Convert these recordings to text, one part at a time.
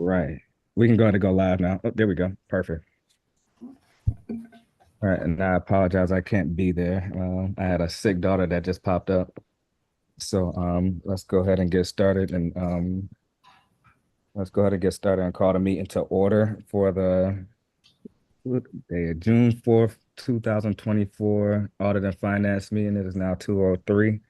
right. We can go ahead and go live now. Oh, there we go. Perfect. All right, and I apologize. I can't be there. I had a sick daughter that just popped up. So let's go ahead and get started and call the meeting to order for the June 4th, 2024 Audit and Finance meeting. It is now 2:03.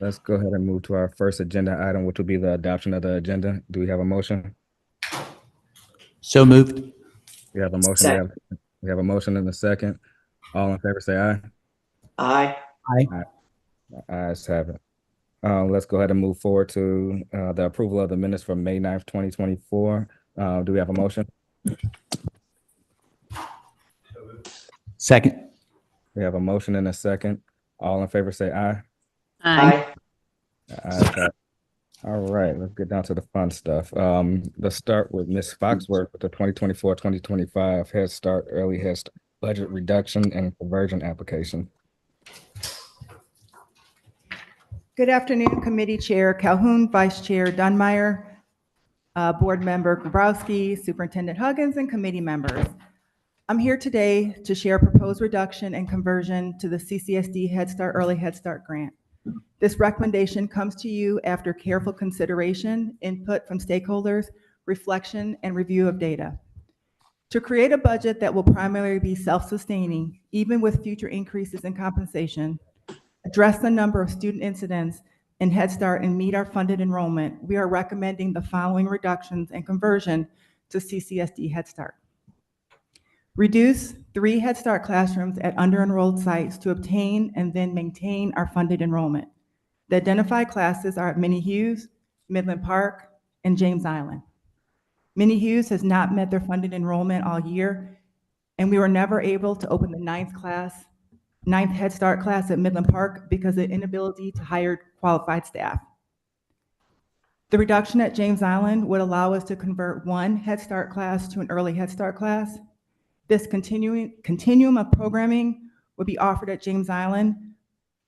Let's go ahead and move to our first agenda item, which will be the adoption of the agenda. Do we have a motion? So moved. We have a motion. We have a motion and a second. All in favor, say aye. Aye. Aye. Ayes have it. Let's go ahead and move forward to the approval of the minutes from May 9th, 2024. Do we have a motion? Second. We have a motion and a second. All in favor, say aye. Aye. Ayes have it. All right, let's get down to the fun stuff. Let's start with Ms. Foxworth with the 2024-2025 Head Start Early Head Start Budget Reduction and Conversion Application. Good afternoon, Committee Chair Calhoun, Vice Chair Dunmeyer, Board Member Grabowski, Superintendent Huggins, and committee members. I'm here today to share a proposed reduction and conversion to the CCSD Head Start Early Head Start grant. This recommendation comes to you after careful consideration, input from stakeholders, reflection, and review of data. To create a budget that will primarily be self-sustaining, even with future increases in compensation, address the number of student incidents in Head Start and meet our funded enrollment, we are recommending the following reductions and conversion to CCSD Head Start. Reduce 3 Head Start classrooms at under-enrolled sites to obtain and then maintain our funded enrollment. The identified classes are at Minnie Hughes, Midland Park, and James Island. Minnie Hughes has not met their funded enrollment all year, and we were never able to open the 9th Head Start class at Midland Park because of the inability to hire qualified staff. The reduction at James Island would allow us to convert 1 Head Start class to an early Head Start class. This continuum of programming would be offered at James Island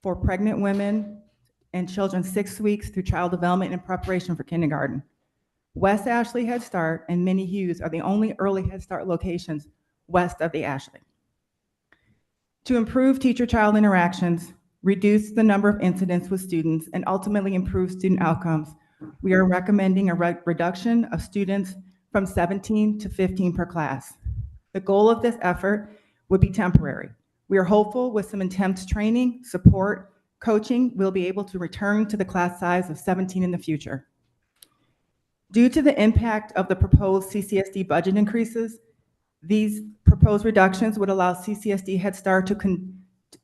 for pregnant women and children 6 weeks through child development and preparation for kindergarten. West Ashley Head Start and Minnie Hughes are the only early Head Start locations west of the Ashley. To improve teacher-child interactions, reduce the number of incidents with students, and ultimately improve student outcomes, we are recommending a reduction of students from 17 to 15 per class. The goal of this effort would be temporary. We are hopeful with some intense training, support, coaching, we'll be able to return to the class size of 17 in the future. Due to the impact of the proposed CCSD budget increases, these proposed reductions would allow CCSD Head Start to,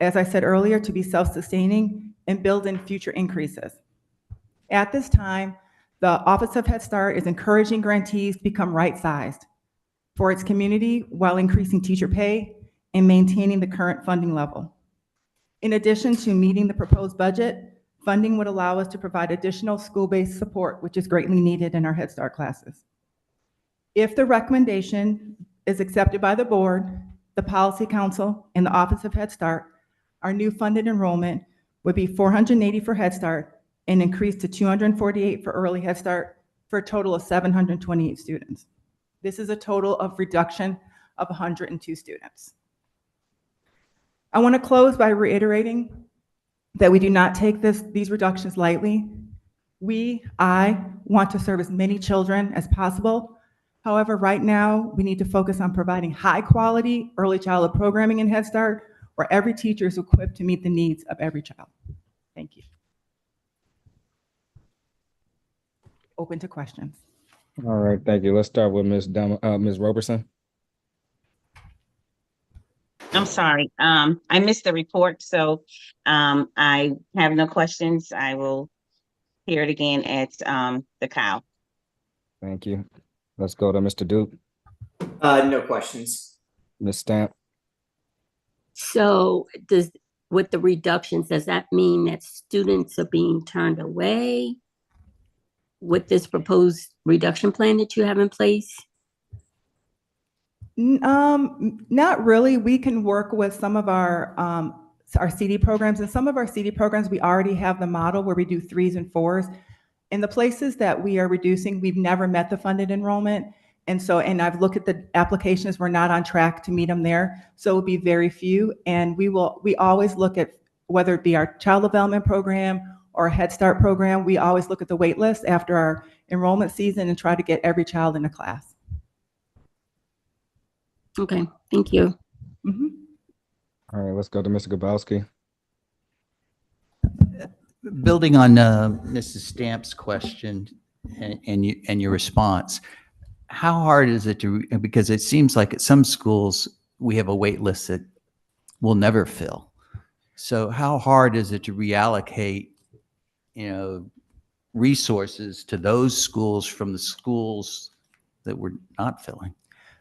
as I said earlier, to be self-sustaining and build in future increases. At this time, the Office of Head Start is encouraging grantees to become right-sized for its community while increasing teacher pay and maintaining the current funding level. In addition to meeting the proposed budget, funding would allow us to provide additional school-based support, which is greatly needed in our Head Start classes. If the recommendation is accepted by the board, the Policy Council, and the Office of Head Start, our new funded enrollment would be 480 for Head Start and increase to 248 for early Head Start for a total of 728 students. This is a total of reduction of 102 students. I want to close by reiterating that we do not take these reductions lightly. I want to serve as many children as possible. However, right now, we need to focus on providing high quality early childhood programming in Head Start where every teacher is equipped to meet the needs of every child. Thank you. Open to questions. All right, thank you. Let's start with Ms. Roberson. I'm sorry. I missed the report, so I have no questions. I will hear it again at the COW. Thank you. Let's go to Mr. Duke. No questions. Ms. Stamp. So with the reductions, does that mean that students are being turned away with this proposed reduction plan that you have in place? Not really. We can work with some of our CD programs. And some of our CD programs, we already have the model where we do 3s and 4s. In the places that we are reducing, we've never met the funded enrollment. And I've looked at the applications, we're not on track to meet them there. So it'll be very few. And we always look at, whether it be our child development program or a Head Start program, we always look at the wait list after our enrollment season and try to get every child in a class. Okay, thank you. Mhm. All right, let's go to Mr. Grabowski. Building on Mrs. Stamp's question and your response, how hard is it to, because it seems like at some schools, we have a wait list that we'll never fill. So how hard is it to reallocate, resources to those schools from the schools that we're not filling?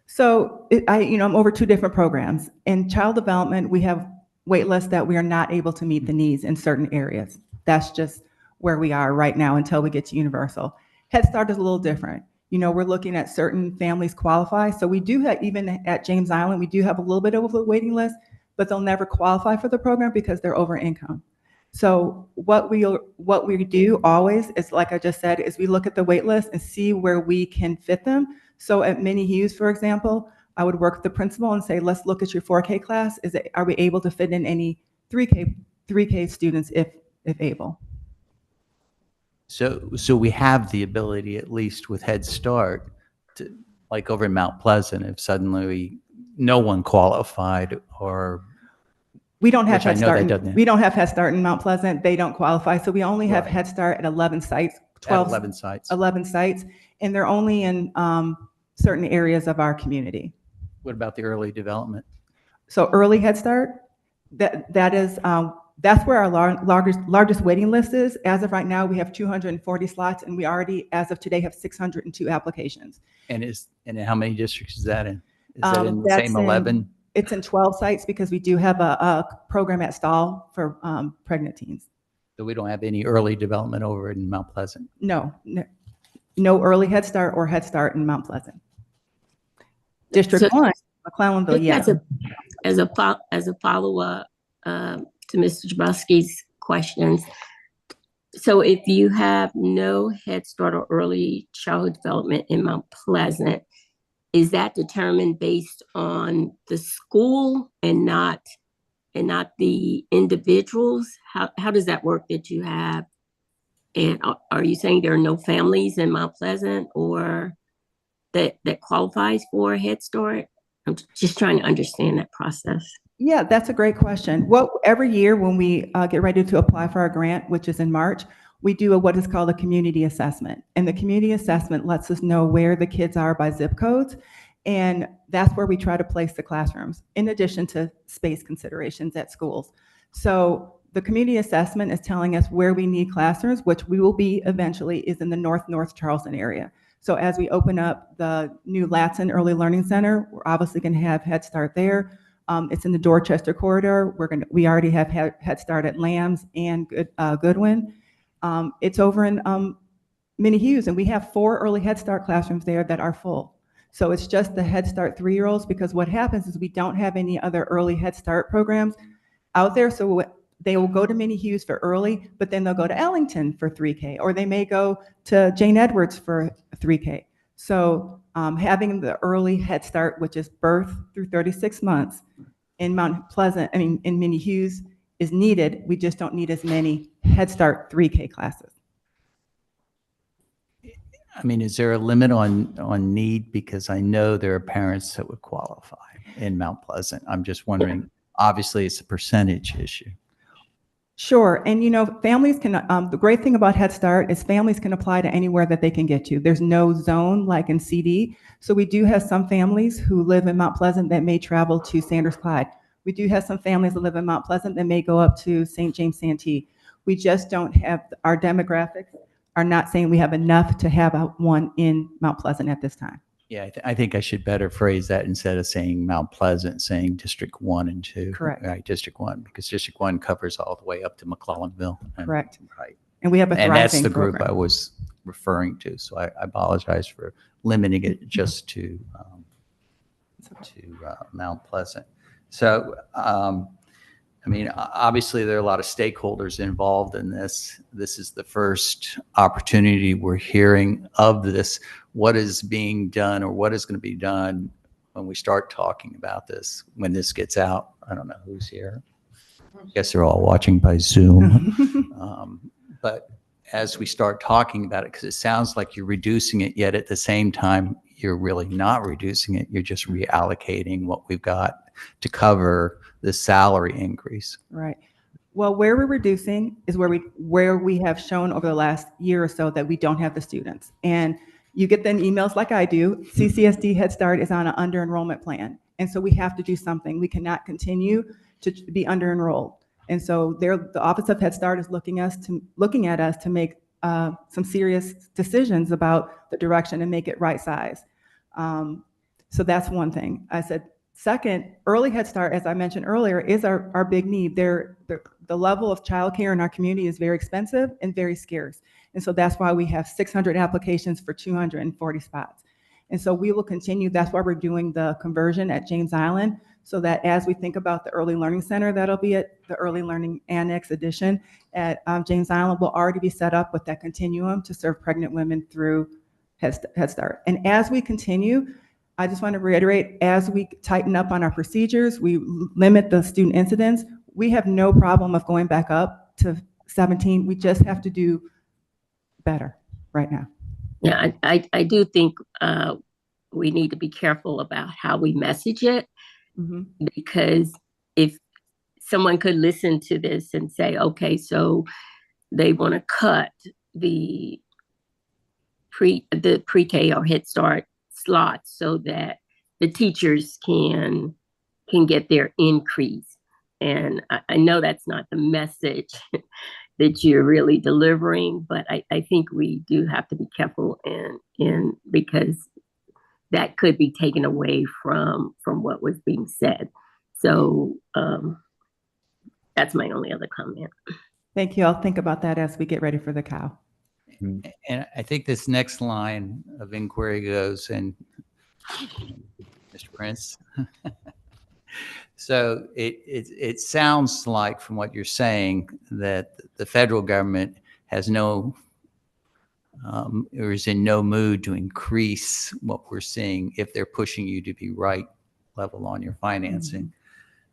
So I'm over 2 different programs. In child development, we have wait lists that we are not able to meet the needs in certain areas. That's just where we are right now until we get to universal. Head Start is a little different. We're looking at certain families qualify. So we do have, even at James Island, we do have a little bit of a waiting list, but they'll never qualify for the program because they're over income. So what we do always is, like I just said, is we look at the wait list and see where we can fit them. So at Minnie Hughes, for example, I would work with the principal and say, let's look at your 4K class. Are we able to fit in any 3K students if able? So we have the ability, at least with Head Start, to, like over in Mount Pleasant, if suddenly no one qualified, or we don't have which I Head know Start. that doesn't- We don't have Head Start in Mount Pleasant. They don't qualify. So we only have Right. Head Start at 11 sites, at 12, 11 sites. 11 sites, and they're only in certain areas of our community. What about the early development? So early Head Start, that's where our largest waiting list is. As of right now, we have 240 slots, and we already, as of today, have 602 applications. And how many districts is that in? Is that in the That's same 11? It's in 12 sites because we do have a program at Stall for pregnant teens. So we don't have any early development over in Mount Pleasant. No early Head Start or Head Start in Mount Pleasant. District So- 1, McClellanville, yeah. As a follow-up to Mr. Jabrowski's questions, so if you have no Head Start or early childhood development in Mount Pleasant, is that determined based on the school and not the individuals? How does that work that you have? And are you saying there are no families in Mount Pleasant or that qualifies for Head Start? I'm just trying to understand that process. Yeah, that's a great question. Well, every year when we get ready to apply for our grant, which is in March, we do what is called a community assessment. And the community assessment lets us know where the kids are by zip codes. And that's where we try to place the classrooms, in addition to space considerations at schools. So the community assessment is telling us where we need classrooms, which we will be eventually, is in the North Charleston area. So as we open up the new Latson Early Learning Center, we're obviously going to have Head Start there. It's in the Dorchester corridor. We already have Head Start at Lambs and Goodwin. It's over in Minnie Hughes, and we have 4 early Head Start classrooms there that are full. So it's just the Head Start 3-year-olds, because what happens is we don't have any other early Head Start programs out there. So they will go to Minnie Hughes for early, but then they'll go to Ellington for 3K, or they may go to Jane Edwards for 3K. So having the early Head Start, which is birth through 36 months in Mount Pleasant, in Minnie Hughes, is needed. We just don't need as many Head Start 3K classes. I mean, is there a limit on need? Because I know there are parents that would qualify in Mount Pleasant. I'm just wondering, obviously it's a percentage issue. Sure, and families can, the great thing about Head Start is families can apply to anywhere that they can get to. There's no zone like in CD. So we do have some families who live in Mount Pleasant that may travel to Sanders Clyde. We do have some families that live in Mount Pleasant that may go up to St. James Santee. We just don't have, our demographics are not saying we have enough to have one in Mount Pleasant at this time. Yeah, I think I should better phrase that instead of saying Mount Pleasant, saying District 1 and 2. Correct. Right, District 1, because District 1 covers all the way up to McClellanville. Correct. Right. And we have a thriving And that's the group program. I was referring to. So I apologize for limiting it just to Mount Pleasant. So I mean, obviously, there are a lot of stakeholders involved in this. This is the first opportunity we're hearing of this. What is being done or what is going to be done when we start talking about this, when this gets out? I don't know who's here. I guess they're all watching by Zoom. But as we start talking about it, because it sounds like you're reducing it, yet at the same time, you're really not reducing it. You're just reallocating what we've got to cover the salary increase. Right. Well, where we're reducing is where we have shown over the last year or so that we don't have the students. And you get then emails like I do. CCSD Head Start is on an under enrollment plan. And so we have to do something. We cannot continue to be under enrolled. And so the Office of Head Start is looking at us to make some serious decisions about the direction and make it right size. So that's one thing. I said, second, early Head Start, as I mentioned earlier, is our big need. The level of childcare in our community is very expensive and very scarce. And so that's why we have 600 applications for 240 spots. And so we will continue. That's why we're doing the conversion at James Island, so that as we think about the Early Learning Center, that'll be at the Early Learning Annex Edition at James Island, will already be set up with that continuum to serve pregnant women through Head Start. And as we continue, I just want to reiterate, as we tighten up on our procedures, we limit the student incidents, we have no problem of going back up to 17. We just have to do better right now. Yeah, I do think we need to be careful about how we message it, because if someone could listen to this and say, okay, so they want to cut the pre-K or Head Start slots so that the teachers can get their increase. And I know that's not the message that you're really delivering, but I think we do have to be careful and because that could be taken away from what was being said. So that's my only other comment. Thank you. I'll think about that as we get ready for the cow. And I think this next line of inquiry goes, and Mr. Prince. So it sounds like from what you're saying that the federal government has or is in no mood to increase what we're seeing if they're pushing you to be right level on your financing.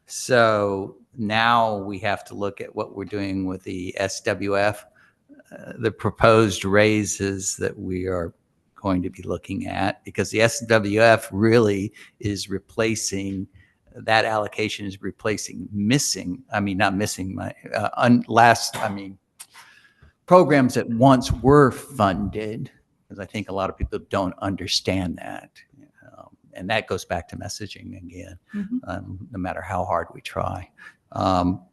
So now we have to look at what we're doing with the SWF, the proposed raises that we are going to be looking at, because the SWF really is replacing, that allocation is replacing programs that once were funded, because I think a lot of people don't understand that. And that goes back to messaging again, no matter how hard we try.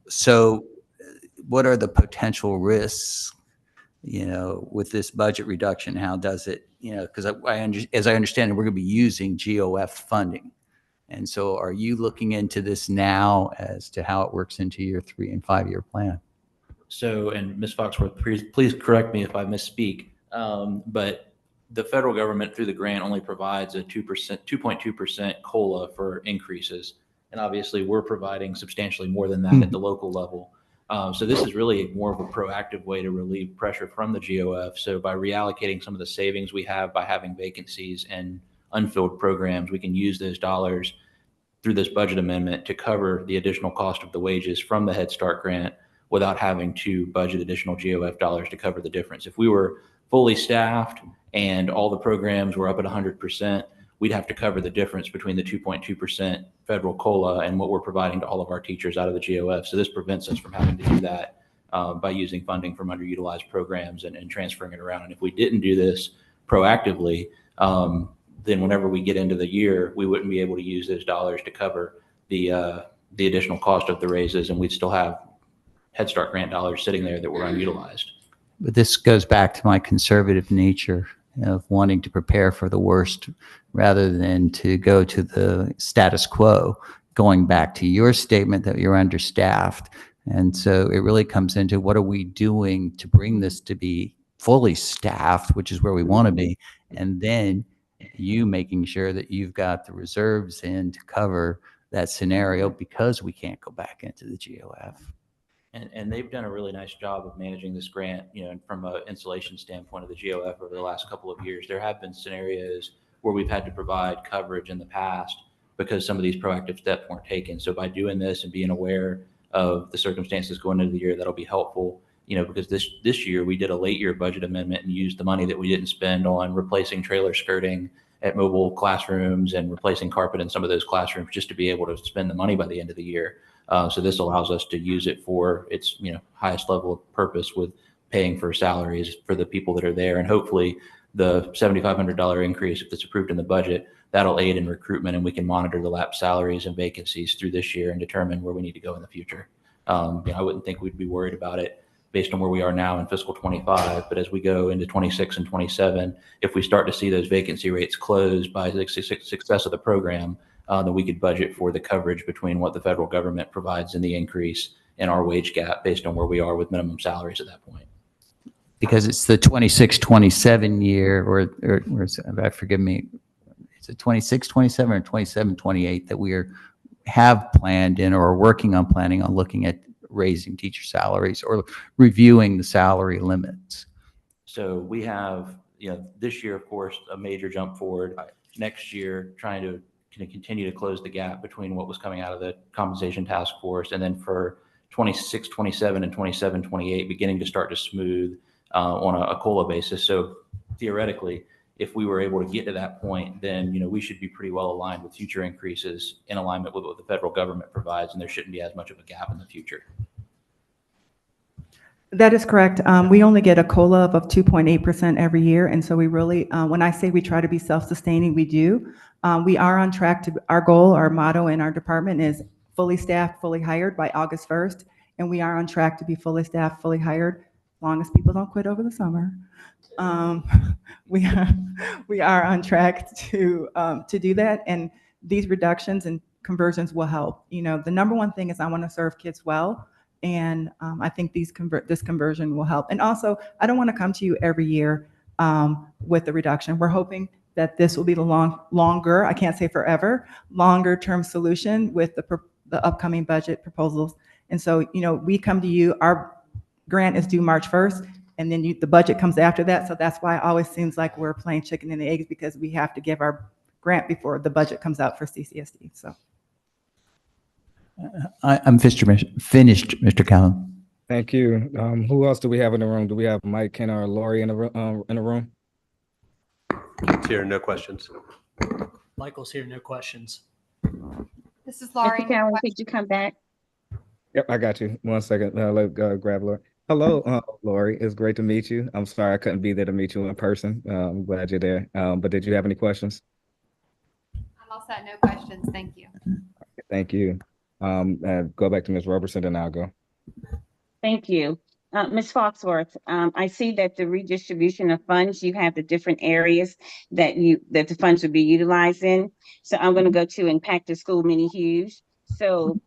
So what are the potential risks, with this budget reduction? How does it, because as I understand it, we're going to be using GOF funding. And so are you looking into this now as to how it works into your 3 and 5 year plan? So, and Ms. Foxworth, please correct me if I misspeak, but the federal government through the grant only provides a 2.2% COLA for increases. And obviously we're providing substantially more than that at the local level. So this is really more of a proactive way to relieve pressure from the GOF. So by reallocating some of the savings we have by having vacancies and unfilled programs, we can use those dollars through this budget amendment to cover the additional cost of the wages from the Head Start grant without having to budget additional GOF dollars to cover the difference. If we were fully staffed and all the programs were up at 100%, we'd have to cover the difference between the 2.2% federal COLA and what we're providing to all of our teachers out of the GOF. So this prevents us from having to do that by using funding from underutilized programs and transferring it around. And if we didn't do this proactively, then whenever we get into the year, we wouldn't be able to use those dollars to cover the additional cost of the raises, and we'd still have Head Start grant dollars sitting there that were unutilized. But this goes back to my conservative nature of wanting to prepare for the worst rather than to go to the status quo, going back to your statement that you're understaffed. And so it really comes into what are we doing to bring this to be fully staffed, which is where we want to be, and then you making sure that you've got the reserves in to cover that scenario because we can't go back into the GOF. And they've done a really nice job of managing this grant, and from an installation standpoint of the GOF over the last couple of years. There have been scenarios where we've had to provide coverage in the past because some of these proactive steps weren't taken. So by doing this and being aware of the circumstances going into the year, that'll be helpful, because this year we did a late year budget amendment and used the money that we didn't spend on replacing trailer skirting at mobile classrooms and replacing carpet in some of those classrooms just to be able to spend the money by the end of the year. So this allows us to use it for its highest level of purpose with paying for salaries for the people that are there. And hopefully the $7,500 increase, if it's approved in the budget, that'll aid in recruitment, and we can monitor the lapsed salaries and vacancies through this year and determine where we need to go in the future. I wouldn't think we'd be worried about it based on where we are now in fiscal 25, but as we go into 26 and 27, if we start to see those vacancy rates close by the success of the program, then we could budget for the coverage between what the federal government provides and the increase in our wage gap based on where we are with minimum salaries at that point. Because it's the 26-27 year, or forgive me, is it 26-27 or 27-28 that we have planned in or are working on planning on looking at raising teacher salaries or reviewing the salary limits? So we have, this year, of course, a major jump forward. Next year, trying to continue to close the gap between what was coming out of the compensation task force, and then for 26, 27, and 27, 28, beginning to start to smooth on a COLA basis. So theoretically, if we were able to get to that point, then we should be pretty well aligned with future increases in alignment with what the federal government provides, and there shouldn't be as much of a gap in the future. That is correct. We only get a COLA of 2.8% every year. And so we really, when I say we try to be self-sustaining, we do. We are on track to, our goal, our motto in our department is fully staffed, fully hired by August 1st. And we are on track to be fully staffed, fully hired, as long as people don't quit over the summer. We are on track to do that. And these reductions and conversions will help. The number one thing is I want to serve kids well. And I think this conversion will help. And also, I don't want to come to you every year with the reduction. We're hoping that this will be the longer, I can't say forever, longer term solution with the upcoming budget proposals. And so, we come to you, our grant is due March 1st, and then the budget comes after that. So that's why it always seems like we're playing chicken and the eggs, because we have to give our grant before the budget comes out for CCSD. So. I'm finished, Mr. Calhoun. Thank you. Who else do we have in the room? Do we have Mike, Ken, or Lori in the room? It's here, no questions. Michael's here, no questions. This is Laurie. Mr. Calhoun, could you come back? Yep, I got you. 1 second. Let grab Lori. Hello, Lori. It's great to meet you. I'm sorry I couldn't be there to meet you in person. I'm glad you're there. But did you have any questions? I'm all set, no questions. Thank you. Thank you. Go back to Ms. Robertson, then I'll go. Thank you. Ms. Foxworth, I see that the redistribution of funds, you have the different areas that the funds would be utilized in. So I'm going to go to impact the school mini hues. So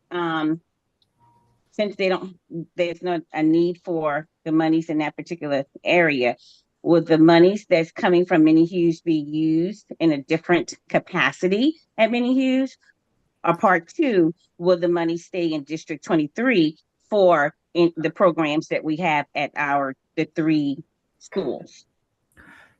since there's not a need for the monies in that particular area, will the monies that's coming from mini hues be used in a different capacity at mini hues? Or part two, will the money stay in District 23 for the programs that we have at the 3 schools?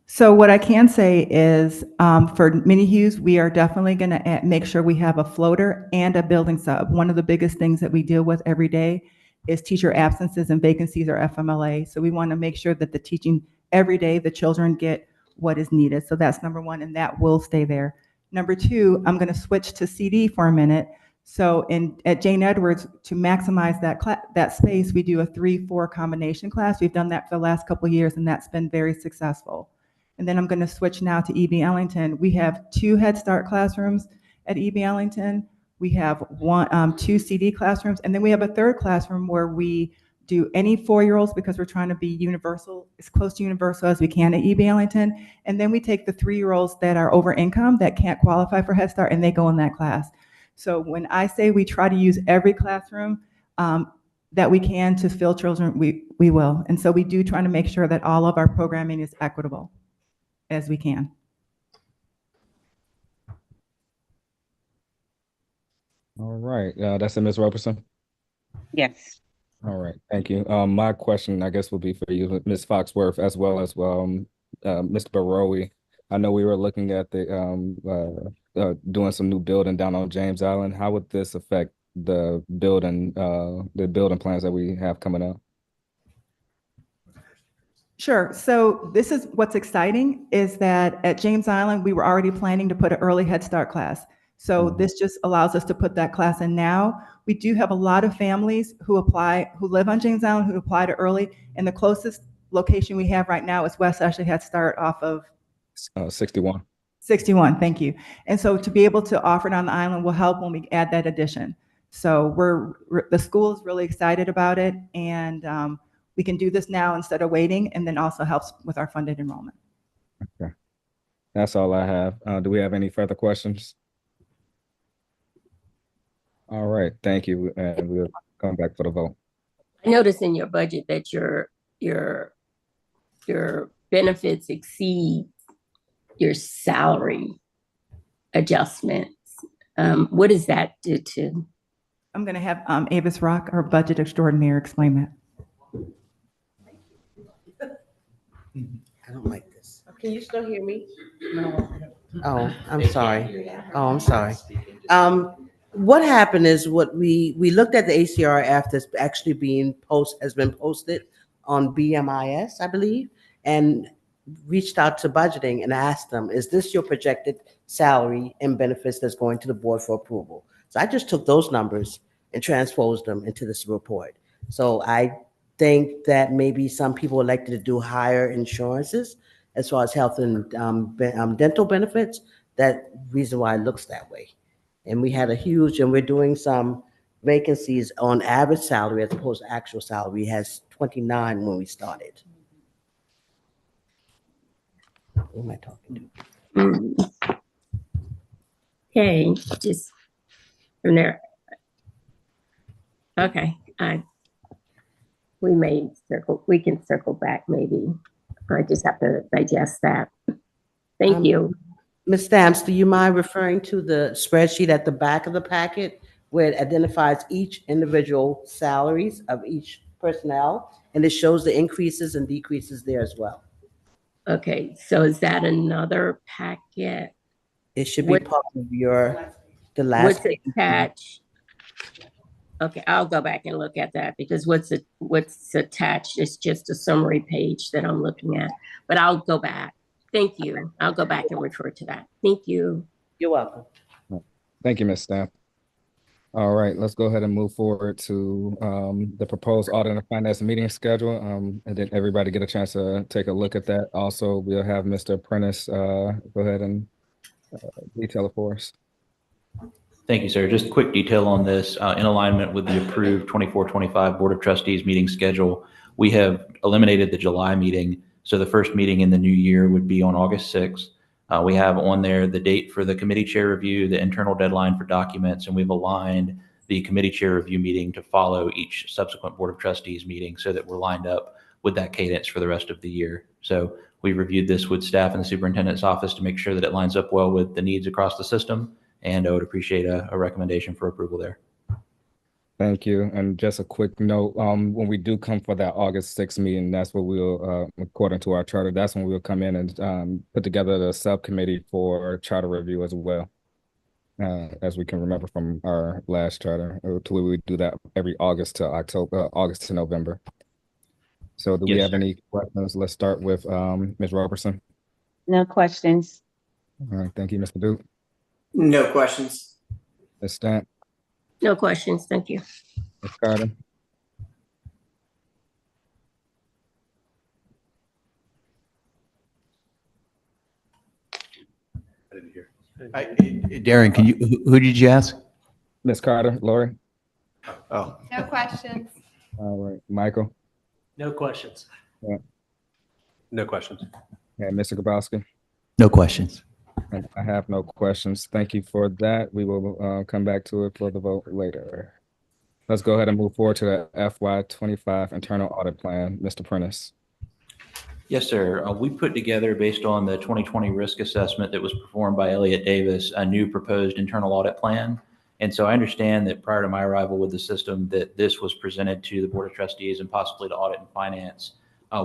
So what I can say is for mini hues, we are definitely going to make sure we have a floater and a building sub. One of the biggest things that we deal with every day is teacher absences and vacancies or FMLA. So we want to make sure that the teaching every day, the children get what is needed. So that's number one, and that will stay there. Number two, I'm going to switch to CD for a minute. So at Jane Edwards, to maximize that space, we do a 3-4 combination class. We've done that for the last couple of years, and that's been very successful. And then I'm going to switch now to EB Ellington. We have 2 Head Start classrooms at EB Ellington. We have 2 CD classrooms, and then we have a 3rd classroom where we do any 4-year-olds, because we're trying to be universal, as close to universal as we can at EB Ellington. And then we take the 3-year-olds that are over income, that can't qualify for Head Start, and they go in that class. So when I say we try to use every classroom that we can to fill children, we will. And so we do try to make sure that all of our programming is equitable as we can. All right, that's it, Ms. Roberson. Yes. All right, thank you. My question, I guess, will be for you, Ms. Foxworth, as well as Mr. Barowie. I know we were looking at doing some new building down on James Island. How would this affect the building plans that we have coming up? Sure. So this is what's exciting is that at James Island, we were already planning to put an early Head Start class. So this just allows us to put that class in now. We do have a lot of families who live on James Island, who apply to early. And the closest location we have right now is West Ashley Head Start off of 61. 61, thank you. And so to be able to offer it on the island will help when we add that addition. So the school is really excited about it, and we can do this now instead of waiting, and then also helps with our funded enrollment. Okay, that's all I have. Do we have any further questions? All right, thank you, and we'll come back for the vote. I noticed in your budget that your benefits exceed your salary adjustments. What does that do to? I'm going to have Avis Rock, our budget extraordinaire, explain that. I don't like this. Can you still hear me? Oh, I'm sorry. Oh, I'm sorry. What happened is we looked at the ACR after it's actually has been posted on BMIS, I believe, and reached out to budgeting and asked them, is this your projected salary and benefits that's going to the board for approval? So I just took those numbers and transposed them into this report. So I think that maybe some people elected to do higher insurances as far as health and dental benefits. That reason why it looks that way. And we had and we're doing some vacancies on average salary as opposed to actual salary. It has 29 when we started. Who am I talking to? Okay, just from there. Okay, we can circle back maybe. I just have to digest that. Thank you. Ms. Stamps, do you mind referring to the spreadsheet at the back of the packet where it identifies each individual salaries of each personnel? And it shows the increases and decreases there as well. Okay, so is that another packet? It should be part of the last. What's attached? Okay, I'll go back and look at that because what's attached is just a summary page that I'm looking at. But I'll go back. Thank you. I'll go back and refer to that. Thank you. You're welcome. Thank you, Ms. Stamp. All right, let's go ahead and move forward to the proposed audit and finance meeting schedule. And then everybody get a chance to take a look at that. Also, we'll have Mr. Prentice go ahead and detail it for us. Thank you, sir. Just a quick detail on this. In alignment with the approved 24-25 Board of Trustees meeting schedule, we have eliminated the July meeting. So the first meeting in the new year would be on August 6th. We have on there the date for the committee chair review, the internal deadline for documents, and we've aligned the committee chair review meeting to follow each subsequent Board of Trustees meeting so that we're lined up with that cadence for the rest of the year. So we reviewed this with staff in the superintendent's office to make sure that it lines up well with the needs across the system, and I would appreciate a recommendation for approval there. Thank you. And just a quick note, when we do come for that August 6th meeting, that's what we'll, according to our charter, that's when we'll come in and put together the subcommittee for charter review as well. As we can remember from our last charter, we do that every August to November. So do we have any questions? Let's start with Ms. Robertson. No questions. All right, thank you, Mr. Duke. No questions. Ms. Stamp. No questions. Thank you. Ms. Carter. I didn't hear. Darren, who did you ask? Ms. Carter, Lori. Oh, No questions. All right, Michael. No questions. no questions. And Mr. Grabowski. No questions. And I have no questions. Thank you for that. We will come back to it for the vote later. Let's go ahead and move forward to the FY25 internal audit plan. Mr. Prentice. Yes, sir. We put together, based on the 2020 risk assessment that was performed by Elliott Davis, a new proposed internal audit plan. And so I understand that prior to my arrival with the system, that this was presented to the Board of Trustees and possibly to Audit and Finance.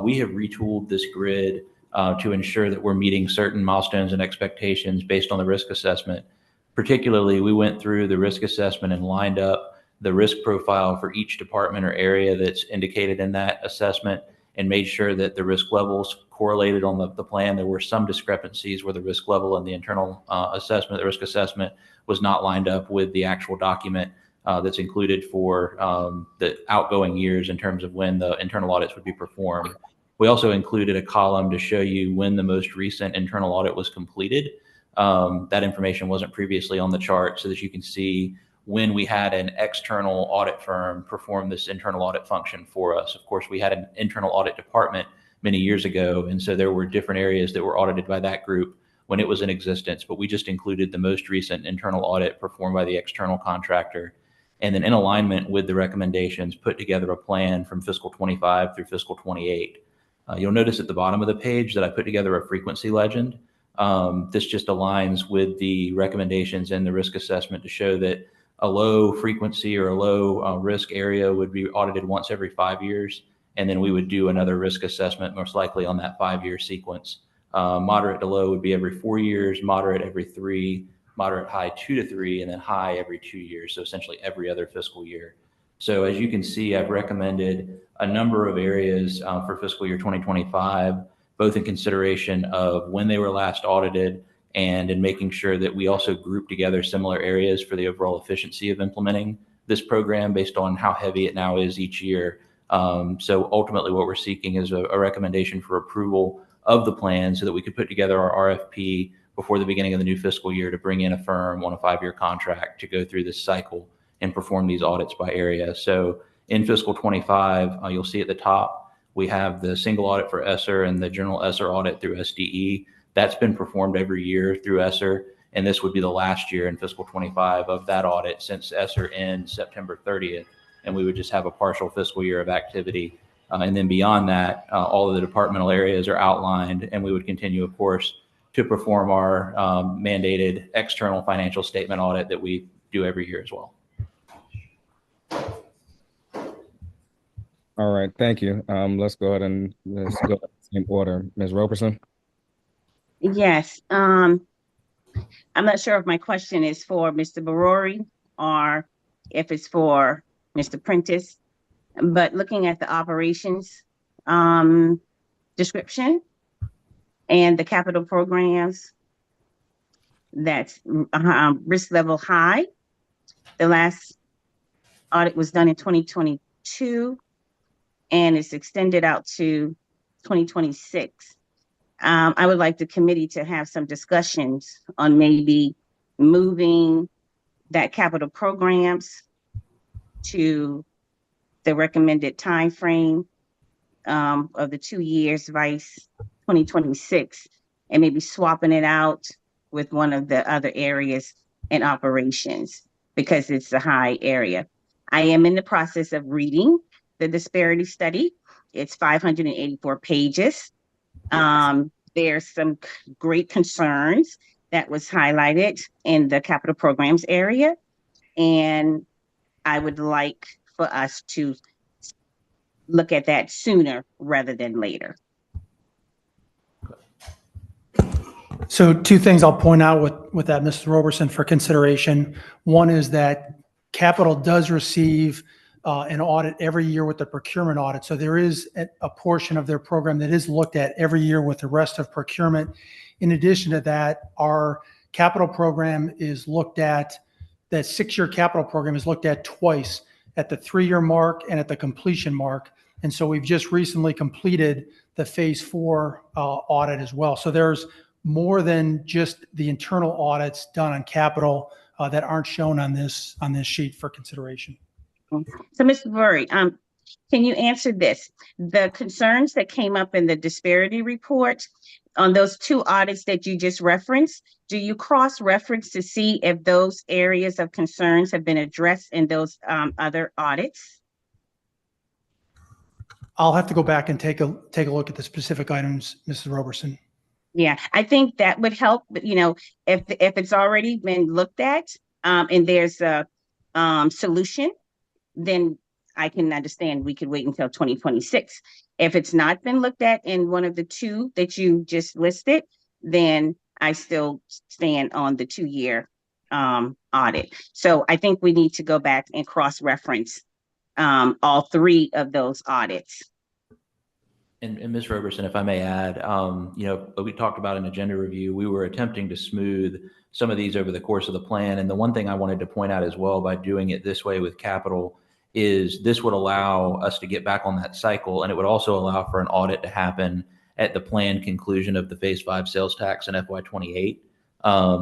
We have retooled this grid to ensure that we're meeting certain milestones and expectations based on the risk assessment. Particularly, we went through the risk assessment and lined up the risk profile for each department or area that's indicated in that assessment and made sure that the risk levels correlated on the plan. There were some discrepancies where the risk level in the internal assessment, the risk assessment, was not lined up with the actual document that's included for the outgoing years in terms of when the internal audits would be performed. We also included a column to show you when the most recent internal audit was completed. That information wasn't previously on the chart, so that you can see when we had an external audit firm perform this internal audit function for us. Of course, we had an internal audit department many years ago, and so there were different areas that were audited by that group when it was in existence, but we just included the most recent internal audit performed by the external contractor. And then in alignment with the recommendations, put together a plan from fiscal 25 through fiscal 28. You'll notice at the bottom of the page that I put together a frequency legend. This just aligns with the recommendations and the risk assessment to show that a low frequency or a low risk area would be audited once every 5 years. And then we would do another risk assessment, most likely on that 5-year sequence. Moderate to low would be every 4 years, moderate every 3, moderate high 2 to 3, and then high every 2 years. So essentially every other fiscal year. So as you can see, I've recommended a number of areas for fiscal year 2025, both in consideration of when they were last audited and in making sure that we also group together similar areas for the overall efficiency of implementing this program based on how heavy it now is each year. So ultimately what we're seeking is a recommendation for approval of the plan so that we could put together our RFP before the beginning of the new fiscal year to bring in a firm on a 5-year contract to go through this cycle and perform these audits by area. So in fiscal 25, you'll see at the top, we have the single audit for ESSER and the general ESSER audit through SDE. That's been performed every year through ESSER, and this would be the last year in fiscal 25 of that audit since ESSER ends September 30th, and we would just have a partial fiscal year of activity. And then beyond that, all of the departmental areas are outlined, and we would continue, of course, to perform our mandated external financial statement audit that we do every year as well. All right, thank you. Let's go ahead and let's go in order. Ms. Roberson? Yes. I'm not sure if my question is for Mr. Barori or if it's for Mr. Prentice, but looking at the operations description and the capital programs, that's risk level high. The last audit was done in 2022 and it's extended out to 2026. I would like the committee to have some discussions on maybe moving that capital programs to the recommended time frame of the 2 years vice 2026, and maybe swapping it out with one of the other areas in operations because it's a high area. I am in the process of reading the disparity study. It's 584 pages. There's some great concerns that was highlighted in the capital programs area. And I would like for us to look at that sooner rather than later. So 2 things I'll point out with that, Mrs. Roberson, for consideration. One is that capital does receive an audit every year with the procurement audit. So there is a portion of their program that is looked at every year with the rest of procurement. In addition to that, our capital program is looked at, that 6-year capital program is looked at twice, at the 3-year mark and at the completion mark. And so we've just recently completed the phase 4 audit as well. So there's more than just the internal audits done on capital that aren't shown on this sheet for consideration. So, Mr. Burry, can you answer this? The concerns that came up in the disparity report on those 2 audits that you just referenced, do you cross-reference to see if those areas of concerns have been addressed in those other audits? I'll have to go back and take a look at the specific items, Mrs. Roberson. Yeah, I think that would help. But, you know, if it's already been looked at, and there's a solution, then I can understand we could wait until 2026. If it's not been looked at in one of the two that you just listed, then I still stand on the 2-year audit. So I think we need to go back and cross-reference all 3 of those audits. And Ms. Roberson, if I may add, we talked about an agenda review. We were attempting to smooth some of these over the course of the plan. And the one thing I wanted to point out as well by doing it this way with capital is this would allow us to get back on that cycle. And it would also allow for an audit to happen at the planned conclusion of the phase 5 sales tax in FY28.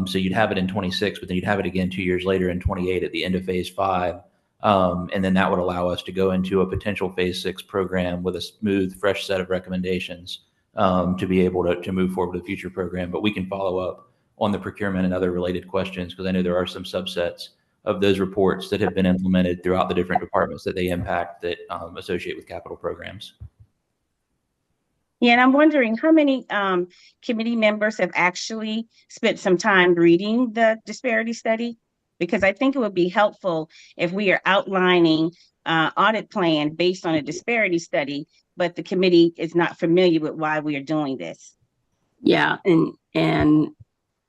So you'd have it in 26, but then you'd have it again 2 years later in 28 at the end of phase 5. And then that would allow us to go into a potential phase 6 program with a smooth, fresh set of recommendations to be able to move forward with the future program. But we can follow up on the procurement and other related questions, because I know there are some subsets of those reports that have been implemented throughout the different departments that they impact that associate with capital programs. Yeah, and I'm wondering how many committee members have actually spent some time reading the disparity study? Because I think it would be helpful if we are outlining audit plan based on a disparity study, but the committee is not familiar with why we are doing this. Yeah, and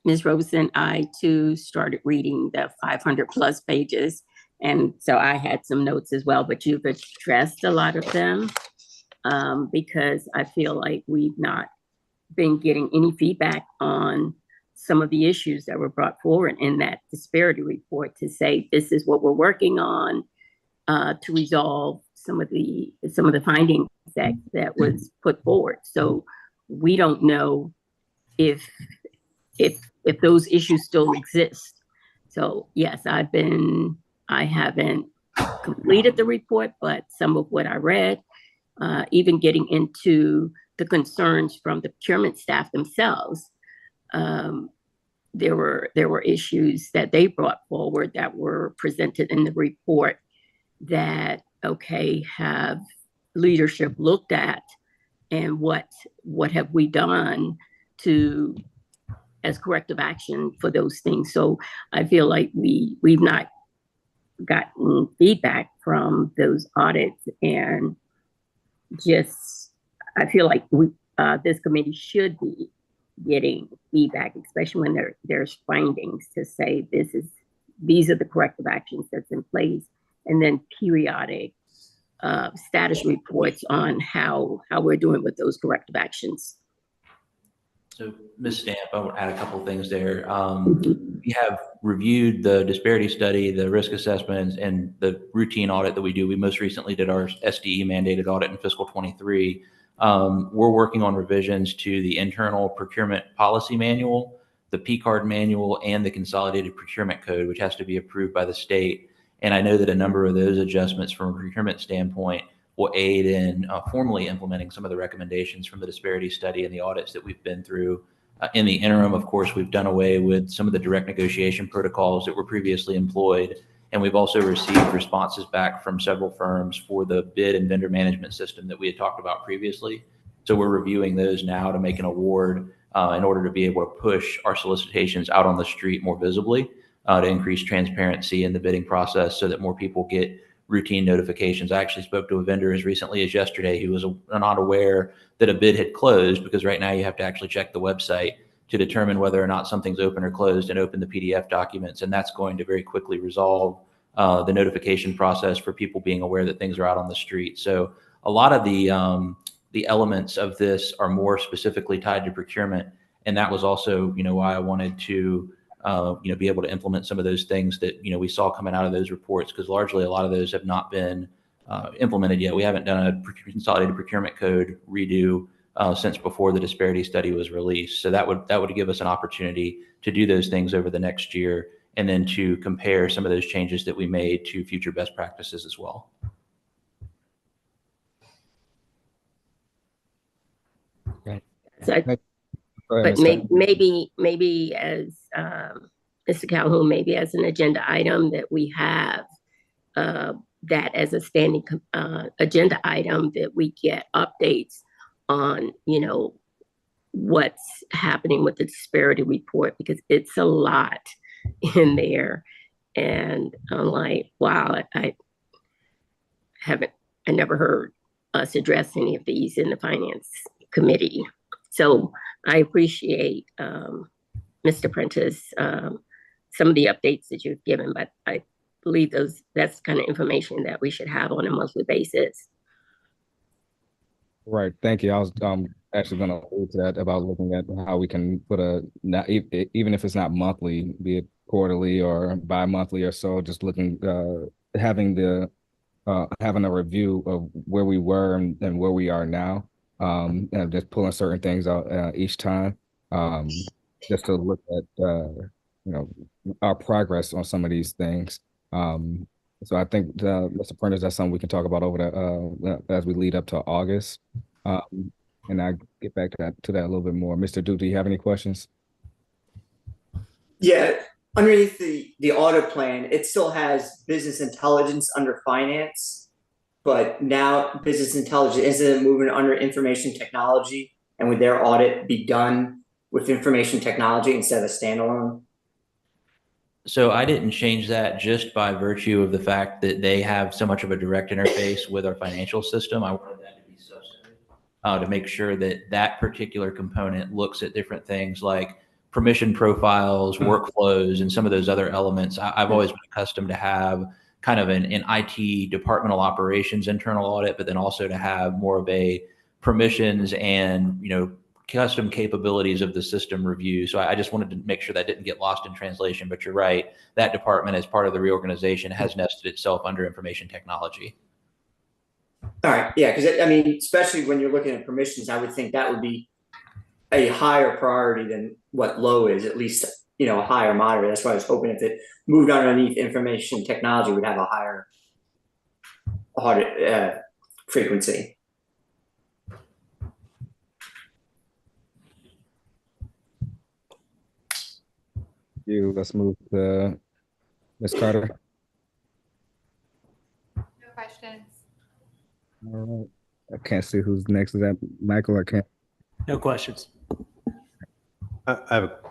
Ms. Robeson, I too started reading the 500 plus pages. And so I had some notes as well, but you've addressed a lot of them because I feel like we've not been getting any feedback on some of the issues that were brought forward in that disparity report to say, this is what we're working on to resolve some of the findings that was put forward. So we don't know if those issues still exist. So yes, I haven't completed the report, but some of what I read, even getting into the concerns from the procurement staff themselves, there were issues that they brought forward that were presented in the report that, okay, have leadership looked at, and what have we done to as corrective action for those things. So I feel like we've not gotten feedback from those audits, and just I feel like this committee should be getting feedback, especially when there's findings to say these are the corrective actions that's in place, and then periodic status reports on how we're doing with those corrective actions. So, Ms. Stamp, I want to add a couple of things there. We have reviewed the disparity study, the risk assessments, and the routine audit that we do. We most recently did our SDE mandated audit in fiscal 23. We're working on revisions to the internal procurement policy manual, the P-card manual, and the consolidated procurement code, which has to be approved by the state. And I know that a number of those adjustments from a procurement standpoint will aid in formally implementing some of the recommendations from the disparity study and the audits that we've been through. In the interim, of course, we've done away with some of the direct negotiation protocols that were previously employed. And we've also received responses back from several firms for the bid and vendor management system that we had talked about previously. So we're reviewing those now to make an award in order to be able to push our solicitations out on the street more visibly to increase transparency in the bidding process so that more people get routine notifications. I actually spoke to a vendor as recently as yesterday who was not aware that a bid had closed, because right now you have to actually check the website to determine whether or not something's open or closed and open the PDF documents. And that's going to very quickly resolve the notification process for people being aware that things are out on the street. So a lot of the elements of this are more specifically tied to procurement. And that was also, why I wanted to be able to implement some of those things that, we saw coming out of those reports, because largely a lot of those have not been implemented yet. We haven't done a consolidated procurement code redo since before the disparity study was released. So that would give us an opportunity to do those things over the next year, and then to compare some of those changes that we made to future best practices as well. Right. So, Right. but maybe as Mr. Calhoun, maybe as an agenda item that we have that as a standing agenda item, that we get updates on, what's happening with the disparity report, because it's a lot in there. And I'm like, wow, I never heard us address any of these in the finance committee. So I appreciate Mr. Prentice, some of the updates that you've given, but I believe that's the kind of information that we should have on a monthly basis. Right. Thank you. I was actually going to allude to that about looking at how we can put even if it's not monthly, be it quarterly or bi-monthly or so, just looking having a review of where we were and where we are now, and just pulling certain things out each time, just to look at our progress on some of these things. So I think, Mr. Prentice, that's something we can talk about over as we lead up to August. And I get back to that a little bit more. Mr. Duke, do you have any questions? Yeah, underneath the audit plan, it still has business intelligence under finance, but now business intelligence isn't moving under information technology, and would their audit be done with information technology instead of standalone? So I didn't change that just by virtue of the fact that they have so much of a direct interface with our financial system. I wanted that to be substantive, to make sure that that particular component looks at different things like permission profiles, workflows, and some of those other elements. I've always been accustomed to have kind of an IT departmental operations internal audit, but then also to have more of a permissions and, custom capabilities of the system review. So I just wanted to make sure that didn't get lost in translation, but you're right. That department, as part of the reorganization, has nested itself under information technology. All right, yeah, because especially when you're looking at permissions, I would think that would be a higher priority than what low is, at least, a higher moderate. That's why I was hoping if it moved underneath information technology, would have a higher audit frequency. Let's move to Ms. Carter. No questions. All right. I can't see who's next. Is that Michael? I can't. No questions. This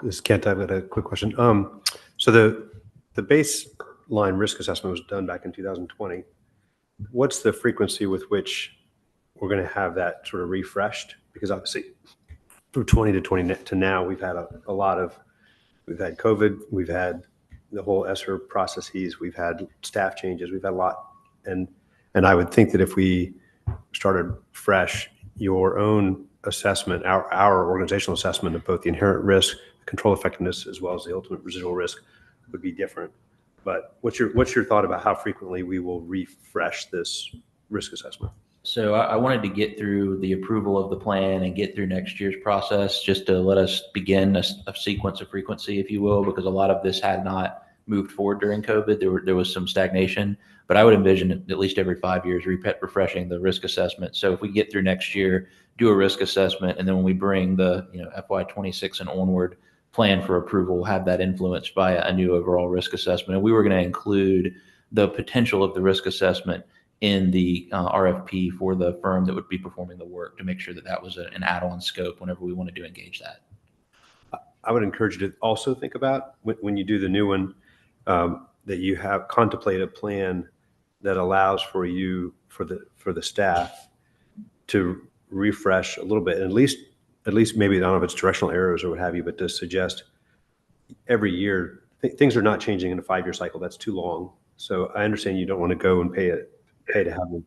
is Kent. I've got a quick question. So the baseline risk assessment was done back in 2020. What's the frequency with which we're going to have that sort of refreshed? Because obviously, from 20 to now, we've had we've had COVID, we've had the whole ESSER processes, we've had staff changes, we've had a lot, and I would think that if we started fresh, your own assessment, our organizational assessment of both the inherent risk, control effectiveness, as well as the ultimate residual risk would be different. But what's your thought about how frequently we will refresh this risk assessment? So I wanted to get through the approval of the plan and get through next year's process just to let us begin a sequence of frequency, if you will, because a lot of this had not moved forward during COVID. There was some stagnation, but I would envision at least every 5 years refreshing the risk assessment. So if we get through next year, do a risk assessment, and then when we bring the FY26 and onward plan for approval, we'll have that influenced by a new overall risk assessment. And we were going to include the potential of the risk assessment in the RFP for the firm that would be performing the work to make sure that that was an add-on scope whenever we wanted to engage that. I would encourage you to also think about when you do the new one, that you have contemplate a plan that allows for the staff to refresh a little bit, and at least maybe, I don't know if it's directional errors or what have you, but to suggest every year things are not changing in a 5-year cycle. That's too long. So I understand you don't want to go and pay to have a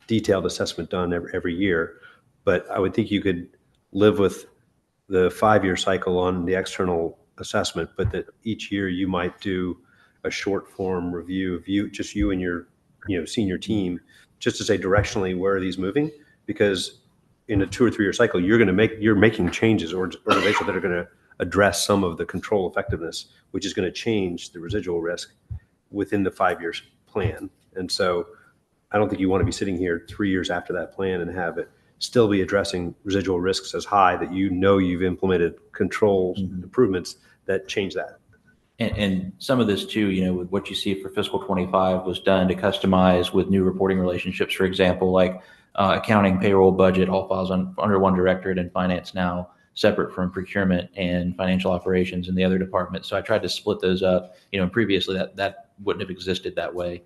detailed assessment done every year, but I would think you could live with the 5-year cycle on the external assessment, but that each year you might do a short form review of you and your senior team, just to say directionally where are these moving, because in a 2 or 3 year cycle you're making changes or organizations that are going to address some of the control effectiveness, which is going to change the residual risk within the 5 years plan. And so I don't think you want to be sitting here 3 years after that plan and have it still be addressing residual risks as high that you've implemented controls improvements that change that. And some of this too, with what you see for fiscal 25 was done to customize with new reporting relationships, for example, like accounting, payroll, budget, all files under one directorate in finance now. separate from procurement and financial operations and the other departments. So I tried to split those up, and previously that wouldn't have existed that way.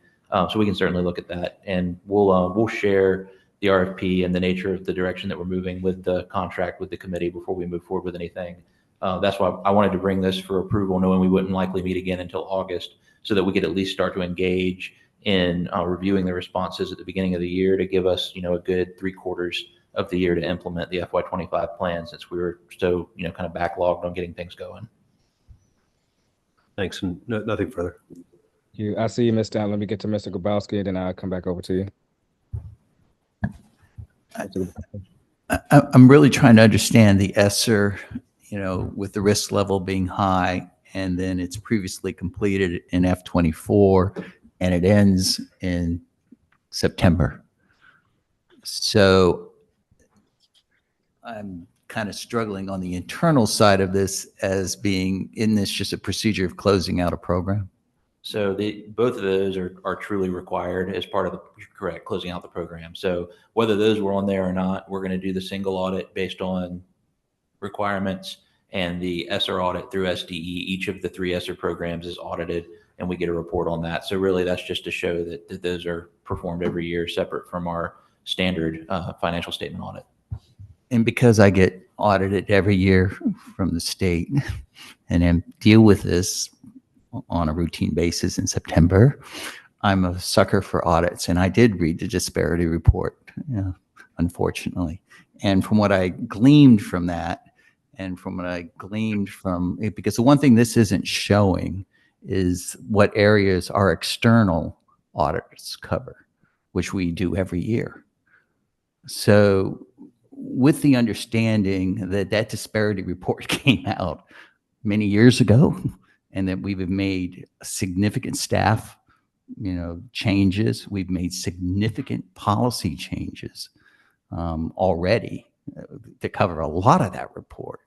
So we can certainly look at that, and we'll share the RFP and the nature of the direction that we're moving with the contract with the committee before we move forward with anything. That's why I wanted to bring this for approval, knowing we wouldn't likely meet again until August, so that we could at least start to engage in reviewing the responses at the beginning of the year to give us, a good 3/4 of the year to implement the FY25 plan, since we were so, kind of backlogged on getting things going. Thanks. And nothing further. I see you, Mr. Let me get to Mr. Grabowski, and then I'll come back over to you. I'm really trying to understand the ESSER, with the risk level being high, and then it's previously completed in F24 and it ends in September. So I'm kind of struggling on the internal side of this as being, isn't this just a procedure of closing out a program? So both of those are truly required as part of closing out the program. So whether those were on there or not, we're going to do the single audit based on requirements, and the ESSER audit through SDE. Each of the 3 ESSER programs is audited, and we get a report on that. So really, that's just to show that those are performed every year, separate from our standard financial statement audit. And because I get audited every year from the state and then deal with this on a routine basis in September, I'm a sucker for audits. And I did read the disparity report, unfortunately. And from what I gleaned from that, because the one thing this isn't showing is what areas our external audits cover, which we do every year. So with the understanding that disparity report came out many years ago, and that we've made significant staff, changes, we've made significant policy changes already to cover a lot of that report.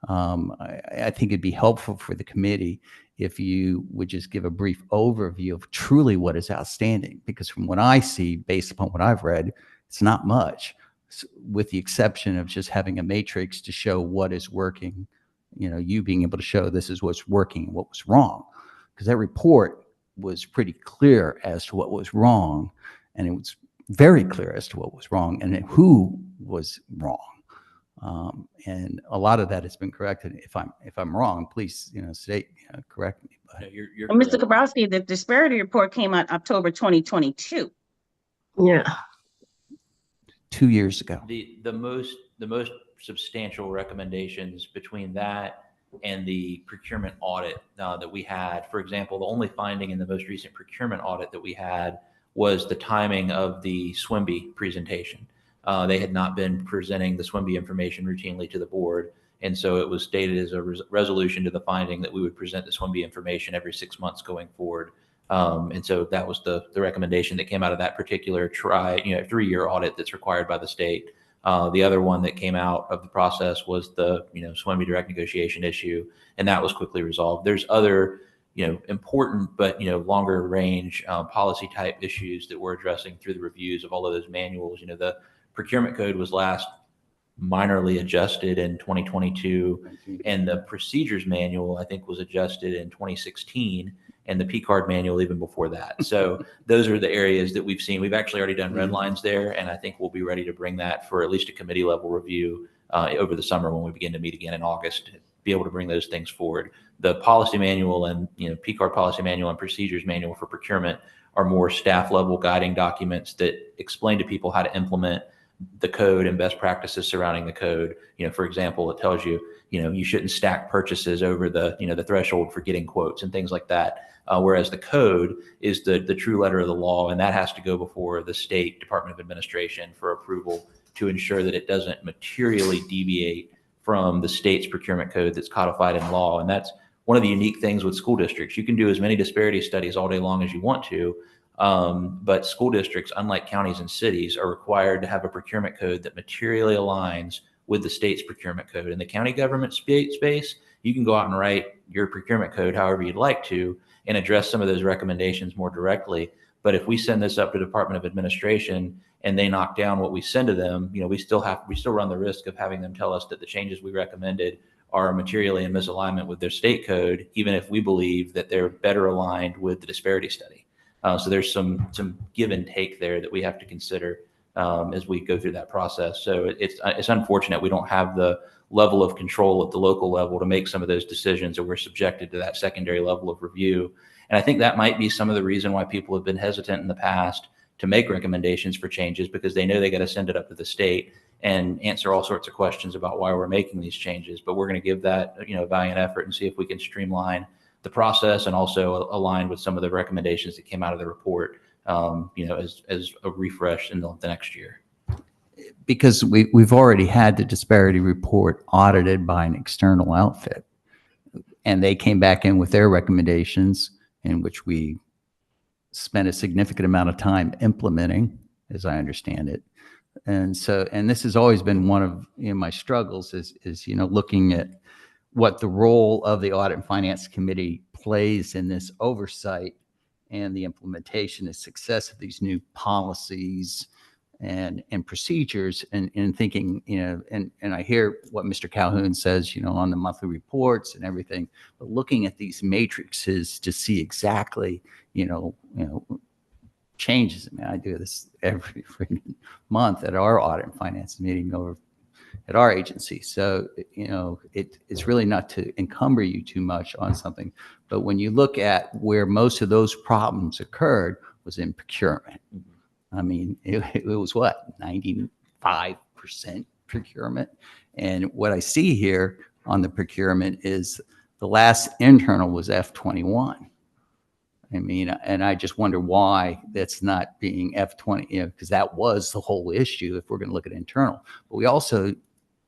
I think it'd be helpful for the committee if you would just give a brief overview of truly what is outstanding, because from what I see, based upon what I've read, it's not much, with the exception of just having a matrix to show what is working, you being able to show this is what's working and what was wrong, because that report was pretty clear as to what was wrong, and it was very clear as to what was wrong and who was wrong. And a lot of that has been corrected. If I'm wrong, please, correct me. But No, you're Mr. correct. Grabowski, the disparity report came out October 2022. Yeah. 2 years ago. The most substantial recommendations between that and the procurement audit that we had, for example, the only finding in the most recent procurement audit that we had was the timing of the SWMB presentation. They had not been presenting the SWMB information routinely to the board. And so it was stated as a resolution to the finding that we would present the SWMB information every 6 months going forward. And so that was the recommendation that came out of that particular 3-year audit that's required by the state. The other one that came out of the process was the SWMB direct negotiation issue, and that was quickly resolved. There's other important but longer range policy type issues that we're addressing through the reviews of all of those manuals. The procurement code was last minorly adjusted in 2022, and the procedures manual I think was adjusted in 2016, and the P card manual even before that. So those are the areas that we've seen. We've actually already done red lines there, and I think we'll be ready to bring that for at least a committee level review over the summer when we begin to meet again in August, to be able to bring those things forward. The policy manual and P card policy manual and procedures manual for procurement are more staff level guiding documents that explain to people how to implement the code and best practices surrounding the code. For example, it tells you, you shouldn't stack purchases over the threshold for getting quotes and things like that. Whereas the code is the true letter of the law, and that has to go before the state Department of Administration for approval to ensure that it doesn't materially deviate from the state's procurement code that's codified in law. And that's one of the unique things with school districts. You can do as many disparity studies all day long as you want to, but school districts, unlike counties and cities, are required to have a procurement code that materially aligns with the state's procurement code. In the county government space, you can go out and write your procurement code however you'd like to and address some of those recommendations more directly. But if we send this up to Department of Administration and they knock down what we send to them, we still run the risk of having them tell us that the changes we recommended are materially in misalignment with their state code, even if we believe that they're better aligned with the disparity study. So there's some give and take there that we have to consider as we go through that process. So it's unfortunate we don't have the level of control at the local level to make some of those decisions, or we're subjected to that secondary level of review. And I think that might be some of the reason why people have been hesitant in the past to make recommendations for changes, because they know they got to send it up to the state and answer all sorts of questions about why we're making these changes. But we're going to give that valiant effort and see if we can streamline the process and also align with some of the recommendations that came out of the report, as a refresh in the next year. Because we've already had the disparity report audited by an external outfit, and they came back in with their recommendations, in which we spent a significant amount of time implementing, as I understand it. And this has always been one of my struggles is looking at what the role of the Audit and Finance Committee plays in this oversight and the implementation and success of these new policies and procedures, and thinking, and I hear what Mr. Calhoun says, on the monthly reports and everything, but looking at these matrices to see exactly, changes. I mean, I do this every freaking month at our audit and finance meeting over at our agency. So, it's really not to encumber you too much on something, but when you look at where most of those problems occurred was in procurement. I mean, it was what, 95% procurement. And what I see here on the procurement is the last internal was F21. I mean, and I just wonder why that's not being F20, because that was the whole issue if we're going to look at internal. But we also,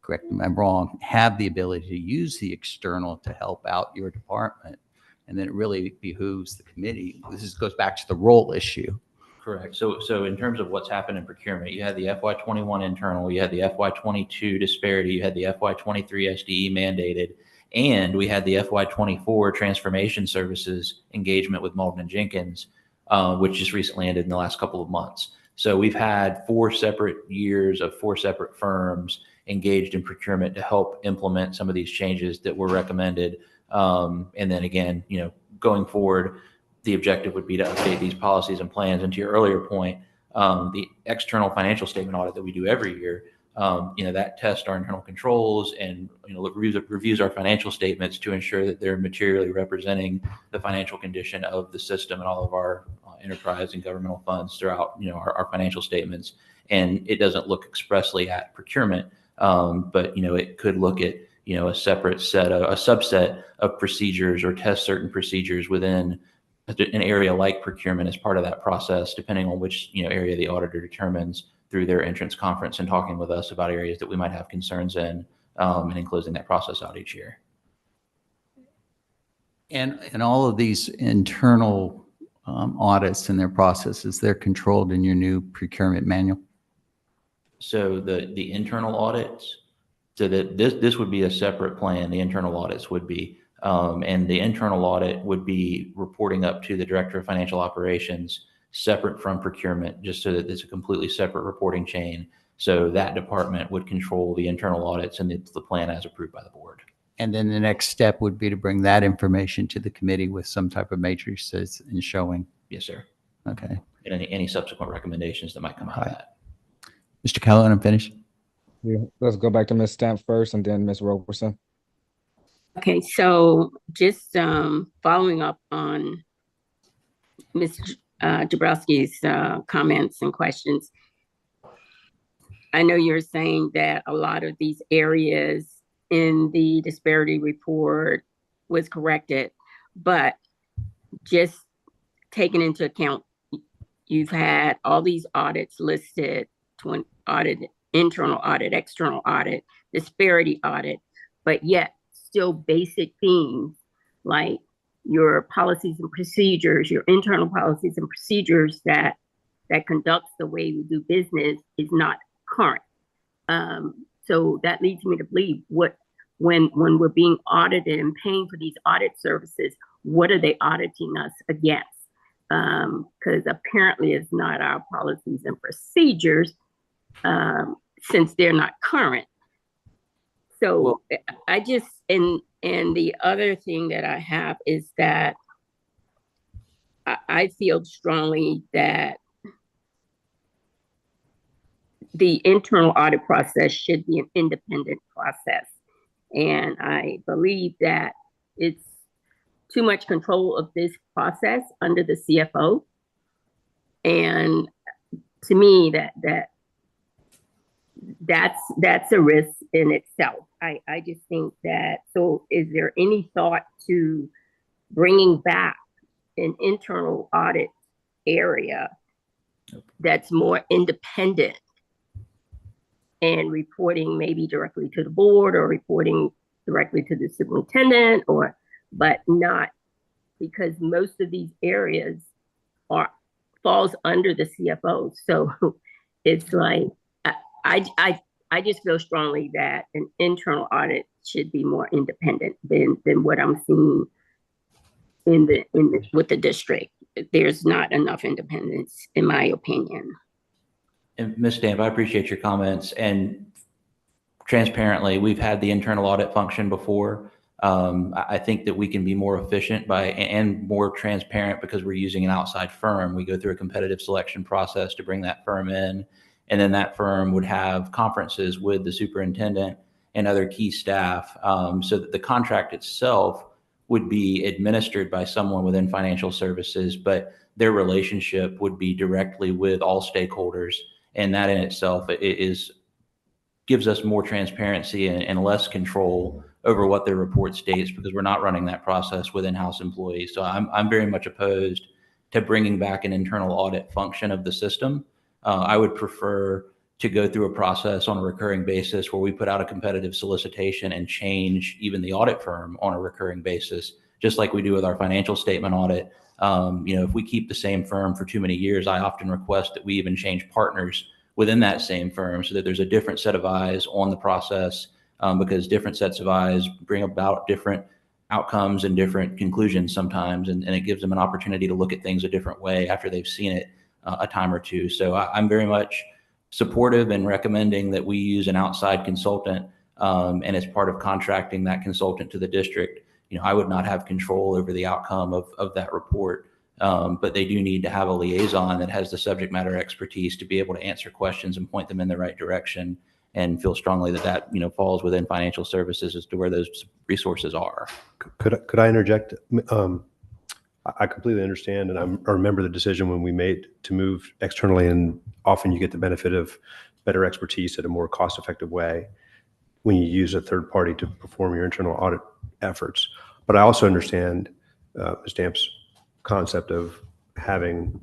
correct me if I'm wrong, have the ability to use the external to help out your department. And then it really behooves the committee. This goes back to the role issue. Correct. So in terms of what's happened in procurement, you had the FY21 internal, you had the FY22 disparity, you had the FY23 SDE mandated, and we had the FY24 transformation services engagement with Malden and Jenkins, which just recently ended in the last couple of months. So we've had 4 separate years of 4 separate firms engaged in procurement to help implement some of these changes that were recommended. And then again, going forward, the objective would be to update these policies and plans. And to your earlier point, the external financial statement audit that we do every year, that tests our internal controls and reviews our financial statements to ensure that they're materially representing the financial condition of the system and all of our enterprise and governmental funds throughout our financial statements. And it doesn't look expressly at procurement, but it could look at a subset of procedures, or test certain procedures within an area like procurement as part of that process, depending on which area the auditor determines through their entrance conference and talking with us about areas that we might have concerns in, and in closing that process out each year. And all of these internal audits and their processes, they're controlled in your new procurement manual? So the internal audits, so that this would be a separate plan, the internal audits would be. And the internal audit would be reporting up to the Director of Financial Operations, separate from procurement, just so that it's a completely separate reporting chain. So that department would control the internal audits and the plan as approved by the board. And then the next step would be to bring that information to the committee with some type of matrices and showing. Yes, sir. Okay. And any subsequent recommendations that might come out of that. Mr. Calhoun, I'm finished. Yeah, let's go back to Ms. Stamp first and then Ms. Roberson. Okay, so just following up on Ms. Dabrowski's comments and questions. I know you're saying that a lot of these areas in the disparity report was corrected, but just taking into account, you've had all these audits listed, audit, internal audit, external audit, disparity audit, but yet still basic themes like your policies and procedures, your internal policies and procedures that conducts the way we do business is not current. So that leads me to believe when we're being audited and paying for these audit services, what are they auditing us against? because apparently it's not our policies and procedures, since they're not current. So I just, and the other thing that I have is that I feel strongly that the internal audit process should be an independent process. And I believe that it's too much control of this process under the CFO. And to me, that's a risk in itself. I just think that, so is there any thought to bringing back an internal audit area that's more independent and reporting maybe directly to the board or reporting directly to the superintendent, but not, because most of these areas falls under the CFO. So it's like, I just feel strongly that an internal audit should be more independent than what I'm seeing with the district. There's not enough independence, in my opinion. And Ms. Stamp, I appreciate your comments. And transparently, we've had the internal audit function before. I think that we can be more efficient and more transparent because we're using an outside firm. We go through a competitive selection process to bring that firm in. And then that firm would have conferences with the superintendent and other key staff, so that the contract itself would be administered by someone within financial services, but their relationship would be directly with all stakeholders. And that in itself gives us more transparency and less control over what their report states, because we're not running that process with in-house employees. So I'm very much opposed to bringing back an internal audit function of the system. I would prefer to go through a process on a recurring basis where we put out a competitive solicitation and change even the audit firm on a recurring basis, just like we do with our financial statement audit. If we keep the same firm for too many years, I often request that we even change partners within that same firm so that there's a different set of eyes on the process, because different sets of eyes bring about different outcomes and different conclusions sometimes, and it gives them an opportunity to look at things a different way after they've seen it a time or two. So I'm very much supportive and recommending that we use an outside consultant, and as part of contracting that consultant to the district, I would not have control over the outcome of that report, but they do need to have a liaison that has the subject matter expertise to be able to answer questions and point them in the right direction, and feel strongly that falls within financial services as to where those resources are. Could I interject? I completely understand, and I remember the decision when we made to move externally, and often you get the benefit of better expertise at a more cost-effective way when you use a third party to perform your internal audit efforts. But I also understand Ms. Stamp's concept of having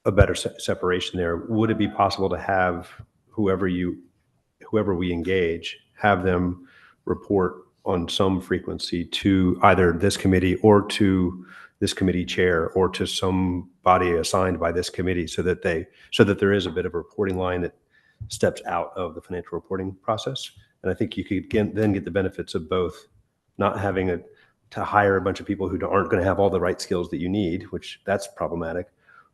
a better separation there. Would it be possible to have whoever we engage, have them report on some frequency to either this committee or to this committee chair or to somebody assigned by this committee, so that there is a bit of a reporting line that steps out of the financial reporting process? And I think you could then get the benefits of both, not having to hire a bunch of people who aren't going to have all the right skills that you need, which that's problematic,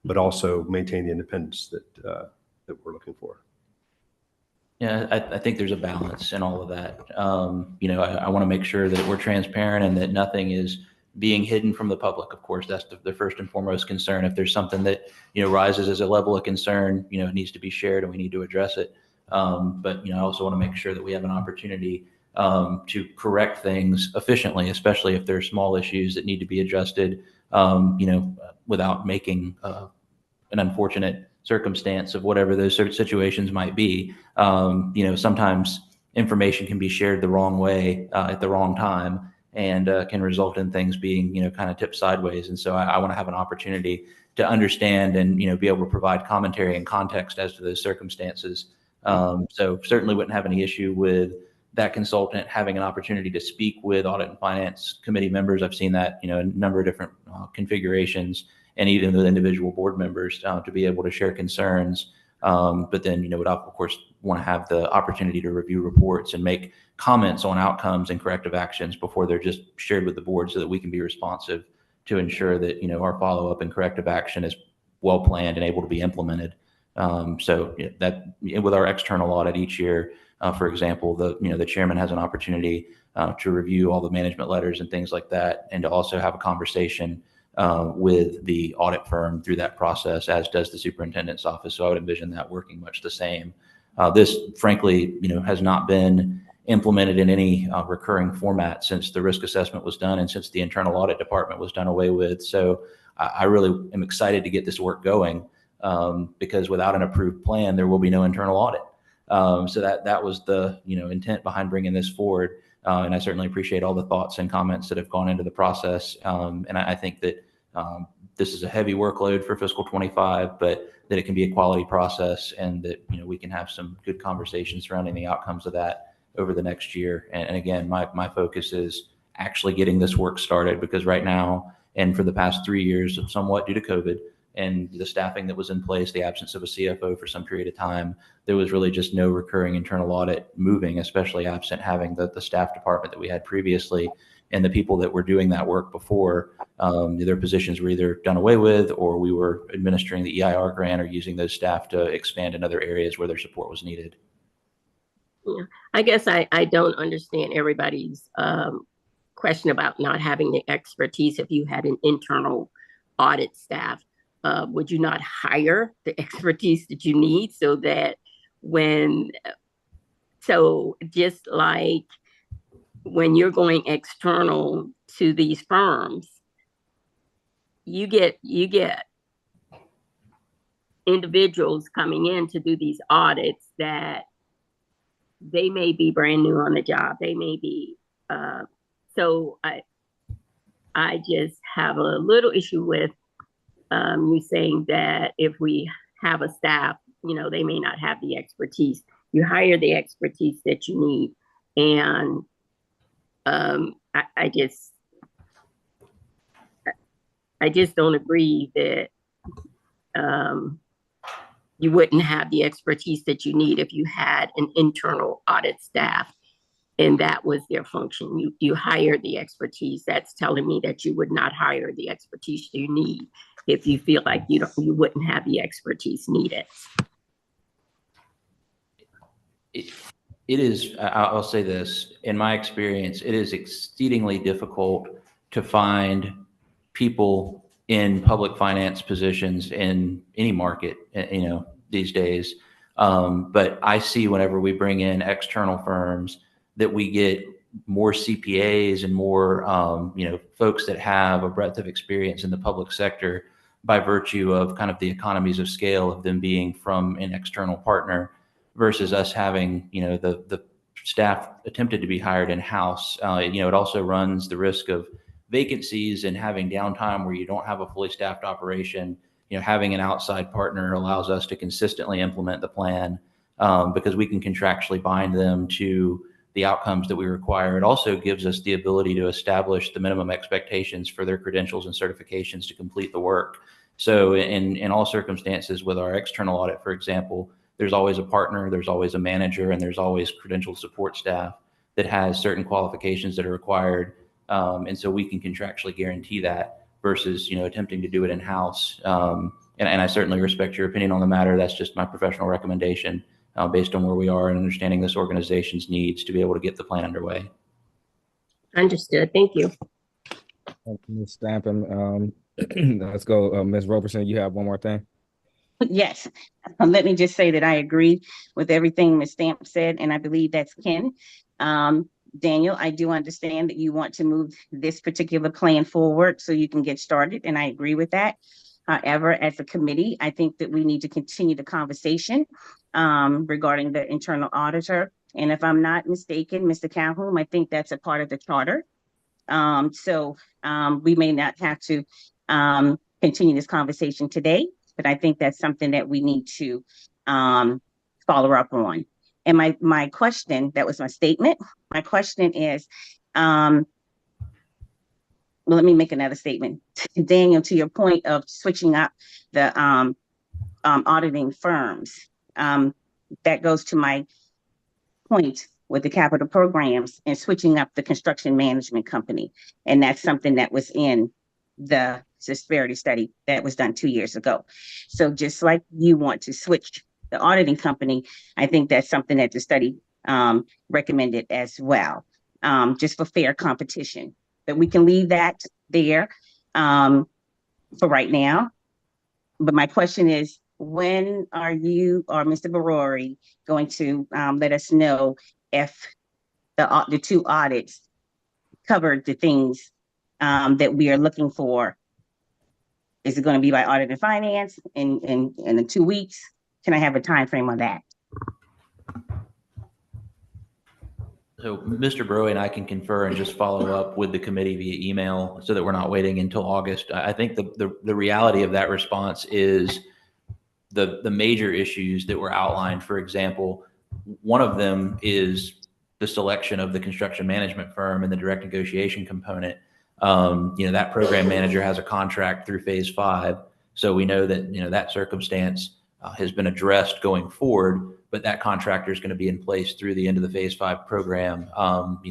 but also maintain the independence that we're looking for. Yeah, I think there's a balance in all of that. I want to make sure that we're transparent and that nothing is being hidden from the public. Of course, that's the first and foremost concern. If there's something that, rises as a level of concern, it needs to be shared and we need to address it. But, I also want to make sure that we have an opportunity to correct things efficiently, especially if there are small issues that need to be adjusted, without making an unfortunate circumstance of whatever those situations might be. Sometimes information can be shared the wrong way at the wrong time, and can result in things being, kind of tipped sideways. And so I want to have an opportunity to understand and, be able to provide commentary and context as to those circumstances. So certainly wouldn't have any issue with that consultant having an opportunity to speak with audit and finance committee members. I've seen that, a number of different configurations, and even with individual board members to be able to share concerns. But then, would of course want to have the opportunity to review reports and make comments on outcomes and corrective actions before they're just shared with the board, so that we can be responsive to ensure that, our follow-up and corrective action is well planned and able to be implemented. So that with our external audit each year, for example, the chairman has an opportunity to review all the management letters and things like that, and to also have a conversation with the audit firm through that process, as does the superintendent's office. So I would envision that working much the same. This, frankly, has not been implemented in any recurring format since the risk assessment was done and since the internal audit department was done away with. So I really am excited to get this work going, because without an approved plan, there will be no internal audit. So that was the intent behind bringing this forward. And I certainly appreciate all the thoughts and comments that have gone into the process. And I think that this is a heavy workload for fiscal 25, but that it can be a quality process, and that we can have some good conversations surrounding the outcomes of that over the next year. And again, my focus is actually getting this work started, because right now, and for the past 3 years, somewhat due to COVID and the staffing that was in place, the absence of a CFO for some period of time, there was really just no recurring internal audit moving, especially absent having the staff department that we had previously. And the people that were doing that work before, their positions were either done away with, or we were administering the EIR grant or using those staff to expand in other areas where their support was needed. Yeah, I guess I don't understand everybody's question about not having the expertise. If you had an internal audit staff, would you not hire the expertise that you need, so that just like when you're going external to these firms, you get individuals coming in to do these audits that they may be brand new on the job. They may be, so I just have a little issue with you saying that if we have a staff, they may not have the expertise. You hire the expertise that you need. And I just don't agree that you wouldn't have the expertise that you need if you had an internal audit staff and that was their function. You hire the expertise. That's telling me that you would not hire the expertise you need if you feel like you wouldn't have the expertise needed. It is, I'll say this, in my experience, it is exceedingly difficult to find people in public finance positions in any market, these days. But I see whenever we bring in external firms that we get more CPAs and more, folks that have a breadth of experience in the public sector by virtue of kind of the economies of scale of them being from an external partner, versus us having, the staff attempted to be hired in-house. It also runs the risk of vacancies and having downtime where you don't have a fully staffed operation. Having an outside partner allows us to consistently implement the plan, because we can contractually bind them to the outcomes that we require. It also gives us the ability to establish the minimum expectations for their credentials and certifications to complete the work. So in all circumstances with our external audit, for example, there's always a partner, there's always a manager, and there's always credentialed support staff that has certain qualifications that are required. And so we can contractually guarantee that versus, attempting to do it in-house. And I certainly respect your opinion on the matter. That's just my professional recommendation based on where we are and understanding this organization's needs to be able to get the plan underway. Understood. Thank you. Thank you, Ms. Stampin. Let's go. Ms. Roberson, you have one more thing? Yes. Let me just say that I agree with everything Ms. Stamp said, and I believe that's Ken. Daniel, I do understand that you want to move this particular plan forward so you can get started, and I agree with that. However, as a committee, I think that we need to continue the conversation regarding the internal auditor. And if I'm not mistaken, Mr. Calhoun, I think that's a part of the charter. So we may not have to continue this conversation today, but I think that's something that we need to follow up on. And my question, that was my statement. My question is, well, let me make another statement. Daniel, to your point of switching up the auditing firms, that goes to my point with the capital programs and switching up the construction management company. And that's something that was in the disparity study that was done 2 years ago. So just like you want to switch the auditing company, I think that's something that the study recommended as well, just for fair competition. But we can leave that there for right now. But my question is, when are you or Mr. Barori going to let us know if the 2 audits covered the things that we are looking for? Is it going to be by Audit and Finance in the 2 weeks? Can I have a time frame on that? So Mr. Broey and I can confer and just follow up with the committee via email so that we're not waiting until August. I think the reality of that response is the major issues that were outlined. For example, one of them is the selection of the construction management firm and the direct negotiation component. That program manager has a contract through phase 5. So we know that, that circumstance has been addressed going forward, but that contractor is going to be in place through the end of the phase 5 program.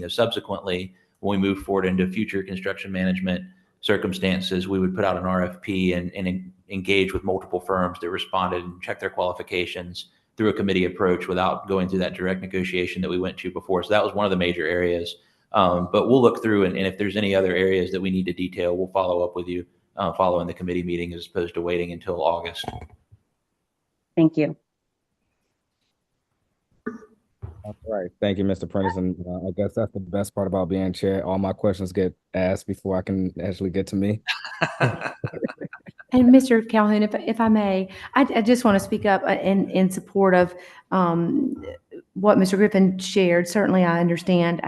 Subsequently, when we move forward into future construction management circumstances, we would put out an RFP and engage with multiple firms that responded and check their qualifications through a committee approach without going through that direct negotiation that we went to before. So that was one of the major areas. But we'll look through, and if there's any other areas that we need to detail, we'll follow up with you following the committee meeting as opposed to waiting until August. Thank you. All right. Thank you, Mr. Prentice. And I guess that's the best part about being chair. All my questions get asked before I can actually get to me. And Mr. Calhoun, if I may, I just want to speak up in support of what Mr. Griffin shared. Certainly, I understand.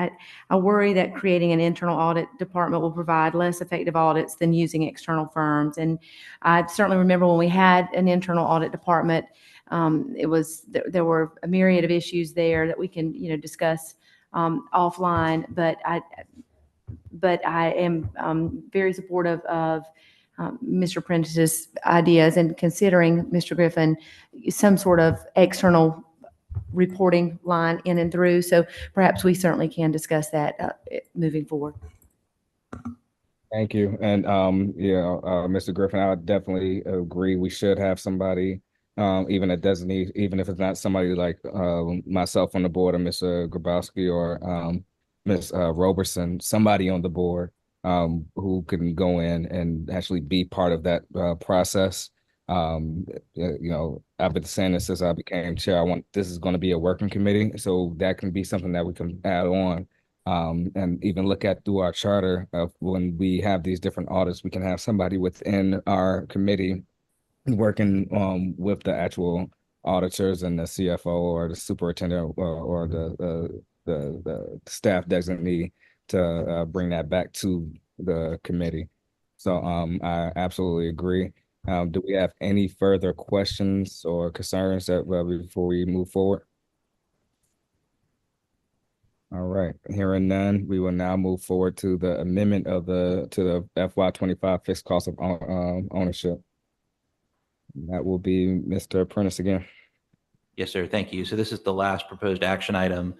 I worry that creating an internal audit department will provide less effective audits than using external firms. And I certainly remember when we had an internal audit department, there were a myriad of issues there that we can discuss offline. But I am very supportive of Mr. Prentice's ideas and considering, Mr. Griffin, some sort of external reporting line in and through. So perhaps we certainly can discuss that moving forward. Thank you. And Mr. Griffin, I would definitely agree. We should have somebody, even a designee, even if it's not somebody like myself on the board or Mr. Grabowski or Ms. Roberson, somebody on the board who can go in and actually be part of that process. I've been saying this since I became chair. This is going to be a working committee, so that can be something that we can add on and even look at through our charter of when we have these different audits, we can have somebody within our committee working with the actual auditors and the CFO or the superintendent or the staff designee to bring that back to the committee. So I absolutely agree. Do we have any further questions or concerns before we move forward? All right, hearing none, we will now move forward to the amendment to the FY25 fixed cost of ownership. That will be Mr. Prentice again. Yes, sir. Thank you. So this is the last proposed action item.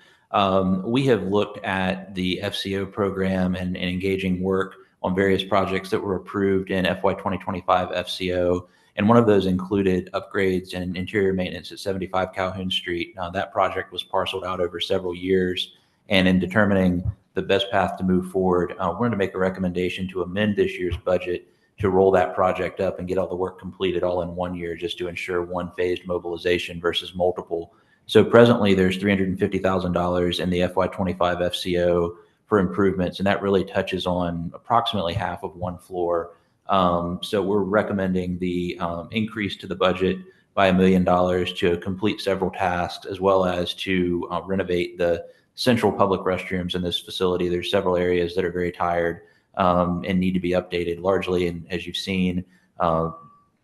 We have looked at the FCO program and engaging work on various projects that were approved in FY 2025 FCO. And one of those included upgrades and interior maintenance at 75 Calhoun Street. That project was parceled out over several years. And in determining the best path to move forward, we're going to make a recommendation to amend this year's budget to roll that project up and get all the work completed all in 1 year, just to ensure one phased mobilization versus multiple. So presently there's $350,000 in the FY25 FCO for improvements, and that really touches on approximately half of one floor. So we're recommending the increase to the budget by $1 million to complete several tasks, as well as to renovate the central public restrooms in this facility. There's several areas that are very tired and need to be updated largely. And as you've seen,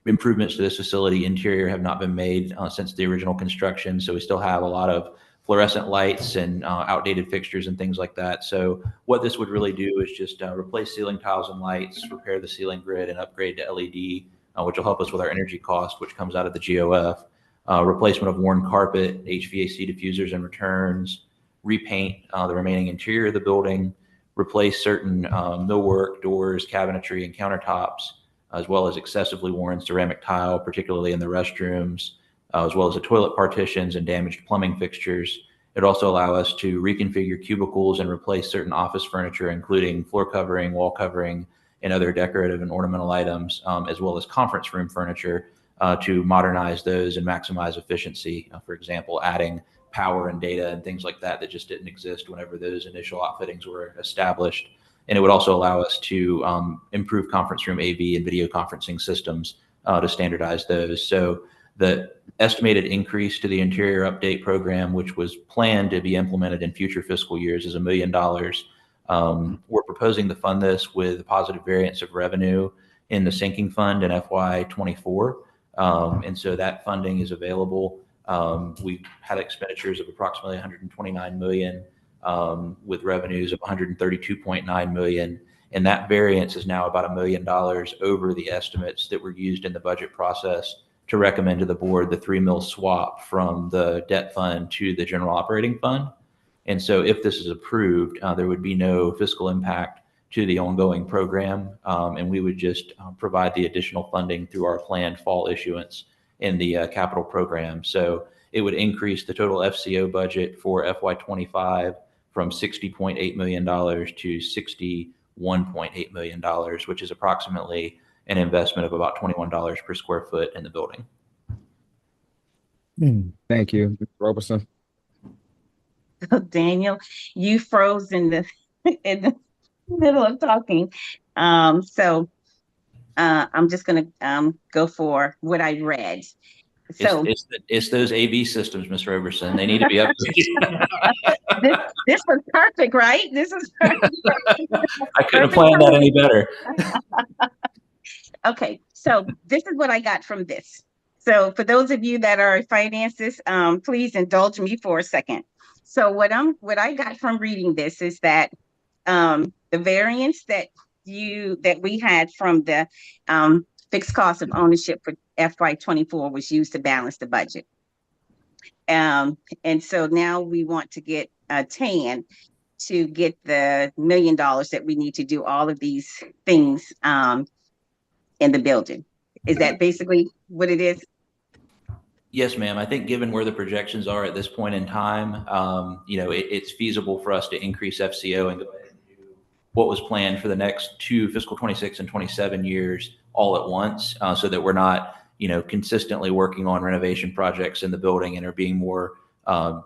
improvements to this facility interior have not been made since the original construction. So we still have a lot of fluorescent lights and outdated fixtures and things like that. So what this would really do is just replace ceiling tiles and lights, repair the ceiling grid, and upgrade to LED, which will help us with our energy cost, which comes out of the GOF. Replacement of worn carpet, HVAC diffusers and returns, repaint the remaining interior of the building, replace certain millwork, doors, cabinetry, and countertops, as well as excessively worn ceramic tile, particularly in the restrooms, as well as the toilet partitions and damaged plumbing fixtures. It also allow us to reconfigure cubicles and replace certain office furniture, including floor covering, wall covering, and other decorative and ornamental items, as well as conference room furniture to modernize those and maximize efficiency. For example, adding power and data and things like that that just didn't exist whenever those initial outfittings were established. And it would also allow us to improve conference room AV and video conferencing systems to standardize those. So the estimated increase to the interior update program, which was planned to be implemented in future fiscal years, is $1 million. We're proposing to fund this with a positive variance of revenue in the sinking fund in FY24. And so that funding is available. We've had expenditures of approximately $129 million with revenues of $132.9 million. And that variance is now about $1 million over the estimates that were used in the budget process to recommend to the board the 3 mil swap from the debt fund to the general operating fund. And so if this is approved, there would be no fiscal impact to the ongoing program. And we would just provide the additional funding through our planned fall issuance in the capital program. So it would increase the total FCO budget for FY25 from $60.8 million to $61.8 million, which is approximately an investment of about $21 per square foot in the building. Thank you, Mr. Roberson. Daniel, you froze in the middle of talking. So I'm just going to go for what I read. So it's those AV systems, Ms. Roberson. They need to be upgraded. this was perfect, right? This is perfect. I couldn't have planned that any better. Okay, so this is what I got from this. So for those of you that are finances, please indulge me for a second. So what I got from reading this is that the variance that we had from the fixed cost of ownership for FY24 was used to balance the budget. And so now we want to get a TAN to get the $1 million that we need to do all of these things in the building. Is that basically what it is? Yes, ma'am. I think given where the projections are at this point in time, it's feasible for us to increase FCO and go ahead and do what was planned for the next 2 fiscal 26 and 27 years all at once, so that we're not, consistently working on renovation projects in the building and are being more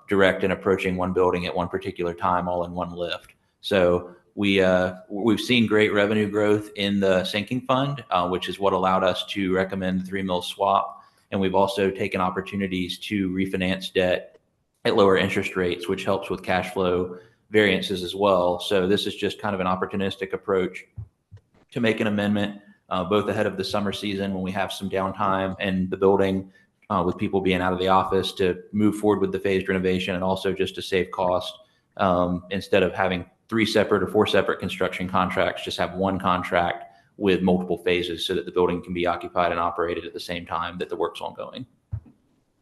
direct and approaching one building at one particular time, all in one lift. So we've seen great revenue growth in the sinking fund, which is what allowed us to recommend the 3 mil swap. And we've also taken opportunities to refinance debt at lower interest rates, which helps with cash flow variances as well. So this is just kind of an opportunistic approach to make an amendment, both ahead of the summer season when we have some downtime in the building with people being out of the office, to move forward with the phased renovation, and also just to save cost. Instead of having 3 separate or 4 separate construction contracts, just have one contract with multiple phases so that the building can be occupied and operated at the same time that the work's ongoing.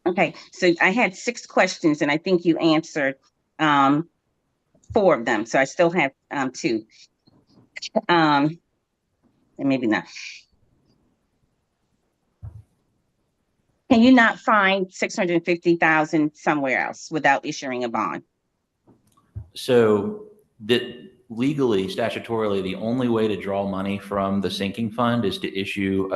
Okay, so I had 6 questions and I think you answered 4 of them. So I still have 2. And maybe not. Can you not find $650,000 somewhere else without issuing a bond? So legally, statutorily, the only way to draw money from the sinking fund is to issue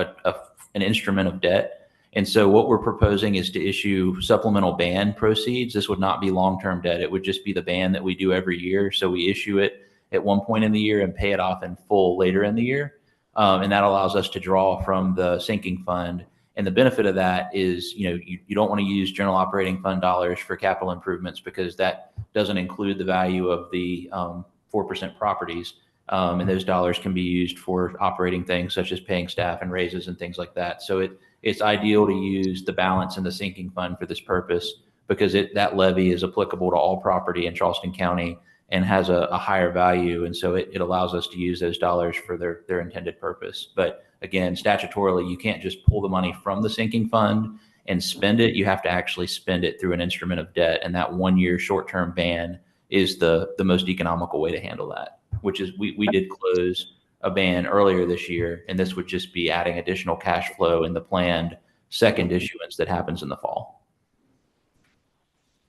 an instrument of debt. And so what we're proposing is to issue supplemental band proceeds. This would not be long-term debt. It would just be the band that we do every year. So we issue it at one point in the year and pay it off in full later in the year. And that allows us to draw from the sinking fund. And the benefit of that is, you don't want to use general operating fund dollars for capital improvements, because that doesn't include the value of the 4% properties. And those dollars can be used for operating things such as paying staff and raises and things like that. So it's ideal to use the balance in the sinking fund for this purpose, because that levy is applicable to all property in Charleston County and has a higher value. And so it allows us to use those dollars for their intended purpose. But again, statutorily, you can't just pull the money from the sinking fund and spend it. You have to actually spend it through an instrument of debt. And that 1-year short-term ban is the most economical way to handle that. which is we did close a ban earlier this year, and this would just be adding additional cash flow in the planned second issuance that happens in the fall.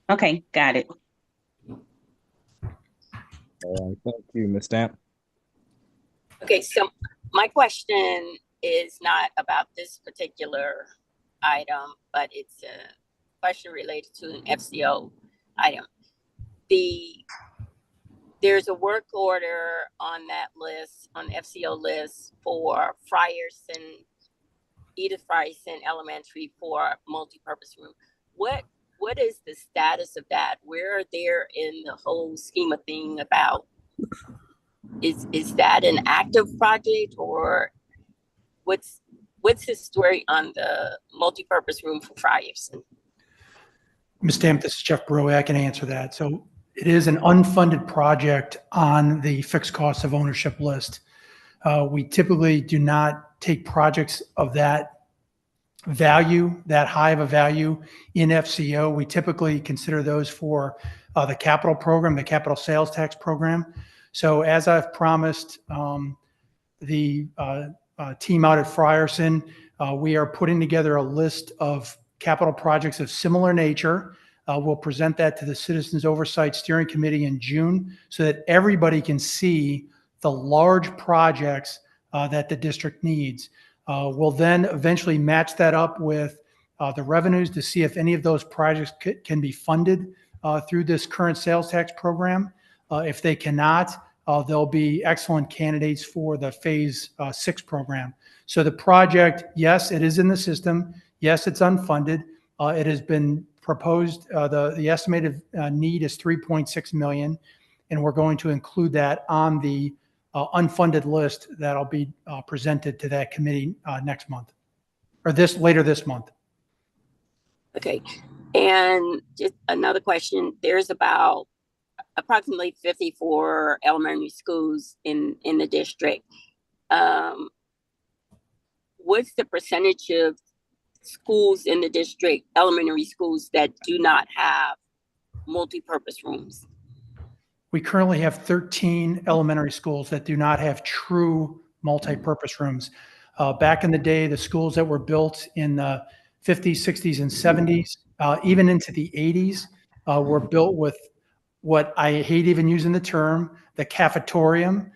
Okay, got it. All right, thank you, Ms. Stamp. Okay, so my question is not about this particular item, but it's a question related to an FCO item. There's a work order on that list, on the FCO list for Edith Frierson Elementary for multipurpose room. What is the status of that? Where are they in the whole scheme of thing about? Is that an active project, or what's the story on the multipurpose room for Frierson? Ms. Stamp, this is Jeff Broe. I can answer that. So it is an unfunded project on the fixed cost of ownership list. We typically do not take projects of that value, that high of a value in FCO. We typically consider those for the capital program, the capital sales tax program. So as I've promised the team out at Frierson, we are putting together a list of capital projects of similar nature. We'll present that to the Citizens Oversight Steering Committee in June so that everybody can see the large projects that the district needs. We'll then eventually match that up with the revenues to see if any of those projects can be funded through this current sales tax program. If they cannot, there'll be excellent candidates for the Phase 6 program. So the project, yes, it is in the system. Yes, it's unfunded. It has been proposed. The estimated need is $3.6 million, and we're going to include that on the unfunded list that'll be presented to that committee next month, or later this month. Okay, and just another question. There's about approximately 54 elementary schools in the district. What's the percentage of schools in the district, elementary schools, that do not have multi-purpose rooms? We currently have 13 elementary schools that do not have true multi-purpose rooms. Back in the day, the schools that were built in the 50s, 60s, and 70s, even into the 80s, were built with what I hate even using the term, the cafetorium.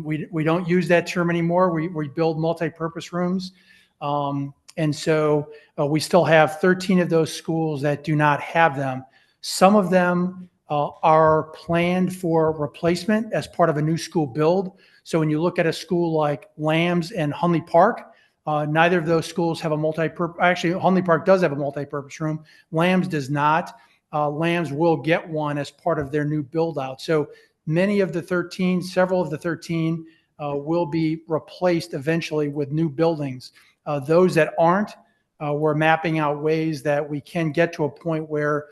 We don't use that term anymore. We build multi-purpose rooms. And so we still have 13 of those schools that do not have them. Some of them are planned for replacement as part of a new school build. So when you look at a school like Lambs and Hunley Park, neither of those schools have a multi-purpose. Actually, Hunley Park does have a multi-purpose room. Lambs does not. Lambs will get one as part of their new build out. So many of the 13, several of the 13 will be replaced eventually with new buildings. Those that aren't, we're mapping out ways that we can get to a point where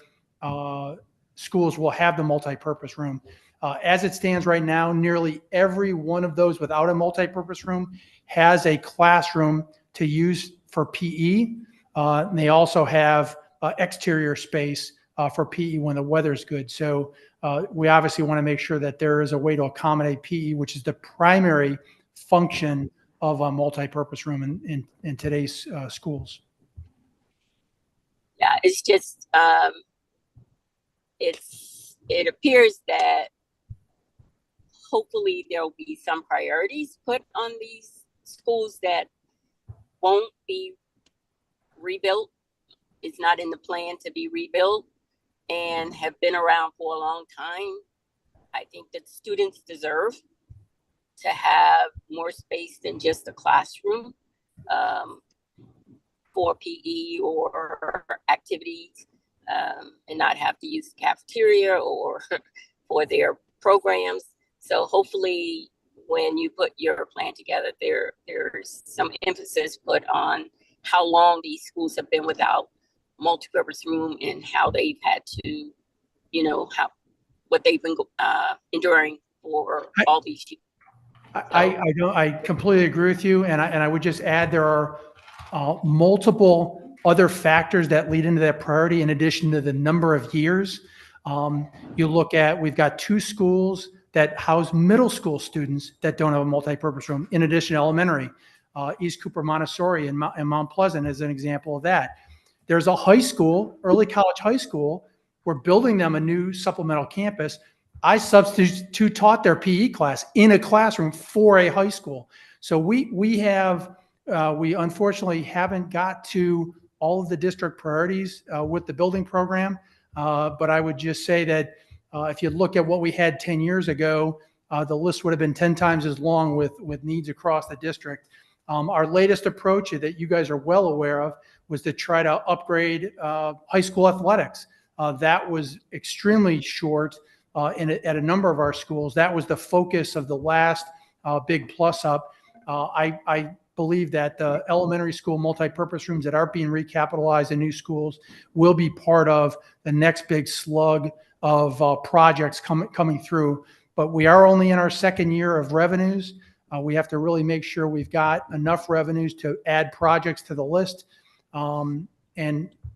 schools will have the multi-purpose room. As it stands right now, nearly every one of those without a multi-purpose room has a classroom to use for PE. And they also have exterior space for PE when the weather's good. So we obviously want to make sure that there is a way to accommodate PE, which is the primary function of a multi-purpose room in today's schools. Yeah, it's just, it appears that hopefully there will be some priorities put on these schools that won't be rebuilt. It's not in the plan to be rebuilt and have been around for a long time. I think that students deserve to have more space than just a classroom for PE or activities, and not have to use the cafeteria or for their programs. So hopefully when you put your plan together, there's some emphasis put on how long these schools have been without multipurpose room and how they've had to, what they've been enduring for all these years. I completely agree with you. And I would just add there are multiple other factors that lead into that priority in addition to the number of years. You look at, we've got 2 schools that house middle school students that don't have a multipurpose room, in addition to elementary. East Cooper Montessori and Mount Pleasant is an example of that. There's a high school, early college high school. We're building them a new supplemental campus. I substitute taught their PE class in a classroom for a high school. So we unfortunately haven't got to all of the district priorities with the building program. But I would just say that if you look at what we had 10 years ago, the list would have been 10 times as long with needs across the district. Our latest approach that you guys are well aware of was to try to upgrade high school athletics. That was extremely short at a number of our schools. That was the focus of the last big plus up. I believe that the elementary school multipurpose rooms that aren't being recapitalized in new schools will be part of the next big slug of projects coming through. But we are only in our second year of revenues. We have to really make sure we've got enough revenues to add projects to the list, and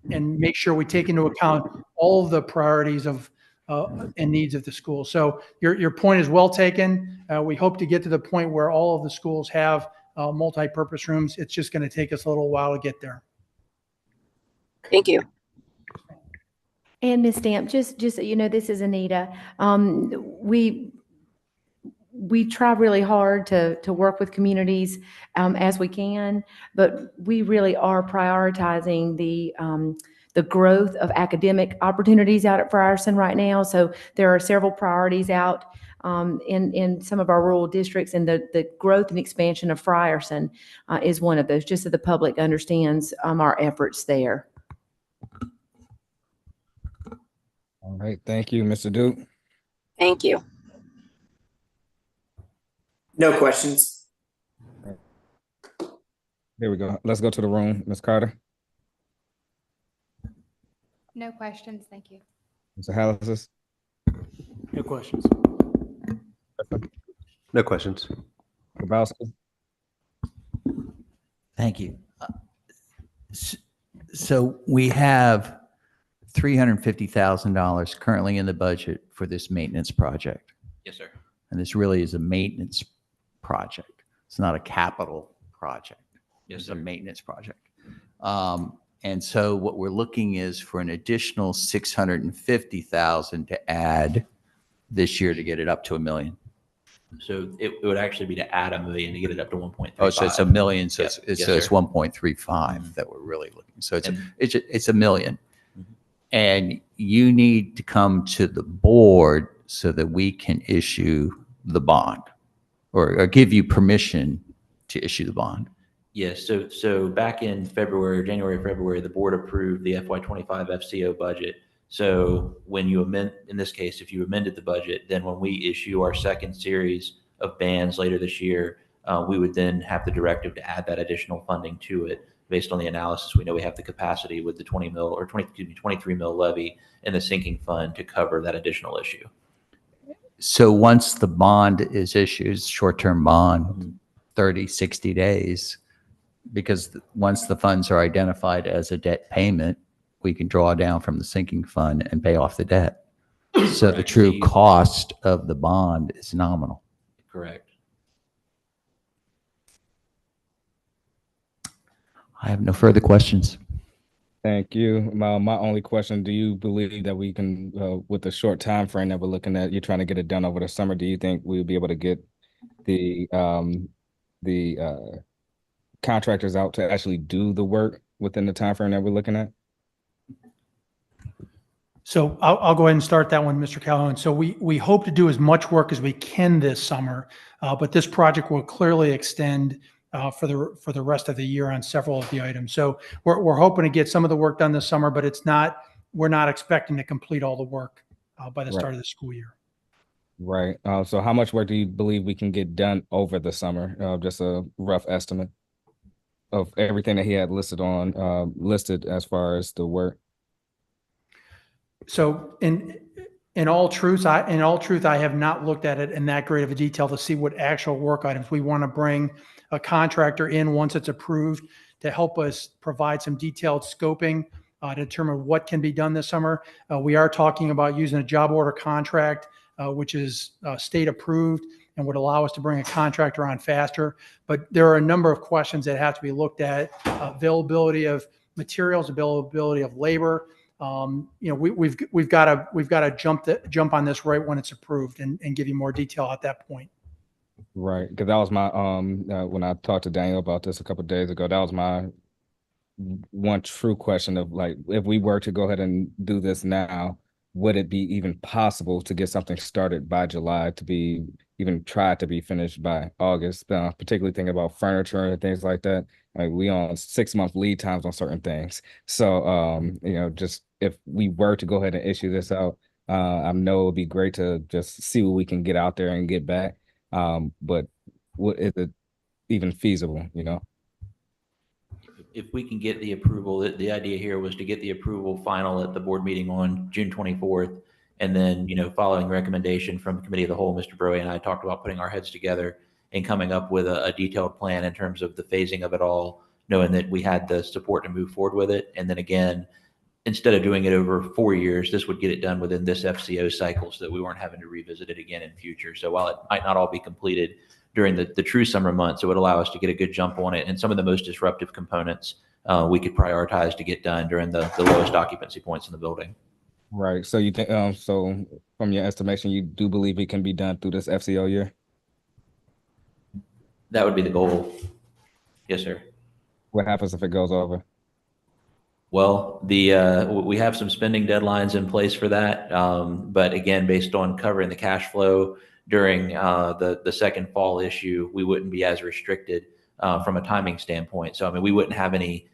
make sure we take into account all of the priorities of and needs of the school. So your point is well taken. We hope to get to the point where all of the schools have multi-purpose rooms. It's just going to take us a little while to get there. Thank you. And Ms. Stamp, just so you know, this is Anita. We try really hard to work with communities as we can, but we really are prioritizing the growth of academic opportunities out at Frierson right now. So there are several priorities out in some of our rural districts, and the growth and expansion of Frierson is one of those, just so the public understands our efforts there. All right, thank you, Mr. Duke. Thank you. No questions. There we go. Let's go to the room. Ms. Carter, No questions, thank you. Mr. Hallis, No questions. No questions. Grabowski. Thank you. So we have $350,000 currently in the budget for this maintenance project. Yes, sir. And this really is a maintenance project. It's not a capital project. Yes, It's sir. a maintenance project. And so what we're looking is for an additional $650,000 to add this year to get it up to $1 million. So it would actually be to add $1 million to get it up to 1.35. Oh, so it's $1 million. So Yeah. it's Yes, so it's sir. 1.35 that we're really looking. So it's And- it's $1 million. Mhm. And you need to come to the board so that we can issue the bond or give you permission to issue the bond. Yes, so back in January, February, the board approved the FY25 FCO budget. So when you amend, in this case, if you amended the budget, then when we issue our second series of bands later this year, we would then have the directive to add that additional funding to it. Based on the analysis, we know we have the capacity with the 23 mil levy and the sinking fund to cover that additional issue. So once the bond is issued, short-term bond, 30, 60 days, because once the funds are identified as a debt payment, we can draw down from the sinking fund and pay off the debt. So the Correct. true cost of the bond is nominal. Correct. I have no further questions. Thank you. My only question, do you believe that we can, with the short time frame that we're looking at, you're trying to get it done over the summer, do you think we'll be able to get the contractors out to actually do the work within the time frame that we're looking at? So I'll go ahead and start that one, Mr. Calhoun. So we hope to do as much work as we can this summer, but this project will clearly extend for the rest of the year on several of the items. So we're hoping to get some of the work done this summer, but we're not expecting to complete all the work by the start of the school year. Right. So how much work do you believe we can get done over the summer? Just a rough estimate of everything that he had listed as far as the work. So in all truth, I have not looked at it in that great of a detail to see what actual work items we want to bring a contractor in once it's approved to help us provide some detailed scoping to determine what can be done this summer. We are talking about using a job order contract which is state approved and would allow us to bring a contractor on faster. But there are a number of questions that have to be looked at, availability of materials, availability of labor. We've got to jump on this right when it's approved and give you more detail at that point. Right, because that was my when I talked to Daniel about this a couple of days ago, that was my one true question of like, if we were to go ahead and do this now, would it be even possible to get something started by July to be even tried to be finished by August? Particularly thinking about furniture and things like that. Like we on 6-month lead times on certain things. So just if we were to go ahead and issue this out, I know it would be great to just see what we can get out there and get back. But what is it even feasible, If we can get the approval, the idea here was to get the approval final at the board meeting on June 24th. And then, following recommendation from the committee of the whole, Mr. Broey and I talked about putting our heads together and coming up with a detailed plan in terms of the phasing of it all, knowing that we had the support to move forward with it. And then again, instead of doing it over 4 years, this would get it done within this FCO cycle so that we weren't having to revisit it again in future. So while it might not all be completed during the true summer months, it would allow us to get a good jump on it. And some of the most disruptive components we could prioritize to get done during the lowest occupancy points in the building. Right. So you think, so from your estimation, you do believe it can be done through this FCO year? That would be the goal. Yes, sir. What happens if it goes over? Well, we have some spending deadlines in place for that. But again, based on covering the cash flow during the second fall issue, we wouldn't be as restricted from a timing standpoint. So, we wouldn't have any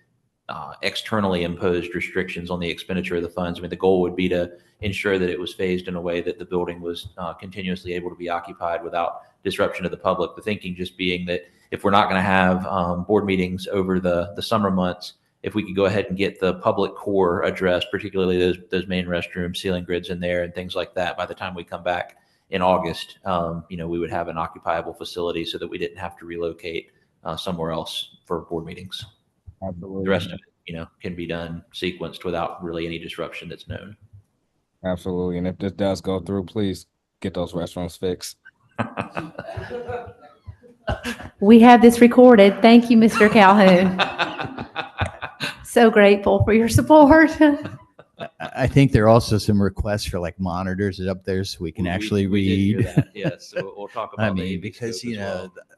externally imposed restrictions on the expenditure of the funds. The goal would be to ensure that it was phased in a way that the building was continuously able to be occupied without disruption to the public. The thinking just being that if we're not going to have board meetings over the summer months, if we could go ahead and get the public core addressed, particularly those main restrooms, ceiling grids in there and things like that, by the time we come back in August, we would have an occupiable facility so that we didn't have to relocate somewhere else for board meetings. Absolutely. The rest of it, can be done sequenced without really any disruption that's known. Absolutely. And if this does go through, please get those restaurants fixed. We have this recorded. Thank you, Mr. Calhoun. So grateful for your support. I think there are also some requests for like monitors up there so we can actually we did read. hear that. Yes, so we'll talk about because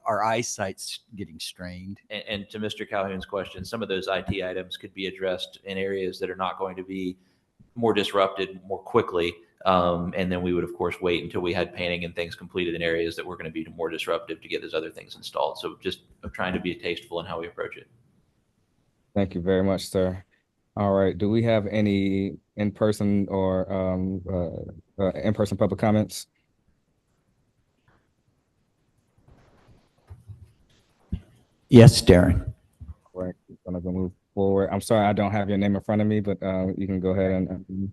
our eyesight's getting strained. And to Mr. Calhoun's question, some of those IT items could be addressed in areas that are not going to be more disrupted more quickly. And then we would, of course, wait until we had painting and things completed in areas that were going to be more disruptive to get those other things installed. So just trying to be tasteful in how we approach it. Thank you very much, sir. All right. Do we have any in-person or in-person public comments? Yes, Darren. Right. I'm gonna go move forward. I'm sorry, I don't have your name in front of me, but you can go ahead and.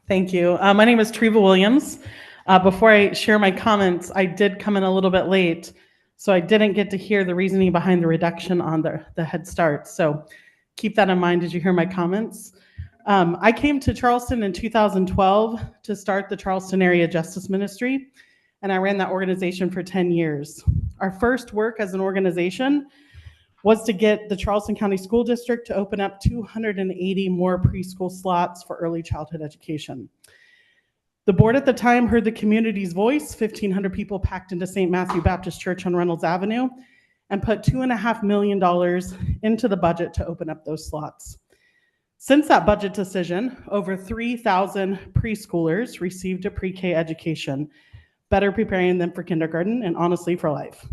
Thank you. My name is Treva Williams. Before I share my comments, I did come in a little bit late, so I didn't get to hear the reasoning behind the reduction on the Head Start. So keep that in mind as you hear my comments. I came to Charleston in 2012 to start the Charleston Area Justice Ministry, and I ran that organization for 10 years. Our first work as an organization was to get the Charleston County School District to open up 280 more preschool slots for early childhood education. The board at the time heard the community's voice, 1,500 people packed into St. Matthew Baptist Church on Reynolds Avenue, and put $2.5 million into the budget to open up those slots. Since that budget decision, over 3,000 preschoolers received a pre-K education, better preparing them for kindergarten and honestly for life.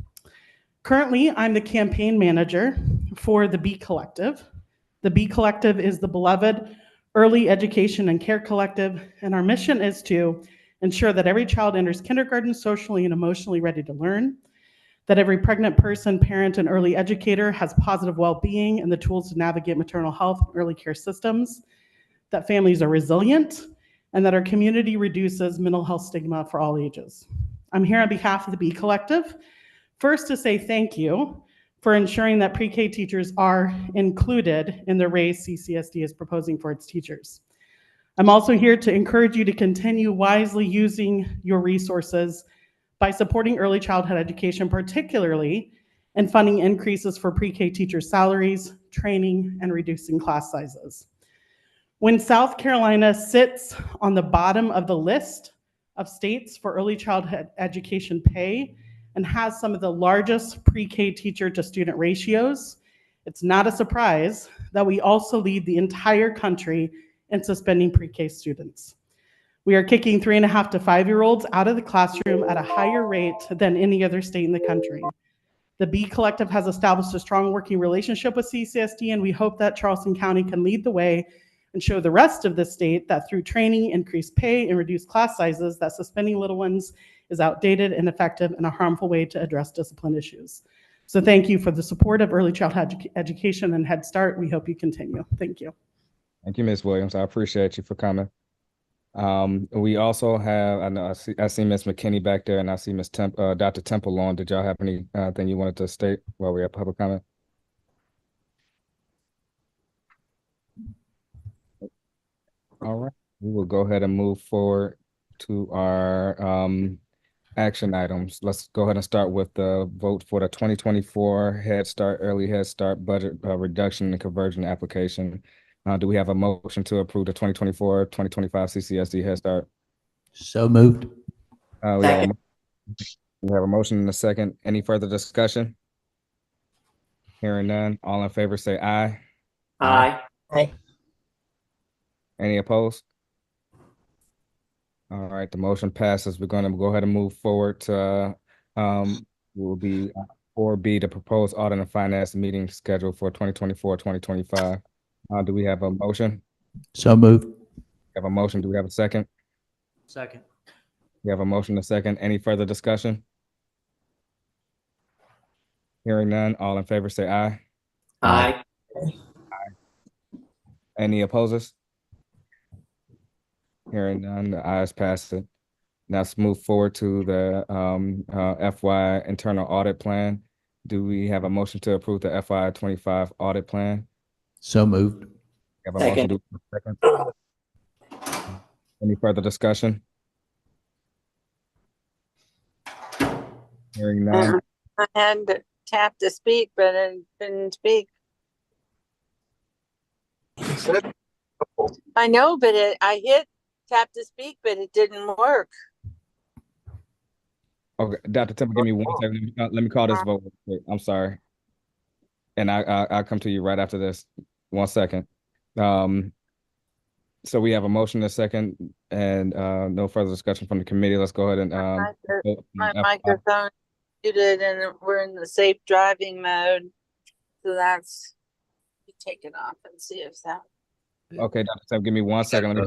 Currently, I'm the campaign manager for the B Collective. The B Collective is the beloved Early Education and Care Collective, and our mission is to ensure that every child enters kindergarten socially and emotionally ready to learn, that every pregnant person, parent, and early educator has positive well-being and the tools to navigate maternal health and early care systems, that families are resilient, and that our community reduces mental health stigma for all ages. I'm here on behalf of the B Collective, first to say thank you for ensuring that pre-K teachers are included in the raise CCSD is proposing for its teachers. I'm also here to encourage you to continue wisely using your resources by supporting early childhood education, particularly in funding increases for pre-K teachers' salaries, training, and reducing class sizes. When South Carolina sits on the bottom of the list of states for early childhood education pay and has some of the largest pre-K teacher to student ratios, it's not a surprise that we also lead the entire country in suspending pre-K students. We are kicking 3.5 to 5-year-olds out of the classroom at a higher rate than any other state in the country. The B Collective has established a strong working relationship with CCSD, and we hope that Charleston County can lead the way and show the rest of the state that through training, increased pay, and reduced class sizes, that suspending little ones is outdated, ineffective, and a harmful way to address discipline issues. So thank you for the support of early childhood education and Head Start. We hope you continue. Thank you. Thank you, Ms. Williams. I appreciate you for coming. We also have, I know I see Ms. McKinney back there, and I see Dr. Temple on. Did y'all have any thing you wanted to state while we have public comment? All right, we will go ahead and move forward to our action items. Let's go ahead and start with the vote for the 2024 Head Start, Early Head Start budget reduction and conversion application. Do we have a motion to approve the 2024-2025 CCSD Head Start? So moved. We have a motion and a second. Any further discussion? Hearing none. All in favor say aye. Aye. Any opposed? All right, the motion passes. We're going to go ahead and move forward to will be 4B, the proposed audit and finance meeting scheduled for 2024-2025. Do we have a motion? So moved. We have a motion. Do we have a second? Second. We have a motion and a second. Any further discussion? Hearing none. All in favor say aye. Aye. Any opposers? Hearing none, the ayes pass it. Now let's move forward to the FY internal audit plan. Do we have a motion to approve the FY 25 audit plan? So moved. We have a motion. Do we have a second? Any further discussion? Hearing none. I had to tap to speak, but I didn't speak. I know, but I hit tap to speak, but it didn't work. Okay, Dr. Temple, give me 1 second. Let me call this vote. I'm sorry. And I'll come to you right after this. 1 second. So we have a motion and a second, and no further discussion from the committee. Let's go ahead and my microphone muted, and we're in the safe driving mode. So that's, you take it off and see if that. Okay, Dr. Temple, give me 1 second.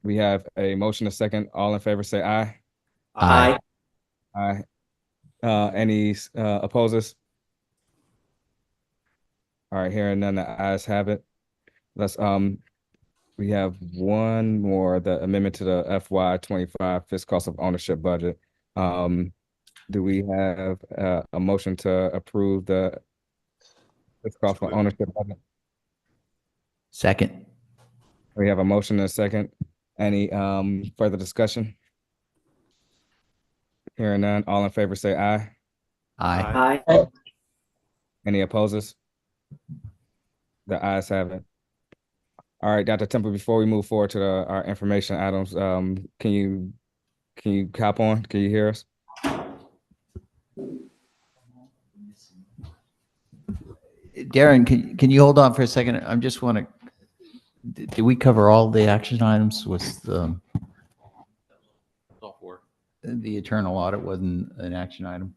We have a motion and a second. All in favor say aye. Aye. Aye. Any opposers? All right, hearing none, the ayes have it. Let's we have one more, the amendment to the FY 25 fixed cost of ownership budget. Do we have a motion to approve the fixed cost of ownership budget? Second. We have a motion and a second. Any further discussion? Hearing none, all in favor say aye. Aye. Aye. Any opposers? The ayes have it. All right, Dr. Temple, before we move forward to our information items, can you hop on? Can you hear us? Darren, can you hold on for a second? I just want to, did we cover all the action items? Was All four. the internal audit wasn't an action item?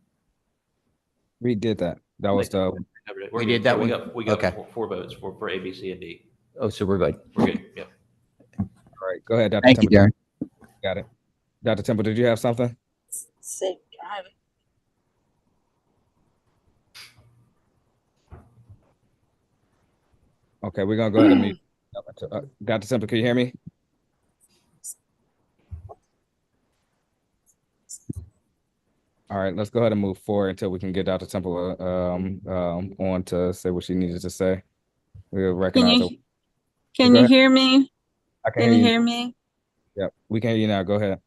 We did that. That was the, Covered it. We We're did good. that We one? got Okay. four votes for A, B, C, and D. Oh, so we're good. We're good. Yep. All right, go ahead, Dr. Thank you, Temple. Darren. Got it. Dr. Temple, did you have something? Safe driving. Okay, we're gonna go ahead and mute. Dr. Temple, can you hear me? All right, let's go ahead and move forward until we can get Dr. Temple on to say what she needed to say. We'll recognize her. Can Go you ahead. hear me? I can Can hear you you. hear me? Yep, we can hear you now. Go ahead.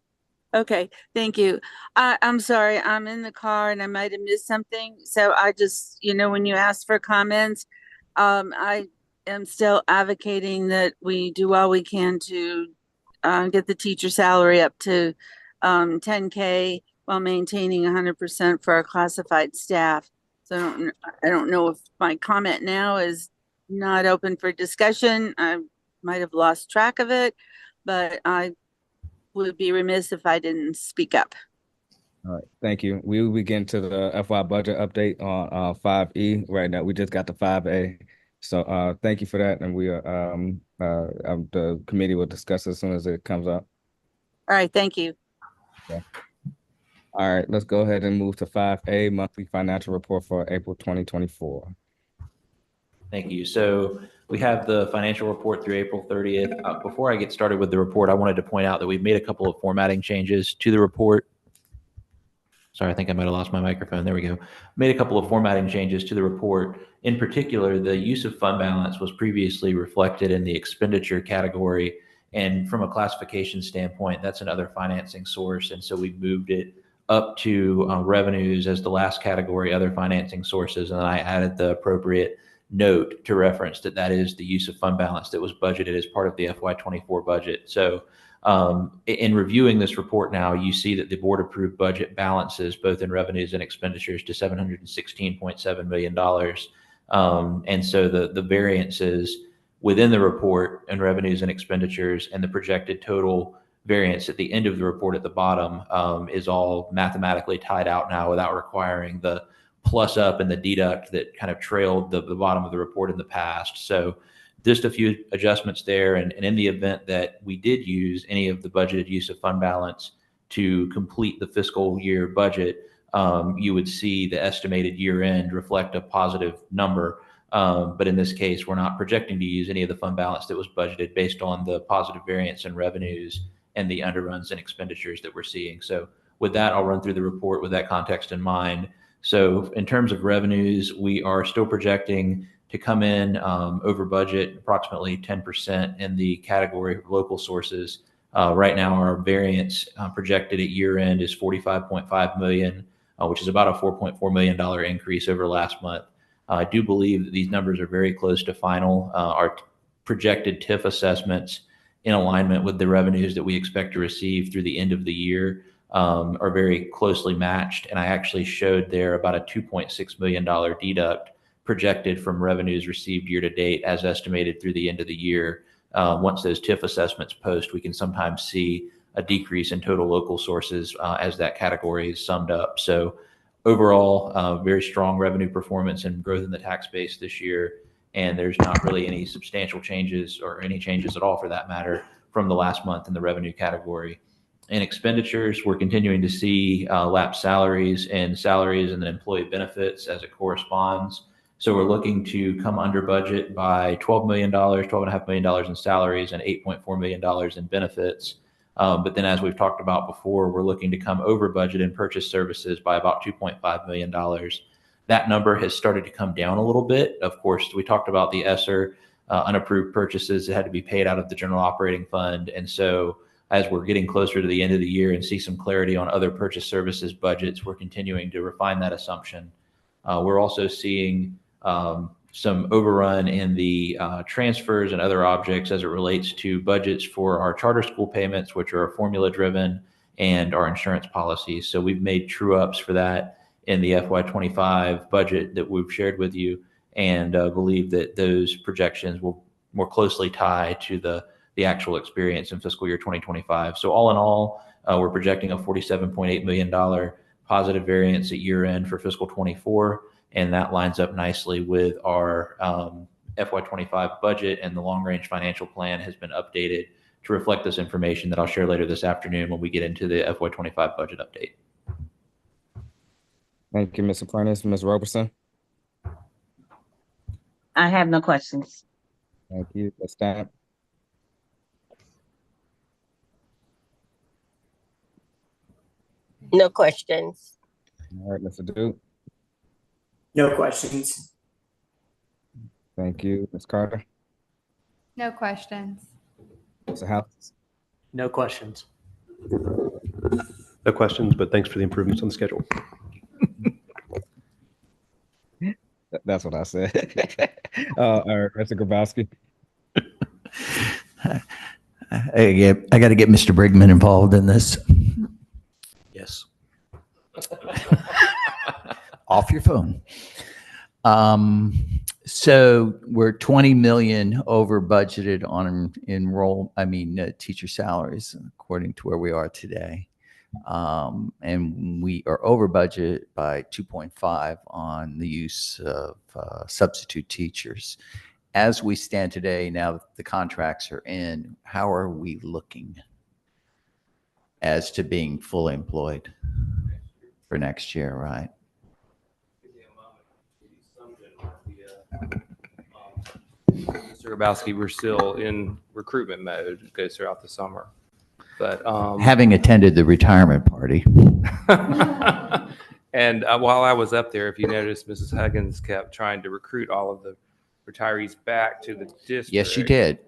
Okay, thank you. I'm sorry, I'm in the car and I might have missed something. So I just, when you ask for comments, I am still advocating that we do all we can to get the teacher salary up to 10K while maintaining 100% for our classified staff. So I don't know if my comment now is not open for discussion. I might have lost track of it, but I would be remiss if I didn't speak up. All right, thank you. We will begin to the FY budget update on 5E right now. We just got the 5A. So thank you for that. And the committee will discuss as soon as it comes up. All right, thank you. Okay. All right, let's go ahead and move to 5A, monthly financial report for April 2024. Thank you. So we have the financial report through April 30th. Before I get started with the report, I wanted to point out that we've made a couple of formatting changes to the report. Sorry, I think I might have lost my microphone. There we go. Made a couple of formatting changes to the report. In particular, the use of fund balance was previously reflected in the expenditure category. And from a classification standpoint, that's another financing source. And so we've moved it up to revenues as the last category, other financing sources. And then I added the appropriate note to reference that that is the use of fund balance that was budgeted as part of the FY24 budget. So in reviewing this report now, you see that the board approved budget balances both in revenues and expenditures to $716.7 million. And so the variances within the report and revenues and expenditures and the projected total variance at the end of the report at the bottom is all mathematically tied out now without requiring the plus up and the deduct that kind of trailed the bottom of the report in the past. So just a few adjustments there. And in the event that we did use any of the budgeted use of fund balance to complete the fiscal year budget, you would see the estimated year end reflect a positive number. But in this case, we're not projecting to use any of the fund balance that was budgeted based on the positive variance in revenues and the underruns and expenditures that we're seeing. So with that, I'll run through the report with that context in mind. So in terms of revenues, we are still projecting to come in over budget, approximately 10% in the category of local sources. Right now, our variance projected at year end is $45.5 million, which is about a $4.4 million increase over last month. I do believe that these numbers are very close to final. Our projected TIF assessments in alignment with the revenues that we expect to receive through the end of the year are very closely matched. And I actually showed there about a $2.6 million deduct projected from revenues received year to date as estimated through the end of the year. Once those TIF assessments post, we can sometimes see a decrease in total local sources as that category is summed up. So overall, very strong revenue performance and growth in the tax base this year. And there's not really any substantial changes or any changes at all for that matter from the last month in the revenue category. In expenditures, we're continuing to see lapsed salaries and then employee benefits as it corresponds. So we're looking to come under budget by $12 million, $12.5 million in salaries and $8.4 million in benefits. But then as we've talked about before, we're looking to come over budget in purchase services by about $2.5 million. That number has started to come down a little bit. Of course, we talked about the ESSER unapproved purchases that had to be paid out of the general operating fund. And so as we're getting closer to the end of the year and see some clarity on other purchase services budgets, we're continuing to refine that assumption. We're also seeing some overrun in the transfers and other objects as it relates to budgets for our charter school payments, which are formula driven, and our insurance policies. So we've made true ups for that in the FY25 budget that we've shared with you, and believe that those projections will more closely tie to the actual experience in fiscal year 2025. So all in all, we're projecting a $47.8 million positive variance at year end for fiscal 24. And that lines up nicely with our FY25 budget and the long-range financial plan has been updated to reflect this information that I'll share later this afternoon when we get into the FY25 budget update. Thank you, Mr. Prentice. Ms. Roberson? I have no questions. Thank you. Ms. Stamp? No questions. All right, Mr. Duke? No questions. Thank you. Ms. Carter? No questions. Mr. House? No questions. No questions, but thanks for the improvements on the schedule. That's what I said. All right, Mr. Grabowski? I got to get Mr. Brigman involved in this. Yes. Off your phone. So we're 20 million over budgeted on teacher salaries according to where we are today. And we are over budget by 2.5 on the use of substitute teachers. As we stand today, now that the contracts are in, how are we looking as to being fully employed for next year, right? Mr. Grabowski, we're still in recruitment mode. It goes throughout the summer. But having attended the retirement party. And while I was up there, if you noticed, Mrs. Huggins kept trying to recruit all of the retirees back to the district. Yes, she did.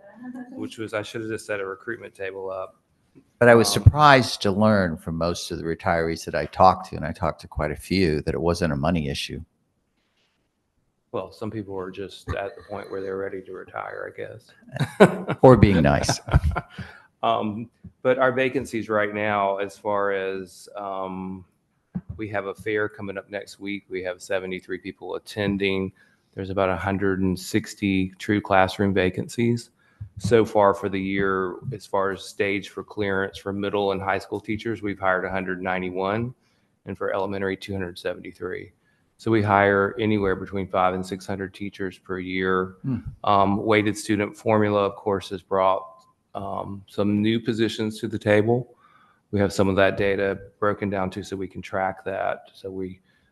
Which was, I should have just set a recruitment table up. But I was surprised to learn from most of the retirees that I talked to, and I talked to quite a few, that it wasn't a money issue. Well, some people were just at the point where they're ready to retire, I guess. Or being nice. But our vacancies right now, as far as we have a fair coming up next week, we have 73 people attending. There's about 160 true classroom vacancies. So far for the year, as far as stage for clearance for middle and high school teachers, we've hired 191, and for elementary, 273. So we hire anywhere between 500 and 600 teachers per year. Weighted student formula, of course, has brought some new positions to the table. We have some of that data broken down too, so we can track that. So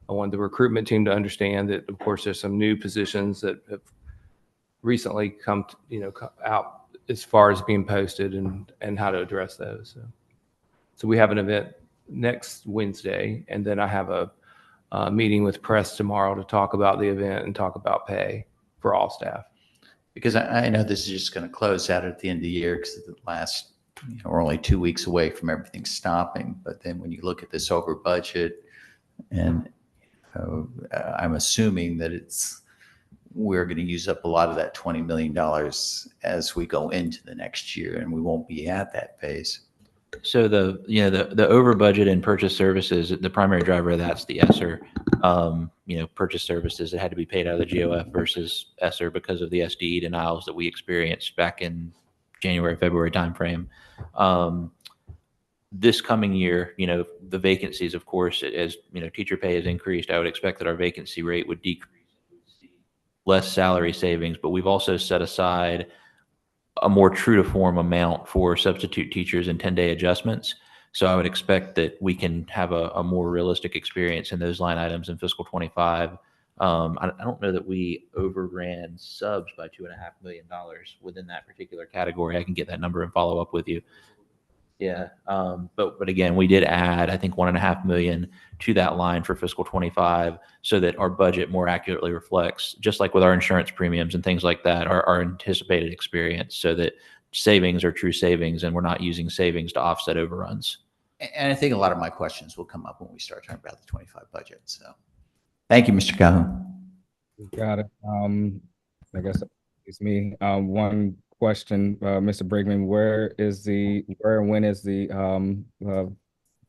I want the recruitment team to understand that, of course, there's some new positions that have recently come out as far as being posted and how to address those. So we have an event next Wednesday, and then I have a meeting with press tomorrow to talk about the event and talk about pay for all staff. Because I know this is just going to close out at the end of the year because the last, we're only 2 weeks away from everything stopping. But then when you look at this over budget, and I'm assuming that we're going to use up a lot of that $20 million as we go into the next year, and we won't be at that phase. So the over budget and purchase services, the primary driver of that's the ESSER, purchase services that had to be paid out of the GOF versus ESSER because of the SDE denials that we experienced back in January, February timeframe. This coming year, the vacancies, of course, as teacher pay has increased, I would expect that our vacancy rate would decrease, less salary savings, but we've also set aside a more true to form amount for substitute teachers and 10-day adjustments. So I would expect that we can have a more realistic experience in those line items in fiscal 25. I don't know that we overran subs by $2.5 million within that particular category. I can get that number and follow up with you. Yeah. But again, we did add, I think, $1.5 million to that line for fiscal 25 so that our budget more accurately reflects, just like with our insurance premiums and things like that, our anticipated experience, so that savings are true savings and we're not using savings to offset overruns. And I think a lot of my questions will come up when we start talking about the 25 budget. So thank you, Mr. Calhoun. Got it. I guess it's me. One question, Mr. Brigman, where and when is the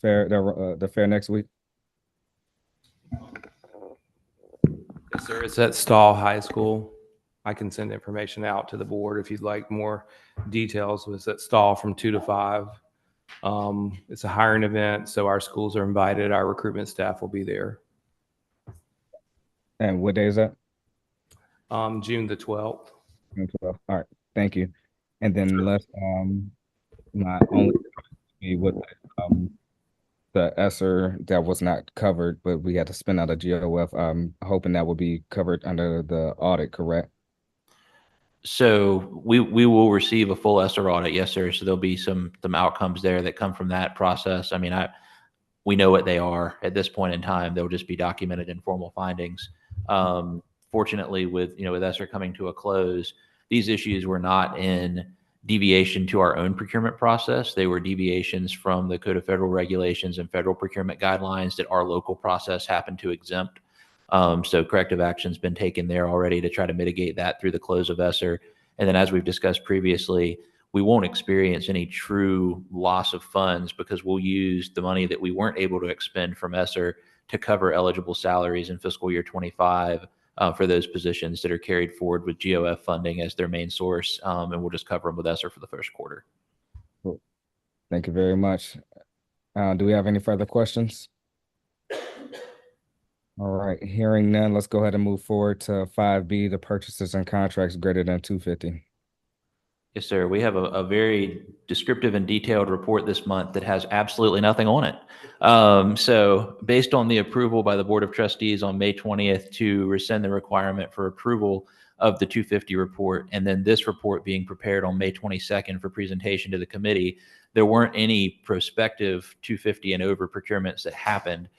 fair, the fair next week? Yes, sir. It's at Stahl High School. I can send information out to the board if you'd like more details. It's at Stahl from 2 to 5. It's a hiring event, so our schools are invited. Our recruitment staff will be there. And what day is that? June the 12th. June 12th. All right, thank you. And then let's, my only be with the ESSER that was not covered, but we had to spend out a GOF. I'm hoping that will be covered under the audit, correct? So we will receive a full ESSER audit, yes, sir. So there'll be some outcomes there that come from that process. I mean, we know what they are at this point in time. They'll just be documented in formal findings. Fortunately, with ESSER coming to a close, these issues were not in deviation to our own procurement process. They were deviations from the Code of Federal Regulations and federal procurement guidelines that our local process happened to exempt. So corrective action's been taken there already to try to mitigate that through the close of ESSER. And then as we've discussed previously, we won't experience any true loss of funds because we'll use the money that we weren't able to expend from ESSER to cover eligible salaries in fiscal year 25 for those positions that are carried forward with GOF funding as their main source. And we'll just cover them with ESSER for the first quarter. Cool. Thank you very much. Do we have any further questions? All right, hearing none, let's go ahead and move forward to 5B, the purchases and contracts greater than 250. Yes, sir. We have a very descriptive and detailed report this month that has absolutely nothing on it. So based on the approval by the Board of Trustees on May 20th to rescind the requirement for approval of the 250 report, and then this report being prepared on May 22nd for presentation to the committee, there weren't any prospective 250 and over procurements that happened.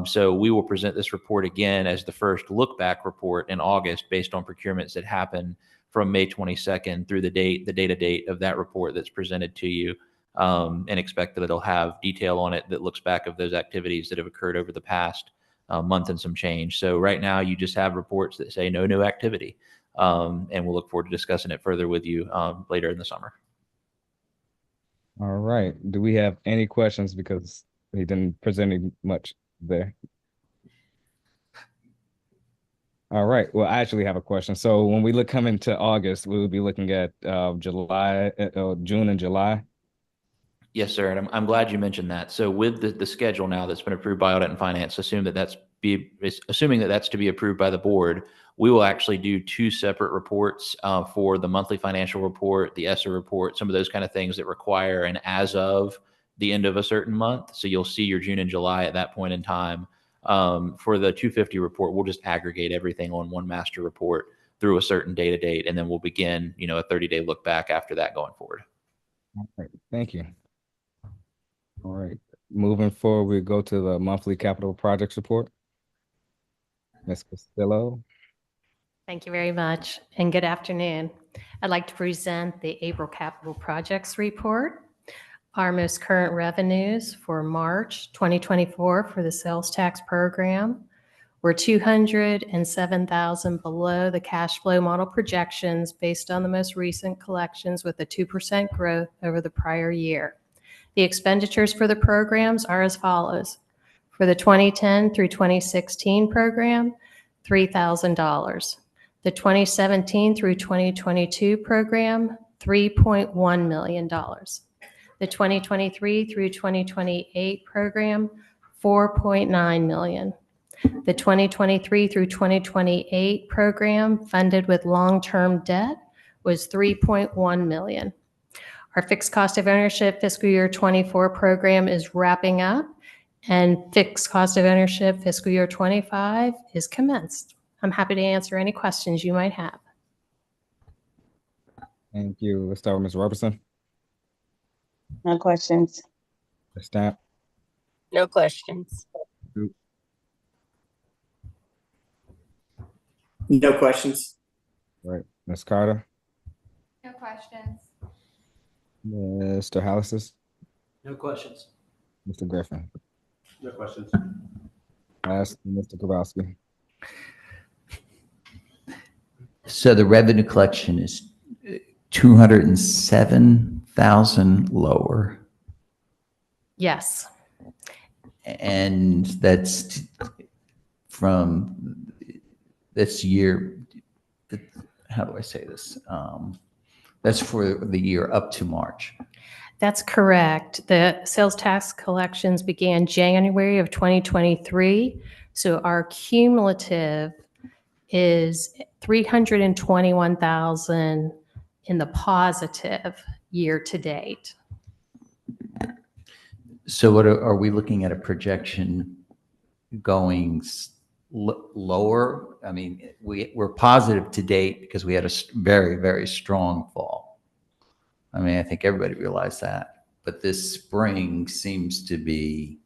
So we will present this report again as the first look back report in August based on procurements that happen from May 22nd through the data date of that report that's presented to you, and expect that it'll have detail on it that looks back of those activities that have occurred over the past month and some change. So right now you just have reports that say no new activity, and we'll look forward to discussing it further with you later in the summer. All right, do we have any questions because he didn't present much there? All right. Well, I actually have a question. So when we look coming to August, we will be looking at June and July. Yes, sir. And I'm glad you mentioned that. So with the schedule now that's been approved by Audit and Finance, assuming that that's to be approved by the board, we will actually do two separate reports for the monthly financial report, the ESSER report, some of those kind of things that require an as of the end of a certain month. So you'll see your June and July at that point in time. For the 250 report, we'll just aggregate everything on one master report through a certain data date, and then we'll begin, a 30-day look back after that going forward. All right, thank you. All right, moving forward, we go to the monthly capital projects report. Ms. Castillo. Thank you very much, and good afternoon. I'd like to present the April capital projects report. Our most current revenues for March 2024 for the sales tax program were $207,000 below the cash flow model projections based on the most recent collections with a 2% growth over the prior year. The expenditures for the programs are as follows. For the 2010 through 2016 program, $3,000. The 2017 through 2022 program, $3.1 million. The 2023 through 2028 program, $4.9 million. The 2023 through 2028 program funded with long-term debt was $3.1 million. Our fixed cost of ownership fiscal year 24 program is wrapping up, and fixed cost of ownership fiscal year 25 is commenced. I'm happy to answer any questions you might have. Thank you. Let's start with Ms. Robertson. No questions. Ms. Stamp. No questions. No questions. Right. Ms. Carter. No questions. Mr. Hallis. No questions. Mr. Griffin. No questions. Last, Mr. Kowalski. So the revenue collection is 207,000 lower. Yes. And that's from this year. How do I say this? That's for the year up to March. That's correct. The sales tax collections began January of 2023. So our cumulative is 321,000 in the positive year to date. So what are we looking at a projection going lower? I mean, we're positive to date because we had a very, very strong fall. I mean, I think everybody realized that. But this spring seems to be,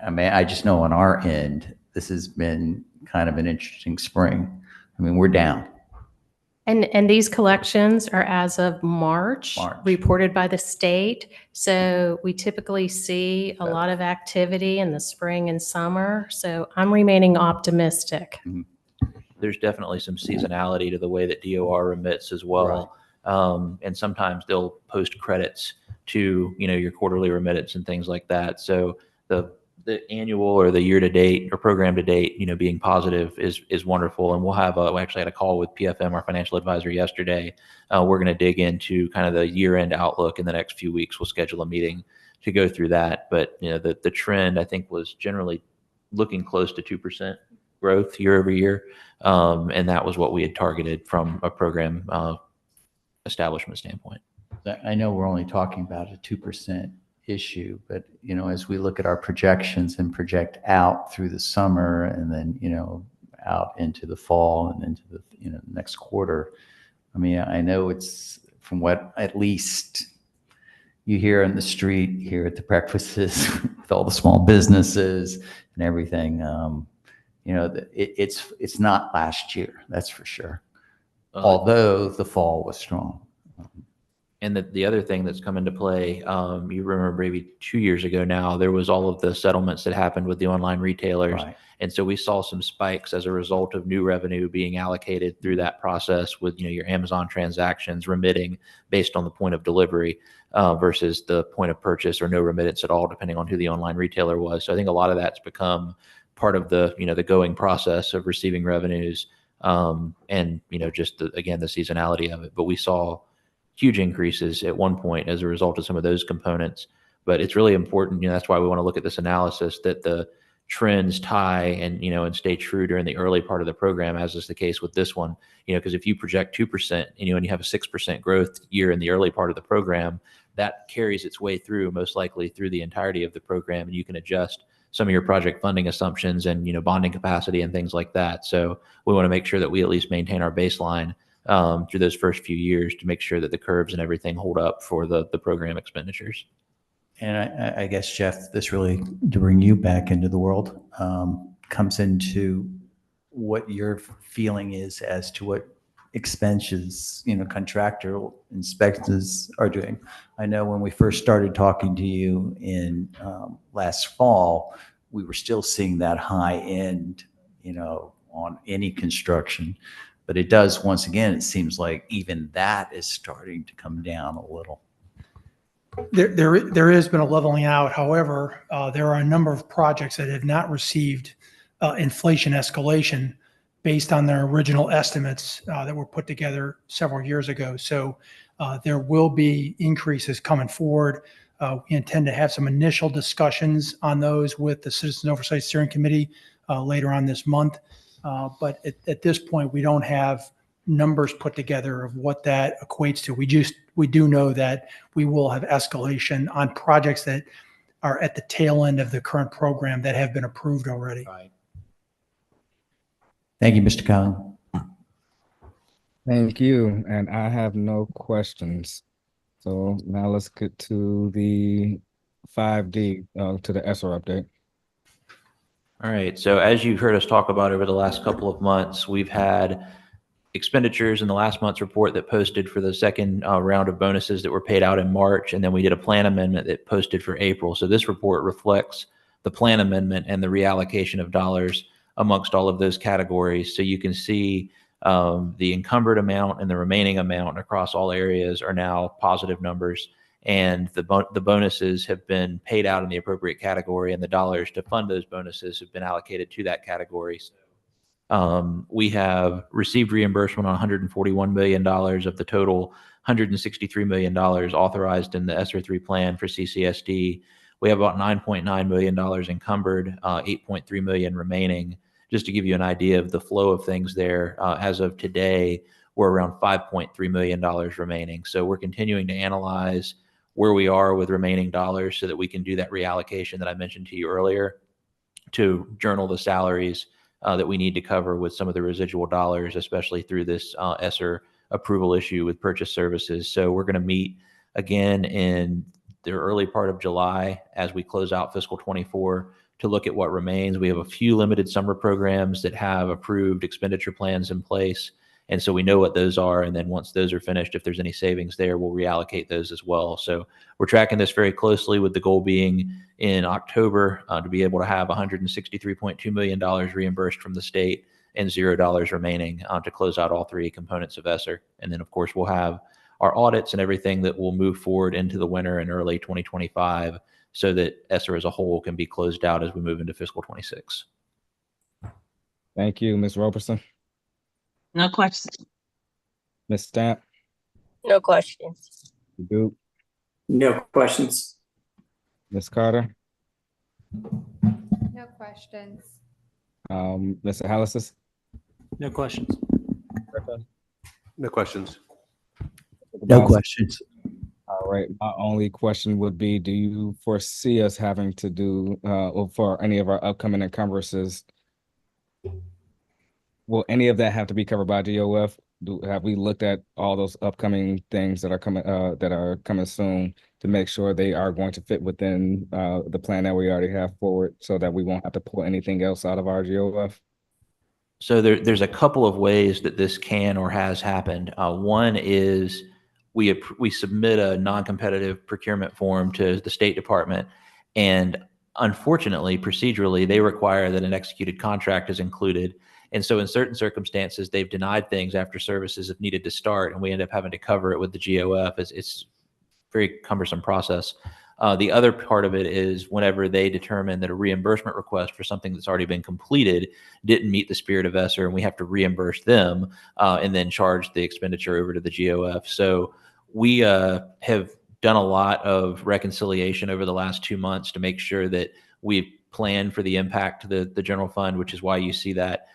I mean, I just know on our end, this has been kind of an interesting spring. I mean, we're down. And these collections are as of March, reported by the state. So we typically see a lot of activity in the spring and summer. So I'm remaining optimistic. There's definitely some seasonality to the way that DOR remits as well. And sometimes they'll post credits to, your quarterly remittance and things like that. So the annual or the year to date or program to date, being positive is wonderful. And we'll have we actually had a call with PFM, our financial advisor, yesterday. We're going to dig into kind of the year end outlook in the next few weeks. We'll schedule a meeting to go through that. But, the trend I think was generally looking close to 2% growth year over year. And that was what we had targeted from a program establishment standpoint. I know we're only talking about a 2% issue, but as we look at our projections and project out through the summer and then out into the fall and into the next quarter, I mean, I know it's from what at least you hear in the street here at the breakfasts with all the small businesses and everything. It's not last year, that's for sure. Although the fall was strong. And the other thing that's come into play, you remember maybe 2 years ago now, there was all of the settlements that happened with the online retailers. Right. And so we saw some spikes as a result of new revenue being allocated through that process with, your Amazon transactions remitting based on the point of delivery versus the point of purchase or no remittance at all, depending on who the online retailer was. So I think a lot of that's become part of the, the going process of receiving revenues and, just again, the seasonality of it. But we saw huge increases at one point as a result of some of those components. But it's really important, that's why we want to look at this analysis, that the trends tie and, and stay true during the early part of the program, as is the case with this one, because if you project 2%, and you have a 6% growth year in the early part of the program, that carries its way through most likely through the entirety of the program. And you can adjust some of your project funding assumptions and, bonding capacity and things like that. So we want to make sure that we at least maintain our baseline through those first few years to make sure that the curves and everything hold up for the program expenditures. And I guess, Jeff, this really, to bring you back into the world, comes into what your feeling is as to what expenses, contractual inspectors are doing. I know when we first started talking to you in last fall, we were still seeing that high end, on any construction. But it does, once again, it seems like even that is starting to come down a little. There has been a leveling out. However, there are a number of projects that have not received inflation escalation based on their original estimates that were put together several years ago. So there will be increases coming forward. We intend to have some initial discussions on those with the Citizen Oversight Steering Committee later on this month. But at this point, we don't have numbers put together of what that equates to. We do know that we will have escalation on projects that are at the tail end of the current program that have been approved already. Right. Thank you, Mr. Collin. Thank you. And I have no questions. So now let's get to the 5D, to the ESSER update. All right. So as you've heard us talk about over the last couple of months, we've had expenditures in the last month's report that posted for the second round of bonuses that were paid out in March. And then we did a plan amendment that posted for April. So this report reflects the plan amendment and the reallocation of dollars amongst all of those categories. So you can see the encumbered amount and the remaining amount across all areas are now positive numbers. And the bonuses have been paid out in the appropriate category, and the dollars to fund those bonuses have been allocated to that category. We have received reimbursement on $141 million of the total $163 million authorized in the ESSER 3 plan for CCSD. We have about $9.9 million encumbered, $8.3 million remaining. just to give you an idea of the flow of things there, as of today, we're around $5.3 million remaining. So we're continuing to analyze where we are with remaining dollars so that we can do that reallocation that I mentioned to you earlier to journal the salaries that we need to cover with some of the residual dollars, especially through this ESSER approval issue with purchase services. So we're going to meet again in the early part of July as we close out fiscal 24 to look at what remains. We have a few limited summer programs that have approved expenditure plans in place. And so we know what those are. And then once those are finished, if there's any savings there, we'll reallocate those as well. So we're tracking this very closely, with the goal being in October to be able to have $163.2 million reimbursed from the state and $0 remaining to close out all three components of ESSER. And then, of course, we'll have our audits and everything that will move forward into the winter and early 2025 so that ESSER as a whole can be closed out as we move into fiscal 26. Thank you, Ms. Roberson. No questions. Ms. Stamp, No questions. Duke, No questions. Ms. Carter, No questions. Mr. Hallis. No questions. No questions. No questions. All right. My only question would be, do you foresee us having to do, or for any of our upcoming encumbrances, will any of that have to be covered by GOF? Have we looked at all those upcoming things that are coming soon to make sure they are going to fit within the plan that we already have forward, so that we won't have to pull anything else out of our GOF? So there's a couple of ways that this can or has happened. One is we submit a non-competitive procurement form to the State Department, and unfortunately, procedurally, they require that an executed contract is included. And so in certain circumstances, they've denied things after services have needed to start, and we end up having to cover it with the GOF. It's a very cumbersome process. The other part of it is whenever they determine that a reimbursement request for something that's already been completed didn't meet the spirit of ESSER, and we have to reimburse them and then charge the expenditure over to the GOF. So we have done a lot of reconciliation over the last 2 months to make sure that we plan for the impact to the general fund, which is why you see that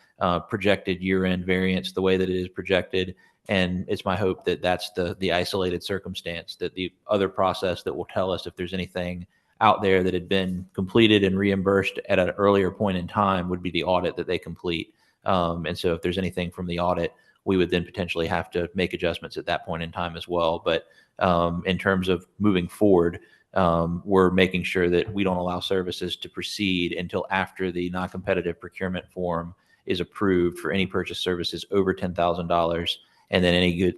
projected year-end variance the way that it is projected. And it's my hope that that's the isolated circumstance, that the other process that will tell us if there's anything out there that had been completed and reimbursed at an earlier point in time would be the audit that they complete. And so if there's anything from the audit, we would then potentially have to make adjustments at that point in time as well. But in terms of moving forward, we're making sure that we don't allow services to proceed until after the non-competitive procurement form is approved for any purchase services over $10,000. And then any good,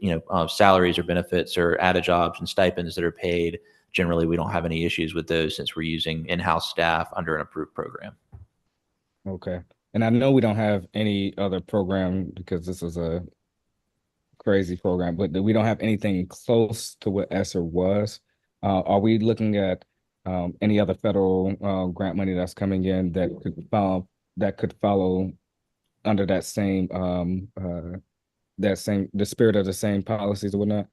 salaries or benefits or added jobs and stipends that are paid, generally we don't have any issues with those since we're using in-house staff under an approved program. Okay. And I know we don't have any other program because this is a crazy program, but we don't have anything close to what ESSER was. Are we looking at any other federal grant money that's coming in that could follow under that same the spirit of the same policies or whatnot?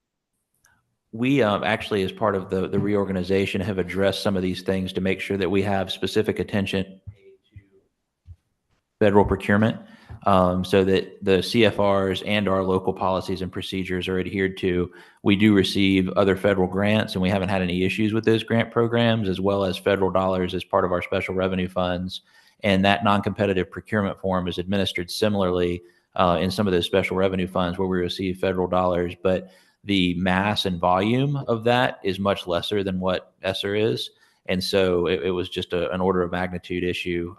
We actually, as part of the reorganization, have addressed some of these things to make sure that we have specific attention to federal procurement, so that the CFRs and our local policies and procedures are adhered to. We do receive other federal grants, and we haven't had any issues with those grant programs, as well as federal dollars as part of our special revenue funds. And that non-competitive procurement form is administered similarly in some of those special revenue funds where we receive federal dollars, but the mass and volume of that is much lesser than what ESSER is. And so it was just an order of magnitude issue.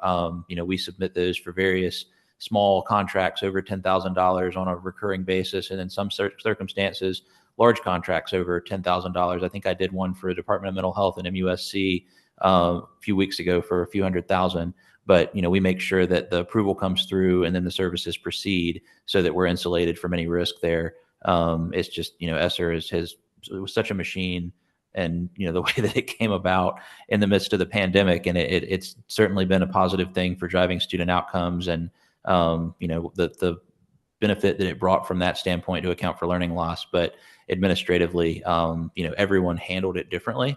We submit those for various small contracts over $10,000 on a recurring basis. And in some circumstances, large contracts over $10,000. I think I did one for the Department of Mental Health and MUSC a few weeks ago for a few $100,000. But, we make sure that the approval comes through and then the services proceed so that we're insulated from any risk there. It's just, ESSER it was such a machine, and, the way that it came about in the midst of the pandemic, and it's certainly been a positive thing for driving student outcomes and, the benefit that it brought from that standpoint to account for learning loss. But administratively, everyone handled it differently.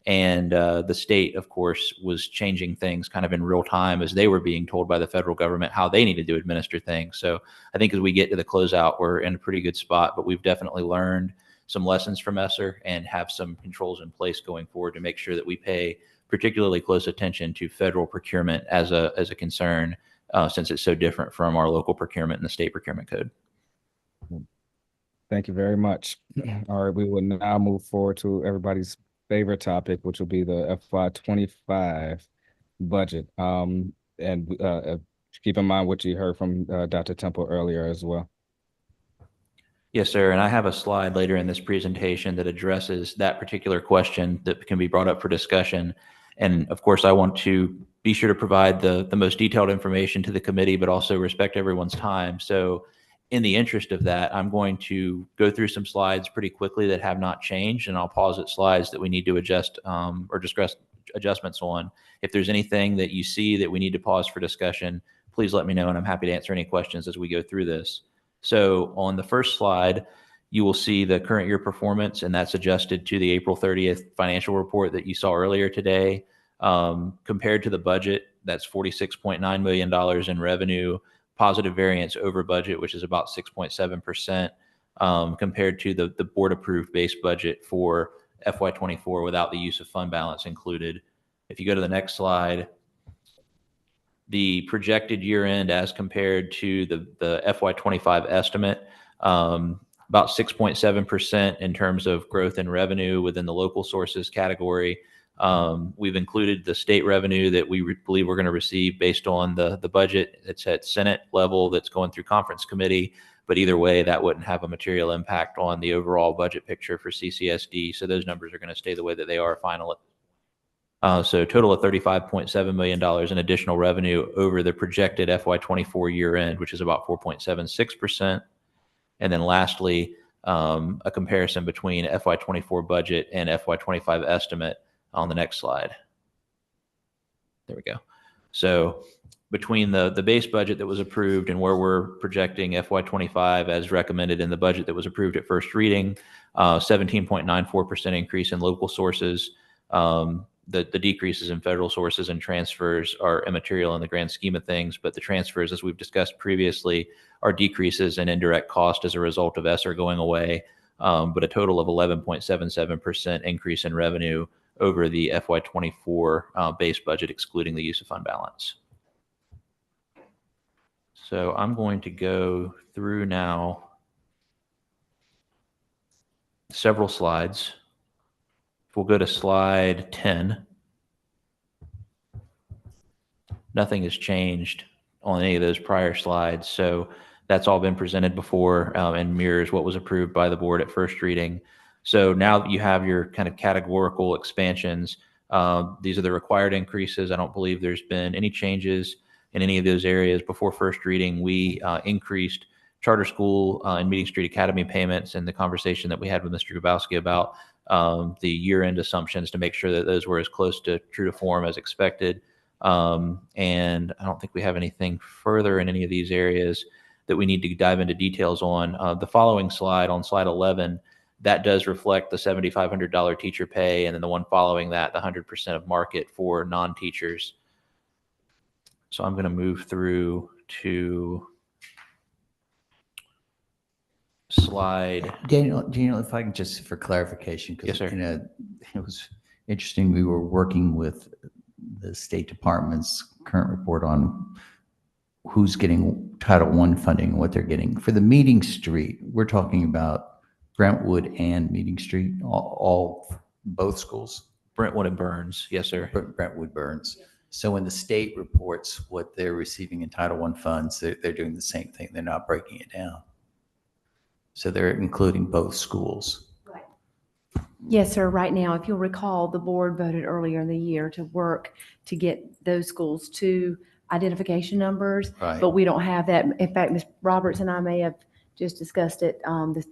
And the state, of course, was changing things kind of in real time as they were being told by the federal government how they needed to administer things. So I think as we get to the closeout, we're in a pretty good spot, but we've definitely learned some lessons from ESSER and have some controls in place going forward to make sure that we pay particularly close attention to federal procurement as a concern, since it's so different from our local procurement and the state procurement code. Thank you very much. All right, we will now move forward to everybody's favorite topic, which will be the FY25 budget. And keep in mind what you heard from Dr. Temple earlier as well. Yes, sir. And I have a slide later in this presentation that addresses that particular question that can be brought up for discussion. And of course, I want to be sure to provide the most detailed information to the committee, but also respect everyone's time. So in the interest of that, I'm going to go through some slides pretty quickly that have not changed, and I'll pause at slides that we need to adjust or discuss adjustments on. If there's anything that you see that we need to pause for discussion, please let me know, and I'm happy to answer any questions as we go through this. So on the first slide, you will see the current year performance, and that's adjusted to the April 30th financial report that you saw earlier today. Compared to the budget, that's $46.9 million in revenue, positive variance over budget, which is about 6.7%, compared to the board-approved base budget for FY24 without the use of fund balance included. If you go to the next slide, the projected year end as compared to the FY25 estimate, about 6.7% in terms of growth in revenue within the local sources category. We've included the state revenue that we believe we're going to receive based on the budget. It's at Senate level that's going through conference committee, but either way, that wouldn't have a material impact on the overall budget picture for CCSD. So those numbers are going to stay the way that they are finally. So a total of $35.7 million in additional revenue over the projected FY24 year end, which is about 4.76%. And then lastly, a comparison between FY24 budget and FY25 estimate on the next slide. There we go. So between the base budget that was approved and where we're projecting FY25 as recommended in the budget that was approved at first reading, 17.94% increase in local sources. The decreases in federal sources and transfers are immaterial in the grand scheme of things, but the transfers, as we've discussed previously, are decreases in indirect cost as a result of ESSER going away, but a total of 11.77% increase in revenue over the FY24 base budget, excluding the use of fund balance. So I'm going to go through now several slides. We'll go to slide 10. Nothing has changed on any of those prior slides. So that's all been presented before and mirrors what was approved by the board at first reading. So now that you have your kind of categorical expansions, these are the required increases. I don't believe there's been any changes in any of those areas. Before first reading, we increased charter school and Meeting Street Academy payments, and the conversation that we had with Mr. Grabowski about the year-end assumptions to make sure that those were as close to true to form as expected. And I don't think we have anything further in any of these areas that we need to dive into details on. The following slide, on slide 11, that does reflect the $7,500 teacher pay, and then the one following that, the 100% of market for non-teachers. So I'm going to move through to slide. Daniel, if I can just, for clarification, because yes, sir. It was interesting. We were working with the State Department's current report on who's getting Title I funding and what they're getting. For the Meeting Street, we're talking about Brentwood and Meeting Street, both schools? Brentwood and Burns, yes, sir. Brentwood, Burns. So when the state reports what they're receiving in Title I funds, they're doing the same thing. They're not breaking it down. So they're including both schools. Right. Yes, sir. Right now, if you'll recall, the board voted earlier in the year to work to get those schools to identification numbers, right. But we don't have that. In fact, Ms. Roberts and I may have just discussed it,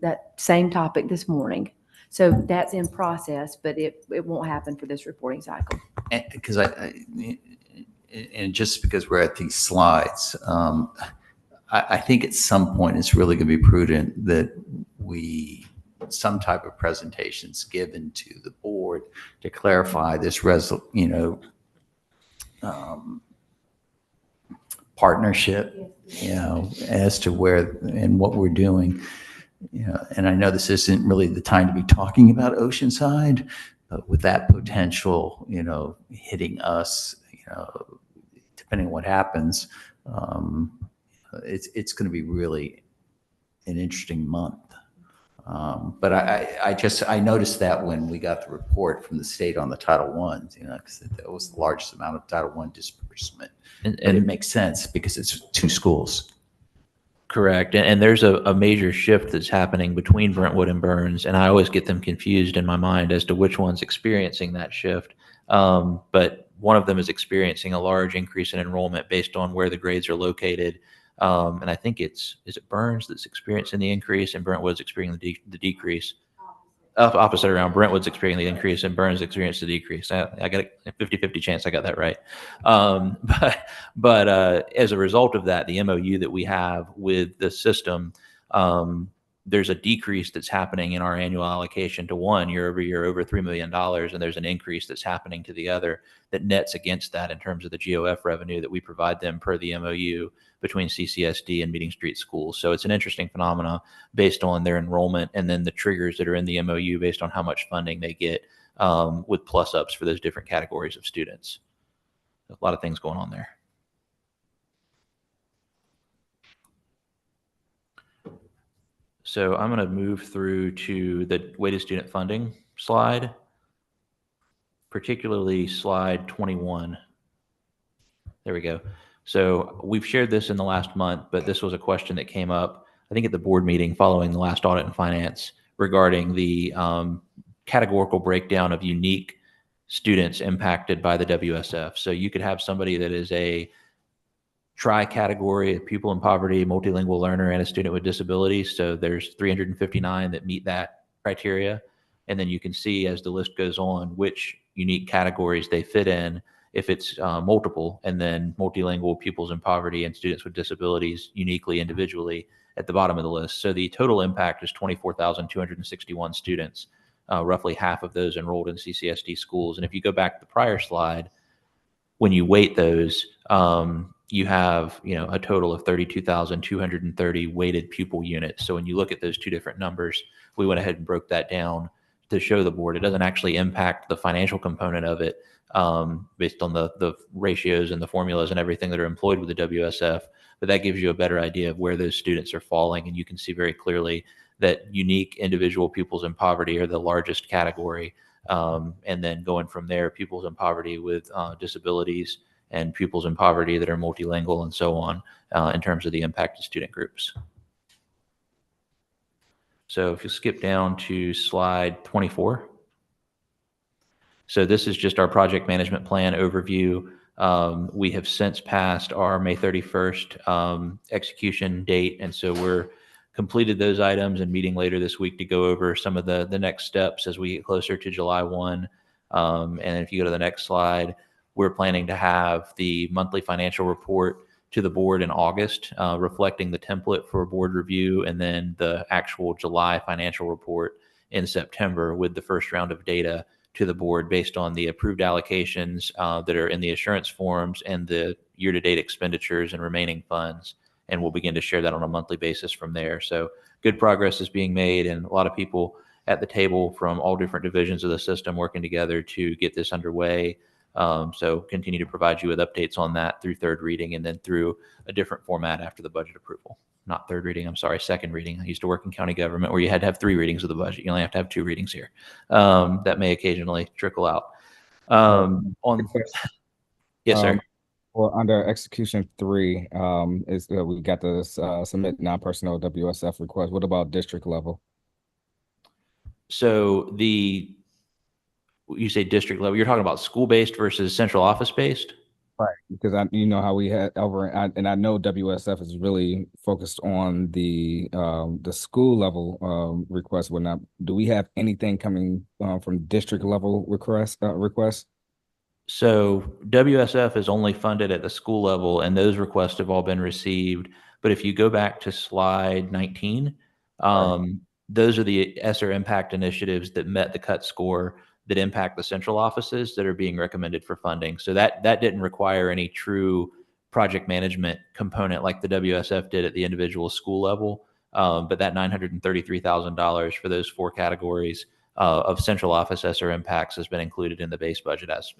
that same topic this morning. So that's in process, but it won't happen for this reporting cycle. Because and just because we're at these slides, I think at some point it's really going to be prudent that we some type of presentations given to the board to clarify this partnership, as to where and what we're doing. And I know this isn't really the time to be talking about Oceanside, but with that potential, hitting us, depending on what happens, it's going to be really an interesting month. But I noticed that when we got the report from the state on the Title I, because that was the largest amount of Title I disbursement. And it makes sense because it's 2 schools. Correct. And there's a major shift that's happening between Brentwood and Burns, and I always get them confused in my mind as to which one's experiencing that shift. But one of them is experiencing a large increase in enrollment based on where the grades are located. And I think is it Burns that's experiencing the increase and Brentwood's experiencing the decrease? Opposite around. Brentwood's experiencing the increase and Burns experienced the decrease. I got a 50-50 chance I got that right. But as a result of that, the MOU that we have with the system, there's a decrease that's happening in our annual allocation to one year over year over $3 million. And there's an increase that's happening to the other that nets against that in terms of the GOF revenue that we provide them per the MOU between CCSD and Meeting Street Schools. So it's an interesting phenomena based on their enrollment and then the triggers that are in the MOU based on how much funding they get with plus ups for those different categories of students. A lot of things going on there. So I'm going to move through to the weighted student funding slide, particularly slide 21. There we go. So we've shared this in the last month, but this was a question that came up, I think, at the board meeting following the last audit and finance regarding the categorical breakdown of unique students impacted by the WSF. So you could have somebody that is a tri-category, a pupil in poverty, multilingual learner, and a student with disabilities. So there's 359 that meet that criteria. And then you can see as the list goes on which unique categories they fit in, if it's multiple, and then multilingual, pupils in poverty, and students with disabilities uniquely, individually at the bottom of the list. So the total impact is 24,261 students, roughly half of those enrolled in CCSD schools. And if you go back to the prior slide, when you weight those, you have a total of 32,230 weighted pupil units. So when you look at those two different numbers, we went ahead and broke that down to show the board. It doesn't actually impact the financial component of it based on the ratios and the formulas and everything that are employed with the WSF, but that gives you a better idea of where those students are falling. And you can see very clearly that unique individual pupils in poverty are the largest category. And then going from there, pupils in poverty with disabilities and pupils in poverty that are multilingual and so on in terms of the impacted student groups. So if you skip down to slide 24. So this is just our project management plan overview. We have since passed our May 31st execution date. And so we're completed those items and meeting later this week to go over some of the next steps as we get closer to July 1. And if you go to the next slide, we're planning to have the monthly financial report to the board in August, reflecting the template for board review, and then the actual July financial report in September with the first round of data to the board based on the approved allocations that are in the assurance forms and the year-to-date expenditures and remaining funds. And we'll begin to share that on a monthly basis from there. So good progress is being made, and a lot of people at the table from all different divisions of the system working together to get this underway. So continue to provide you with updates on that through third reading and then through a different format after the budget approval. Not third reading, I'm sorry, second reading. I used to work in county government where you had to have 3 readings of the budget. You only have to have 2 readings here. That may occasionally trickle out. Yes, sir. Well, under execution 3, is we got to submit non-personnel WSF request. What about district level? So you say district level, you're talking about school-based versus central office-based? Right, because you know how we had over, and I know WSF is really focused on the school level requests. Whatnot. Do we have anything coming from district level requests? So WSF is only funded at the school level, and those requests have all been received. But if you go back to slide 19, those are the ESSER impact initiatives that met the cut score that impact the central offices that are being recommended for funding. So that didn't require any true project management component like the WSF did at the individual school level. But that $933,000 for those 4 categories of central office ESSER impacts has been included in the base budget as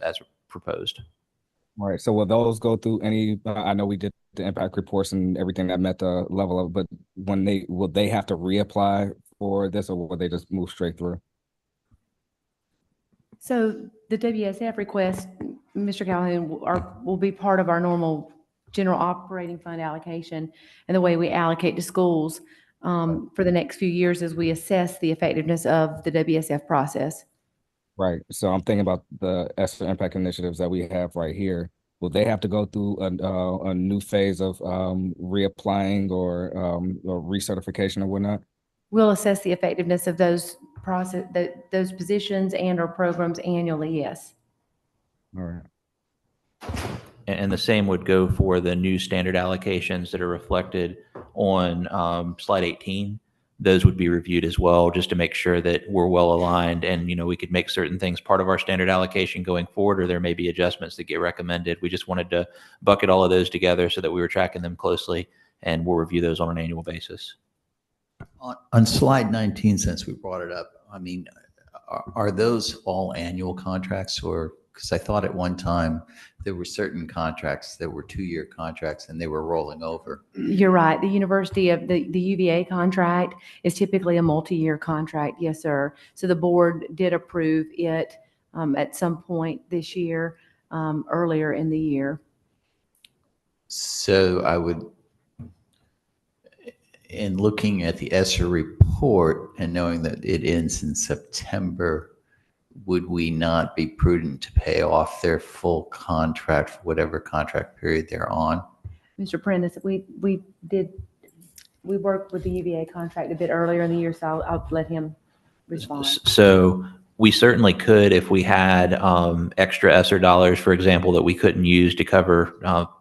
proposed. All right. So will those go through any, I know we did the impact reports and everything that met the level of, but will they have to reapply for this, or will they just move straight through? So the WSF request, Mr. Calhoun, will be part of our normal general operating fund allocation and the way we allocate to schools for the next few years as we assess the effectiveness of the WSF process. Right. So I'm thinking about the ESSER impact initiatives that we have right here. Will they have to go through a new phase of reapplying or recertification or whatnot? We'll assess the effectiveness of those those positions and or programs annually, yes. All right. And the same would go for the new standard allocations that are reflected on slide 18. Those would be reviewed as well, just to make sure that we're well aligned, and we could make certain things part of our standard allocation going forward, or there may be adjustments that get recommended. We just wanted to bucket all of those together so that we were tracking them closely, and we'll review those on an annual basis. On slide 19, since we brought it up, I mean, are those all annual contracts, or, because I thought at one time there were certain contracts that were 2-year contracts and they were rolling over? You're right. The University of the UVA contract is typically a multi-year contract. Yes, sir. So the board did approve it at some point this year, earlier in the year. So I would, in looking at the ESSER report and knowing that it ends in September, would we not be prudent to pay off their full contract for whatever contract period they're on? Mr. Prentice, we worked with the UVA contract a bit earlier in the year, so I'll let him respond. So we certainly could, if we had extra ESSER dollars, for example, that we couldn't use to cover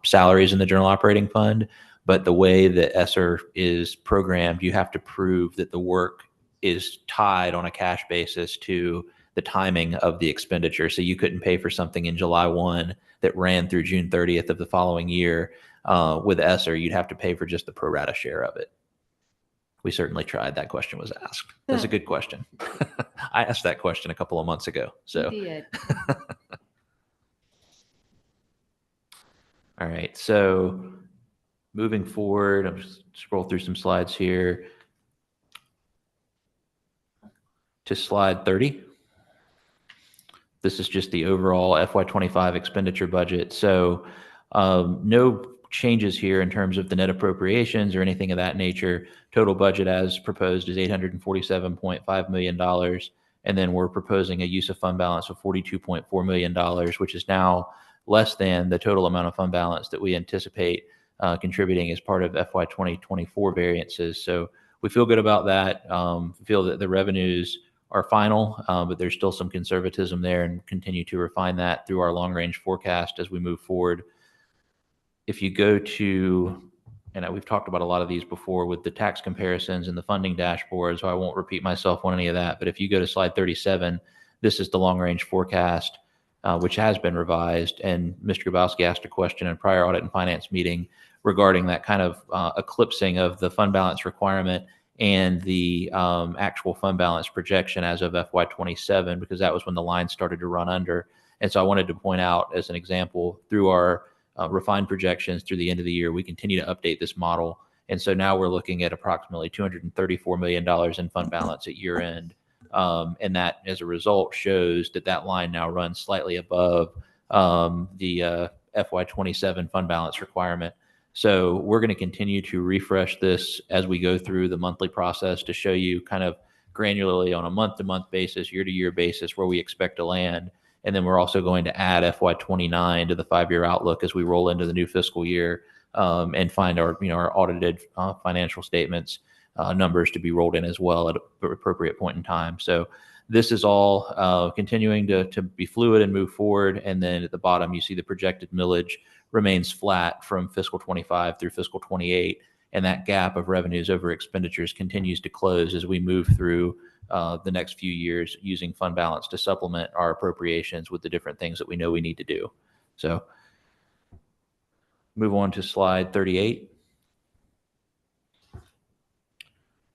salaries in the general operating fund. But the way that ESSER is programmed, you have to prove that the work is tied on a cash basis to the timing of the expenditure. So you couldn't pay for something in July 1 that ran through June 30th of the following year. With ESSER, you'd have to pay for just the pro rata share of it. We certainly tried. That question was asked. That's a good question. I asked that question a couple of months ago. So You did. All right. So moving forward, I'm just scroll through some slides here to slide 30. This is just the overall FY25 expenditure budget. So no changes here in terms of the net appropriations or anything of that nature. Total budget as proposed is $847.5 million. And then we're proposing a use of fund balance of $42.4 million, which is now less than the total amount of fund balance that we anticipate contributing as part of FY 2024 variances. So we feel good about that. Feel that the revenues are final, but there's still some conservatism there, and continue to refine that through our long range forecast as we move forward. If you go to, and we've talked about a lot of these before with the tax comparisons and the funding dashboard, so I won't repeat myself on any of that. But if you go to slide 37, this is the long range forecast, which has been revised. And Mr. Grabowski asked a question in a prior audit and finance meeting regarding that kind of eclipsing of the fund balance requirement and the actual fund balance projection as of FY27, because that was when the line started to run under. And so I wanted to point out as an example, through our refined projections through the end of the year, we continue to update this model. And so now we're looking at approximately $234 million in fund balance at year end. And that, as a result, shows that that line now runs slightly above the FY27 fund balance requirement. So we're going to continue to refresh this as we go through the monthly process to show you kind of granularly on a month-to-month basis, year-to-year basis, where we expect to land. And then we're also going to add FY29 to the 5-year outlook as we roll into the new fiscal year, and find our, our audited financial statements numbers to be rolled in as well at an appropriate point in time. So this is all continuing to be fluid and move forward. And then at the bottom, you see the projected millage remains flat from fiscal 25 through fiscal 28. And that gap of revenues over expenditures continues to close as we move through the next few years using fund balance to supplement our appropriations with the different things that we know we need to do. So move on to slide 38.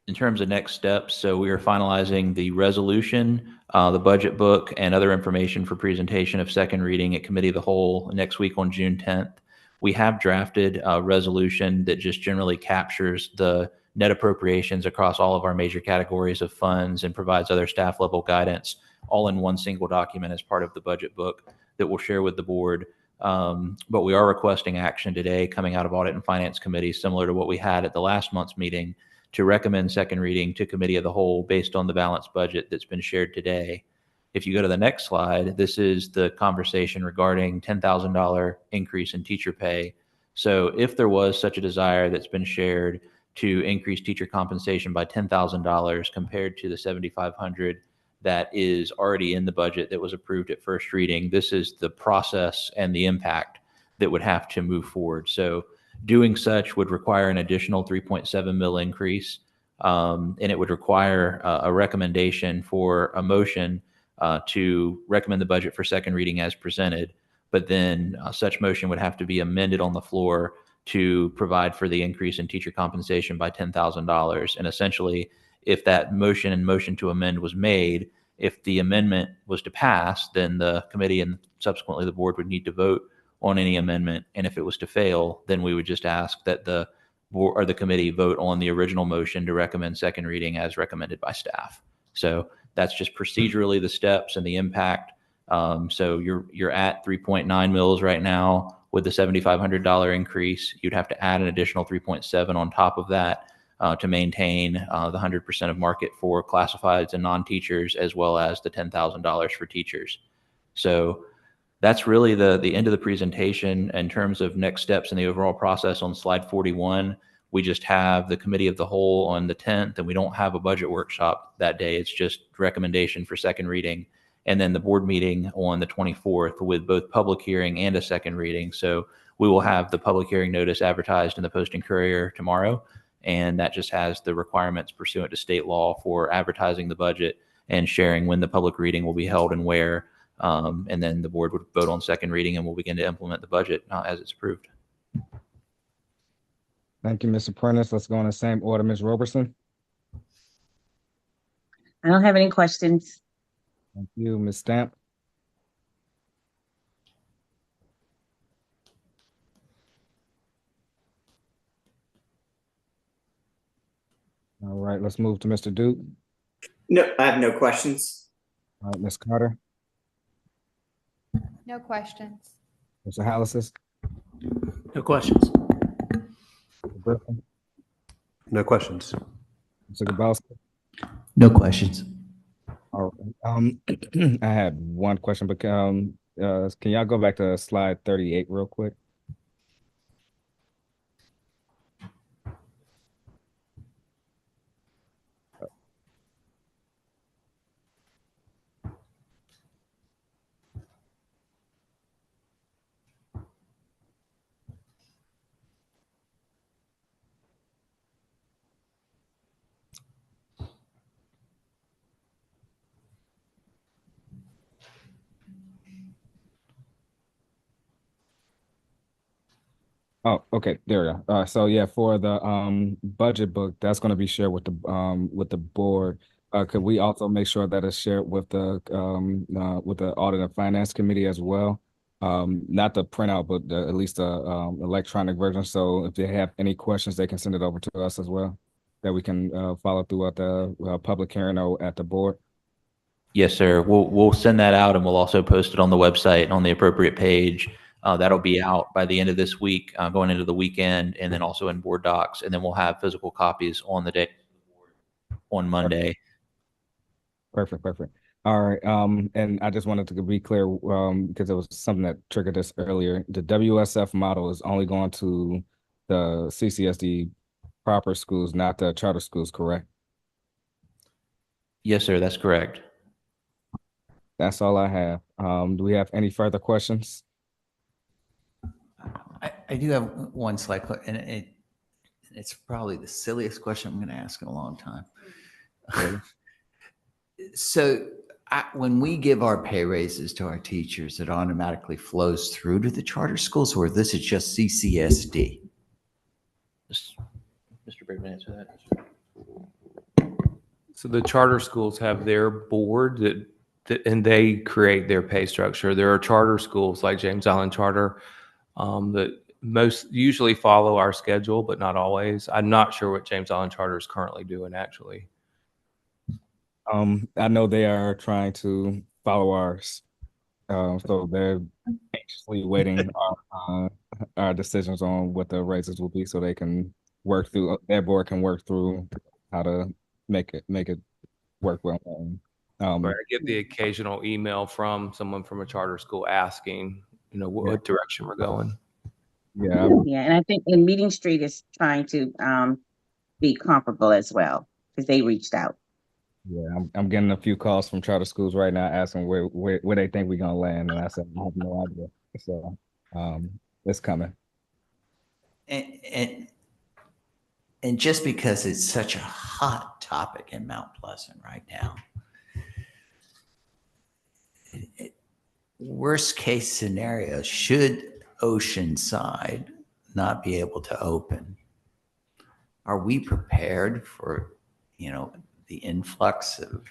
In terms of next steps, so we are finalizing the resolution, the budget book, and other information for presentation of second reading at Committee of the Whole next week on June 10th. We have drafted a resolution that just generally captures the net appropriations across all of our major categories of funds and provides other staff level guidance all in one single document as part of the budget book that we'll share with the board. But we are requesting action today coming out of Audit and Finance Committee, similar to what we had at the last month's meeting, to recommend second reading to Committee of the Whole based on the balanced budget that's been shared today. If you go to the next slide, this is the conversation regarding $10,000 increase in teacher pay. So if there was such a desire that's been shared to increase teacher compensation by $10,000 compared to the $7,500 that is already in the budget that was approved at first reading, this is the process and the impact that would have to move forward. So doing such would require an additional 3.7 mil increase, and it would require a recommendation for a motion to recommend the budget for second reading as presented. But then such motion would have to be amended on the floor to provide for the increase in teacher compensation by $10,000. And essentially, if that motion and motion to amend was made, if the amendment was to pass, then the committee and subsequently the board would need to vote on any amendment. And if it was to fail, then we would just ask that the board or the committee vote on the original motion to recommend second reading as recommended by staff. So that's just procedurally the steps and the impact. So you're at 3.9 mils right now with the $7,500 increase. You'd have to add an additional 3.7 on top of that to maintain the 100% of market for classifieds and non-teachers, as well as the $10,000 for teachers. So that's really the end of the presentation. In terms of next steps in the overall process on slide 41, we just have the Committee of the Whole on the 10th, and we don't have a budget workshop that day. It's just recommendation for second reading. And then the board meeting on the 24th with both public hearing and a second reading. So we will have the public hearing notice advertised in the Post and Courier tomorrow. And that just has the requirements pursuant to state law for advertising the budget and sharing when the public reading will be held and where. And then the board would vote on second reading and we'll begin to implement the budget as it's approved. Thank you, Mr. Prentice. Let's go in the same order. Ms. Roberson. I don't have any questions. Thank you, Ms. Stamp. All right, let's move to Mr. Duke. No, I have no questions. All right, Ms. Carter, No questions. Mr. Hallis, No questions. Mr. Griffin, No questions. Mr. Grabowski. No questions. All right. I had one question, but can y'all go back to slide 38 real quick? Oh, okay, there we go. So yeah, for the budget book, that's going to be shared with the board. Could we also make sure that it's shared with the Audit and Finance Committee as well? Not the printout, but at least the electronic version. So if they have any questions, they can send it over to us as well, that we can follow through at the public hearing or at the board. Yes, sir. We'll send that out and we'll also post it on the website and on the appropriate page. That'll be out by the end of this week, going into the weekend, and then also in board docs. And then we'll have physical copies on the day on Monday. Perfect. All right. And I just wanted to be clear, because it was something that triggered this earlier. The WSF model is only going to the CCSD proper schools, not the charter schools, correct? Yes, sir. That's correct. That's all I have. Do we have any further questions? I do have one slight, and It's probably the silliest question I'm going to ask in a long time. So when we give our pay raises to our teachers, it automatically flows through to the charter schools, or this is just CCSD? Mr. Brickman, answer that. So the charter schools have their board and they create their pay structure. There are charter schools like James Island Charter that most usually follow our schedule, but not always. I'm not sure what James Island Charter is currently doing, actually. I know they are trying to follow ours. So they're anxiously waiting our decisions on what the raises will be so they can work through, their board can work through how to make it work well. Right, I get the occasional email from someone from a charter school asking, what direction we're going. Yeah. Yeah, and I think and Meeting Street is trying to be comparable as well because they reached out. Yeah, I'm getting a few calls from charter schools right now asking where they think we're gonna land, and I said I have no idea. So it's coming. And just because it's such a hot topic in Mount Pleasant right now, worst case scenario, should Oceanside not be able to open, are we prepared for, the influx of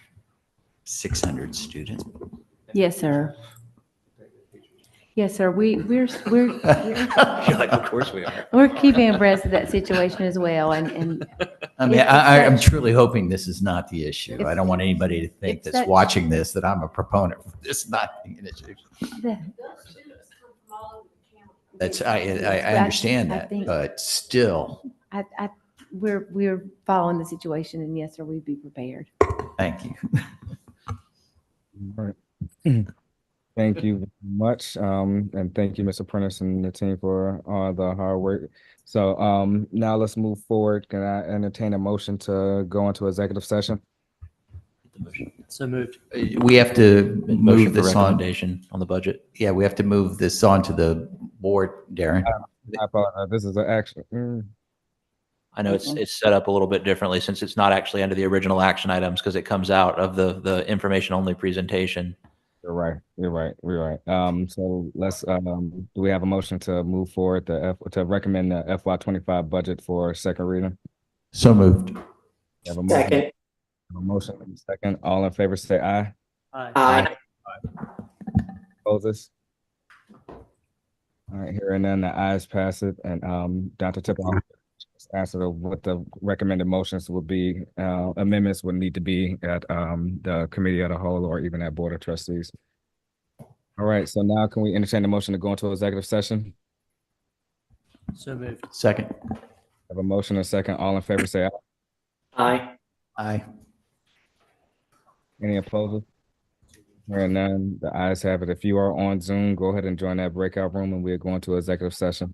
600 students? Yes, sir. Yes, sir. We're You're like, of course we are. we're keeping abreast of that situation as well. And I mean, it's I'm such- truly hoping this is not the issue. I don't want anybody to think it's that's such- watching this that I'm a proponent for this not being an issue. That's, I understand I that, think- but still, we're following the situation, and yes, sir, we'd be prepared. thank you. All right. Thank you very much. And thank you, Mr. Prentice and the team for all the hard work. So now let's move forward. Can I entertain a motion to go into executive session? So moved. We have to Motion move for this on. recommendation on the budget. Yeah, we have to move this on to the board, Darren. I apologize. This is an action. I know it's set up a little bit differently since it's not actually under the original action items because it comes out of the information only presentation. You're right. We're right. So let's, do we have a motion to move forward to recommend the FY25 budget for second reading? So moved. We have a motion. Second. A motion and a second. All in favor, say aye. Aye. Opposes? All right, here and then the ayes pass it, and Dr. Tipper, I'll just answer what the recommended motions would be. Amendments would need to be at the committee of the whole or even at Board of Trustees. All right, so now can we entertain the motion to go into executive session? So moved. Second. Have a motion and a second. All in favor, say aye. Aye. Aye. Any opposed? Hearing none, the ayes have it. If you are on Zoom, go ahead and join that breakout room, and we're going to executive session.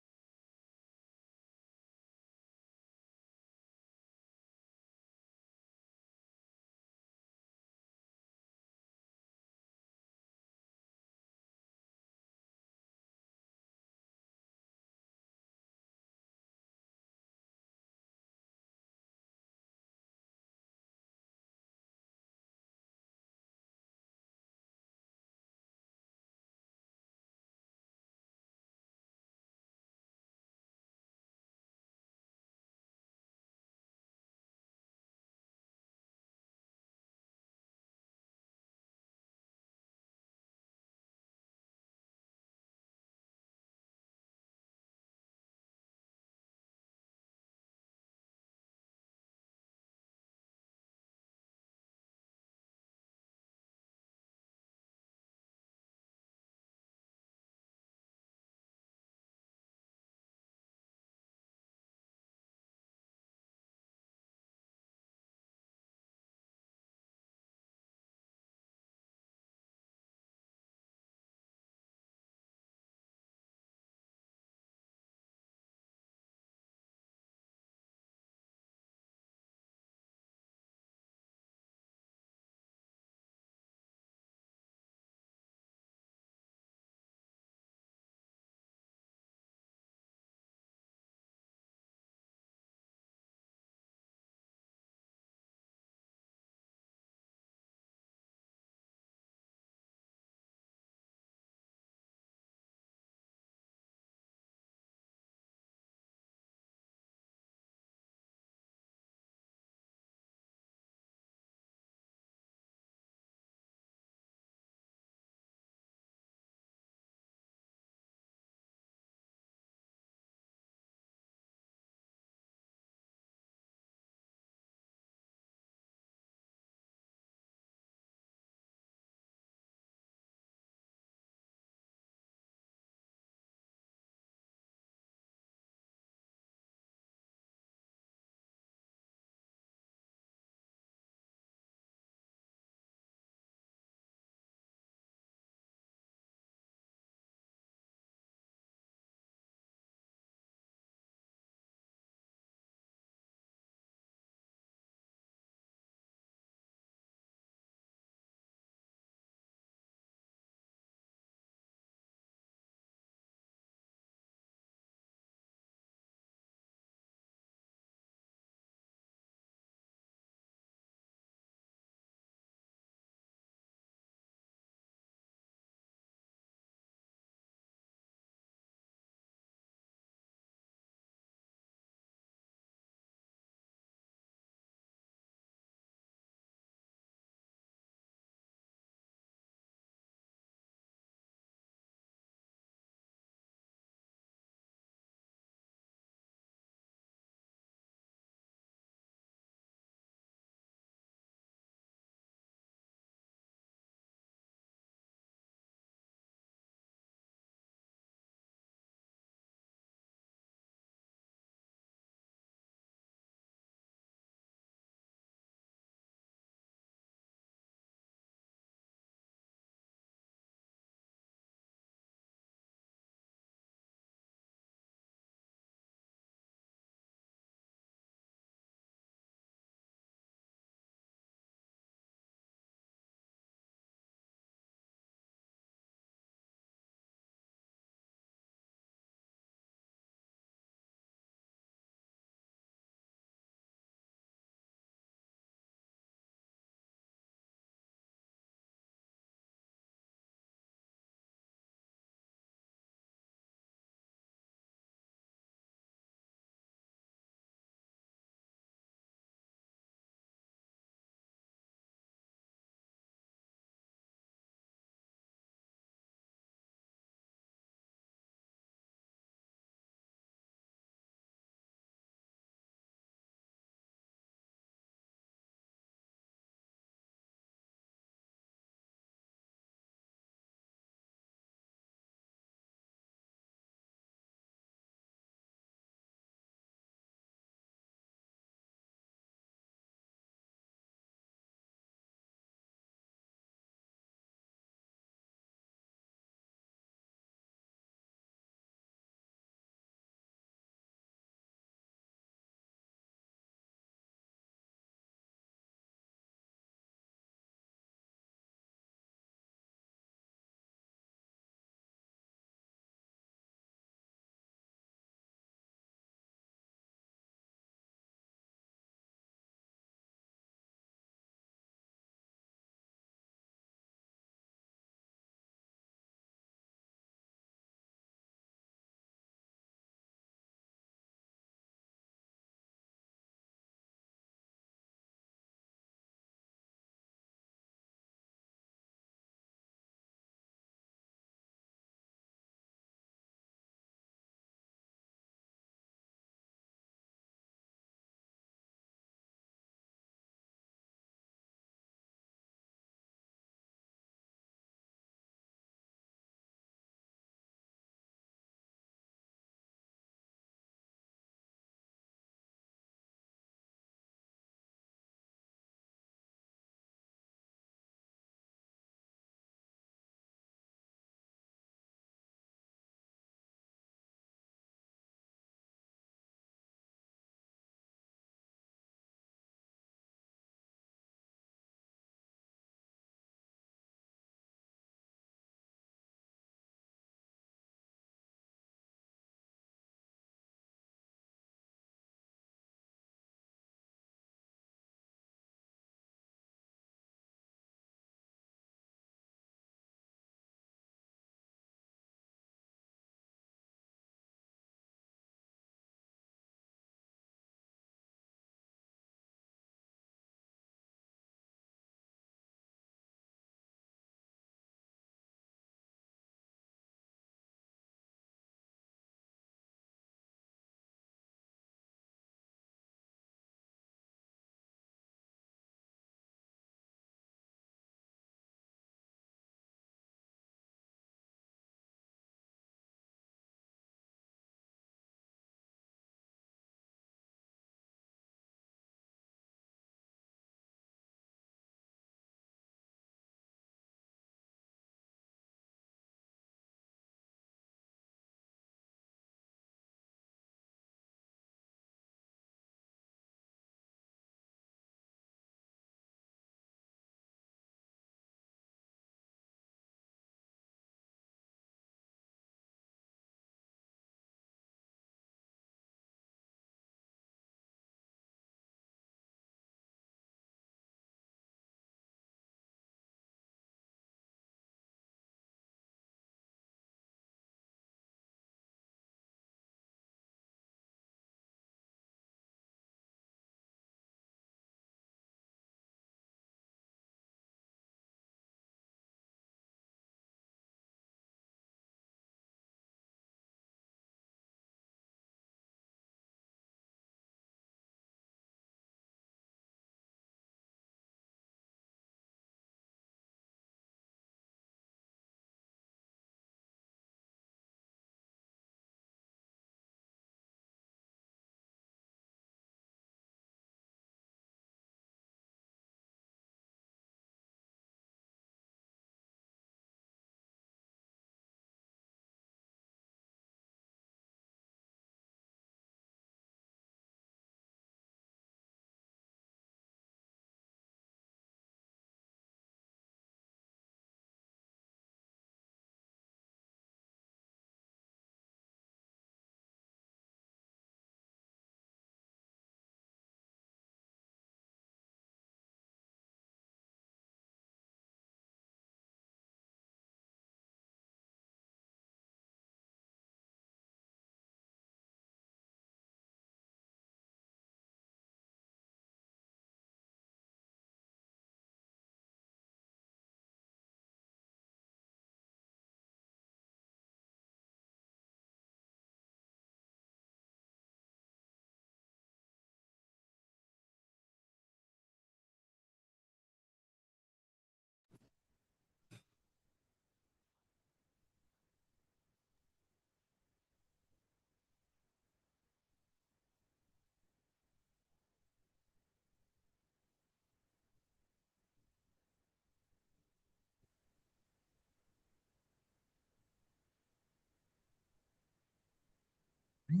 Look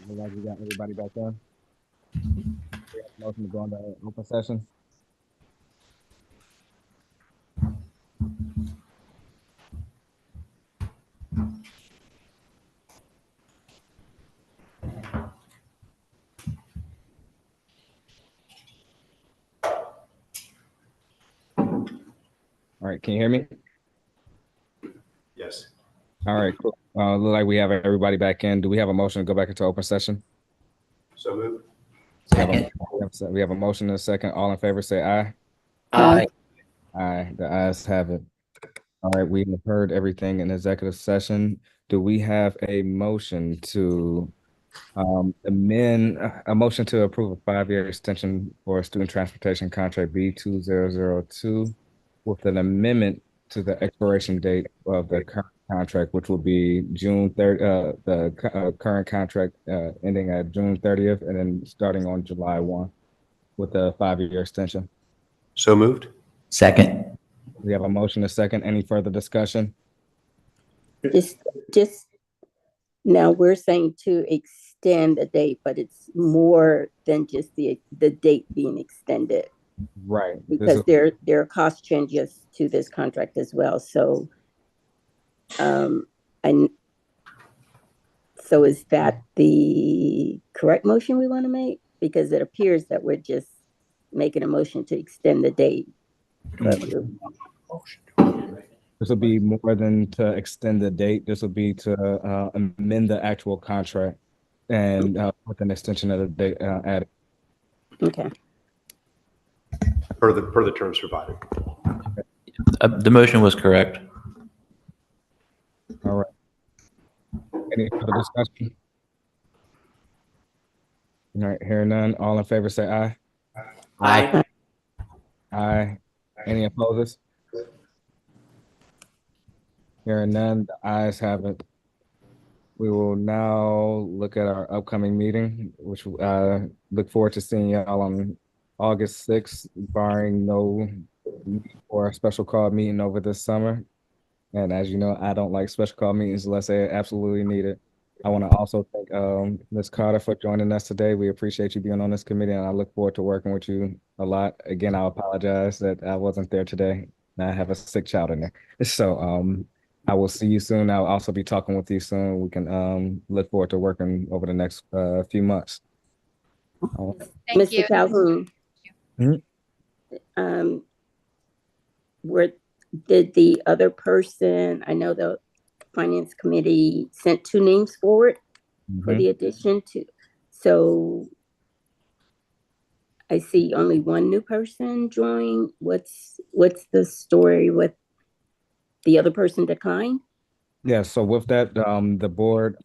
like we got everybody back there. We have a motion to go into open session. All right, can you hear me? Yes. All right, cool. Look like we have everybody back in. Do we have a motion to go back into open session? So moved. We have a motion and a second. All in favor, say aye. Aye. Aye, the ayes have it. All right, we have heard everything in executive session. Do we have a motion to amend, a motion to approve a 5-year extension for student transportation contract B2002 with an amendment to the expiration date of the current contract, which will be June 3rd, current contract ending at June 30th and then starting on July 1 with a 5-year extension. So moved. Second. We have a motion, a second. Any further discussion? Just now we're saying to extend the date, but it's more than just the date being extended. Right. Because there are cost changes to this contract as well. So, so is that the correct motion we want to make? Because it appears that we're just making a motion to extend the date. This will be more than to extend the date. This will be to amend the actual contract and with an extension of the date added. Okay. Per the terms provided. The motion was correct. All right. Any further discussion? All right, hearing none. All in favor, say aye. Aye. Aye. Any opposers? Hearing none, the ayes have it. We will now look at our upcoming meeting, which look forward to seeing y'all on August 6th, barring no need for a special call meeting over this summer. And as you know, I don't like special call meetings unless they absolutely need it. I want to also thank Ms. Carter for joining us today. We appreciate you being on this committee, and I look forward to working with you a lot. Again, I apologize that I wasn't there today. I have a sick child in there. So I will see you soon. I'll also be talking with you soon. We can look forward to working over the next few months. Thank you. Mr. Calhoun. Did the other person, I know the finance committee sent 2 names forward for the addition to, so I see only 1 new person join. What's the story with the other person declined? Yeah, so with that, the board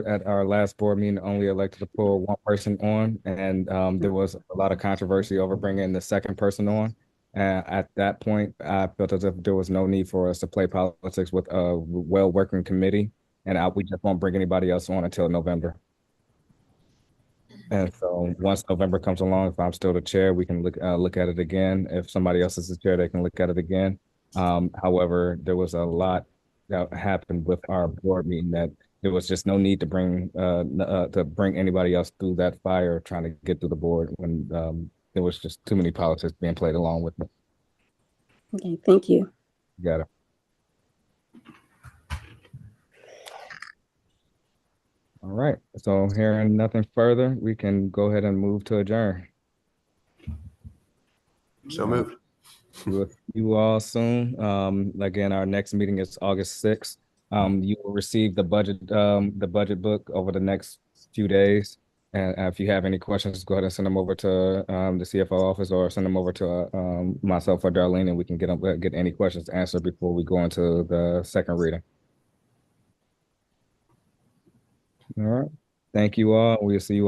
at our last board meeting only elected to pull 1 person on, and there was a lot of controversy over bringing the second person on. At that point, I felt as if there was no need for us to play politics with a well-working committee, and we just won't bring anybody else on until November. And so once November comes along, if I'm still the chair, we can look at it again. If somebody else is the chair, they can look at it again. However, there was a lot that happened with our board meeting that there was just no need to bring anybody else through that fire trying to get through the board when there was just too many politics being played along with it. Okay, thank you. You got it. All right, so hearing nothing further, we can go ahead and move to adjourn. So moved. We'll see you all soon. Again, our next meeting is August 6th. You will receive the budget book over the next few days. And if you have any questions, go ahead and send them over to the CFO office or send them over to myself or Darlene, and we can get any questions answered before we go into the second reading. All right. Thank you all. We'll see you